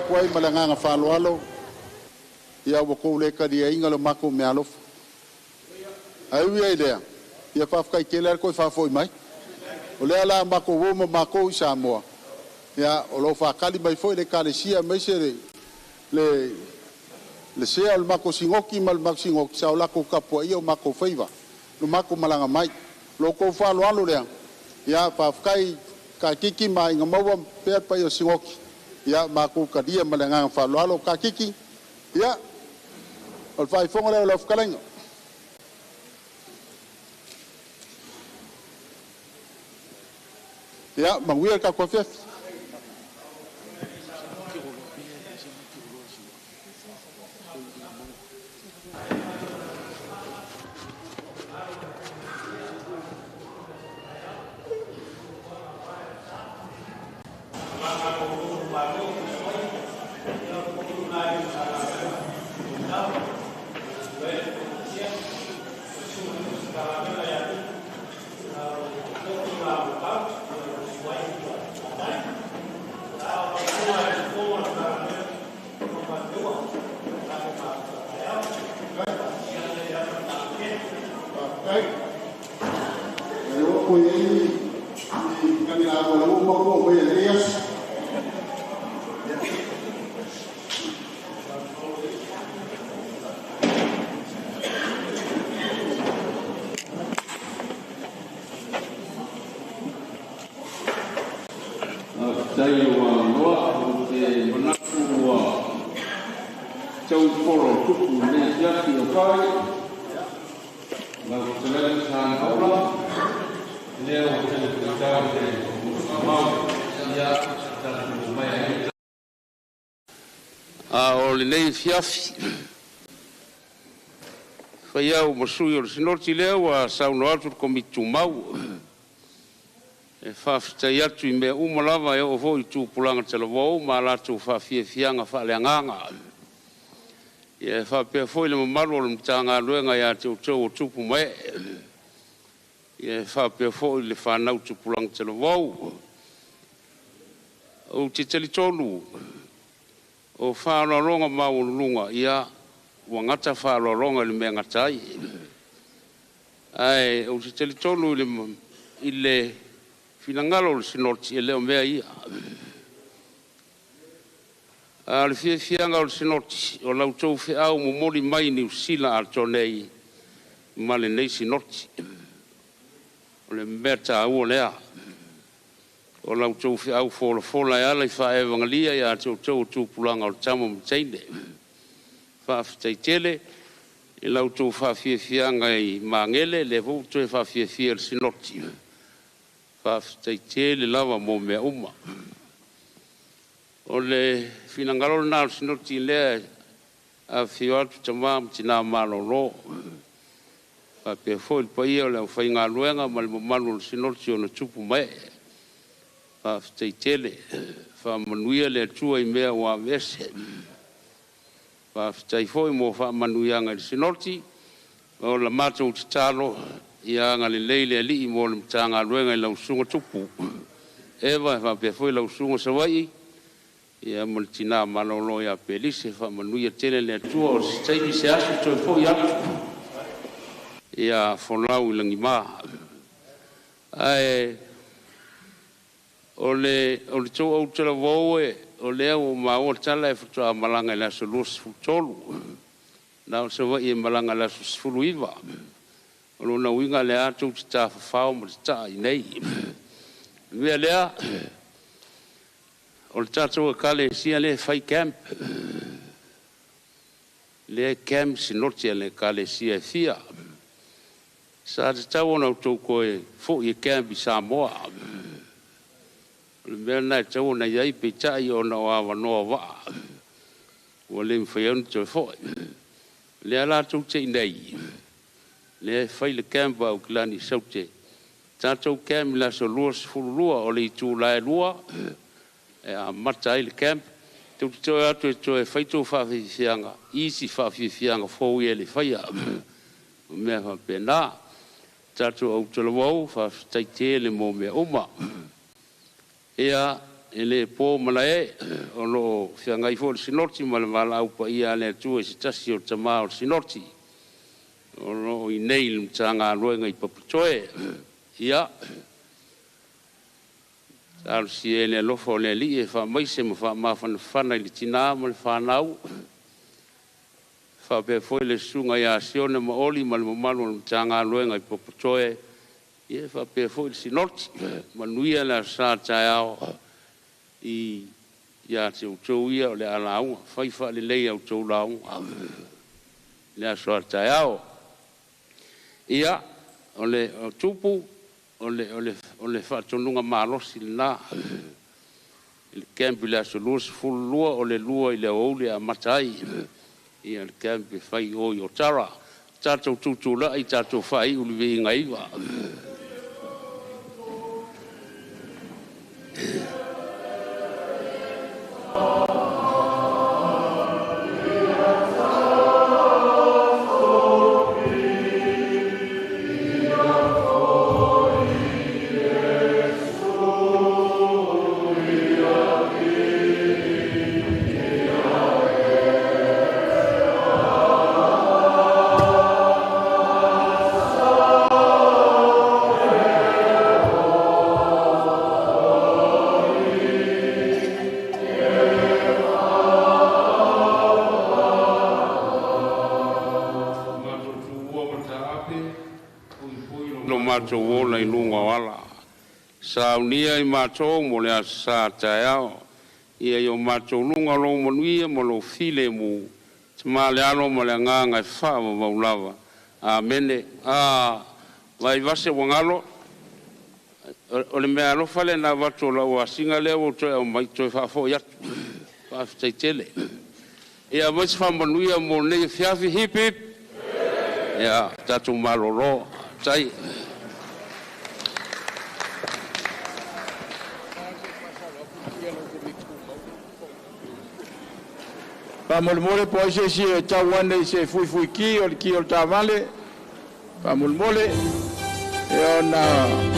Kuai malanganga whaloalo, ia wako le karia inga lo mako me alofa. Ai ai lea, ia whawhkai kele koe whawhoi mai. O lea la mako woma mako i Samoa. Ia o lo whakali mai foi le kalesia mai se le sea o mako singoki mal mako singoki sa o lako kapua ia o mako whaiva. Lo mako malanga mai. Lo ko whaloalo lea. Ia whawhkai ka kiki mai ngā maua pēr pai o singoki. Ia mako kadia malanga whaloalo ka kiki. Ia o whai whonga leo la whakalenga. Ia manguia ka kua whiawhi. Fiafi fai au masui o le sinoti lea ua sauno atu le komitu mau e whawhitai atu I mea umalava e o fo I tūpulanga talavou ma latu whawhiafianga whaaleanganga e whapea foi le mamalu o le mtanga luenga ia te utau o tupu mai e whapea foi le whanau tūpulanga talavou o te talitonu o whaaloronga maulunga ia ua ngata whaaloronga le mea ngatai. Ai, o te telitonu I le finangalo le sinoti e leo mea ia. A le fianga o le sinoti o lautou whiau momori mai ni usila al tonei ma le nei sinoti. O le mea ta ua lea. O lautou whiau fola e ala I whaevangalia ia te o tau tūpulanga o le tamo mteine. Whaafitaitele, I lautou whawhiawhianga I mangele, le voutu e whawhiawhia le sinoti. Whaafitaitele lava mō mea uma. O le finangalo na le sinoti lea a whio atu tamam tina malolo. Whapea foi pa ia o le whainga luenga ma le mamalu le sinoti o na tupu mai. Whaafitaitele, whaamanuia le atua I mea wa vese. Whaafitai foi mo whaamanuianga I sinoti, o la matou te talo, ia anga le leile ali I mo le mtanga luenga I lausunga tupu. Ewa, whapea foi lausunga sawai, ia mo le tina malolo ia pelise, whaamanuia tele le atua, o se taimi se asu toi foi atu. Ia whanau I langi maa. Ai, o le tau au tala voe o lea o maua tala e futua malanga I laso luas futolu na o sewa I malanga laso sfulu iwa o lona winga lea tau te ta whawhau ma te ta I nei mea lea o le tātou e kale sia le whai camp le camp sinoti le kale sia e fia sa te tau ona o tau koe fo I camp I Samoa Le mea nai tau na iai pe tai o na wa no wa. O le mfeon to fo. Le ala tu te nei. Le fai le campa o klani saute. Tatou kem la so luas fulua o le tu la lua. E a matai le camp. Tu to atu to e fai tu fa fianga. Isi fa fianga fo ye le fai. Me fa pena. Tatou o to lo fa tai te le mo me uma. Ea ele po malae ono fianga I fo sinoti malvala au pa ia le tu e tasi o tama o sinoti ono I nei mtanga roenga I paputoe ia al si ele lofo le li e fa mai se mo fa ma fa na li tina mo fa nau fa pe fo le sunga ia sione mo oli mal mo malo mtanga roenga I paputoe ia fa pe fo sinoti manuia la sa taao I ya te utou ia o le alau fai fa le lei au tou lau le aso taao ia o le tupu o le fa tonunga malosi na il campi la solus full lua o le lua I le ole a matai ia il campi fai o yo tara tatou tutula I tatou fai uli ngai wa mato wola I lunga wala. Sa unia I mato mo le sa taeao. Ia yo mato lunga lo manuia mo lo file mu. Tama le alo mo le nganga I wha mo maulava. Amene. Vai vase wangalo. O le mea alo fale na vato la ua singa lea o toi au mai toi whafo yatu. Whaftai tele. Ia maisi wha manuia mo ne fiafi hip hip. Ia tatu malolo. Tai. Pa mole po se si tawane se fui ki o tavale. Pa mole e ona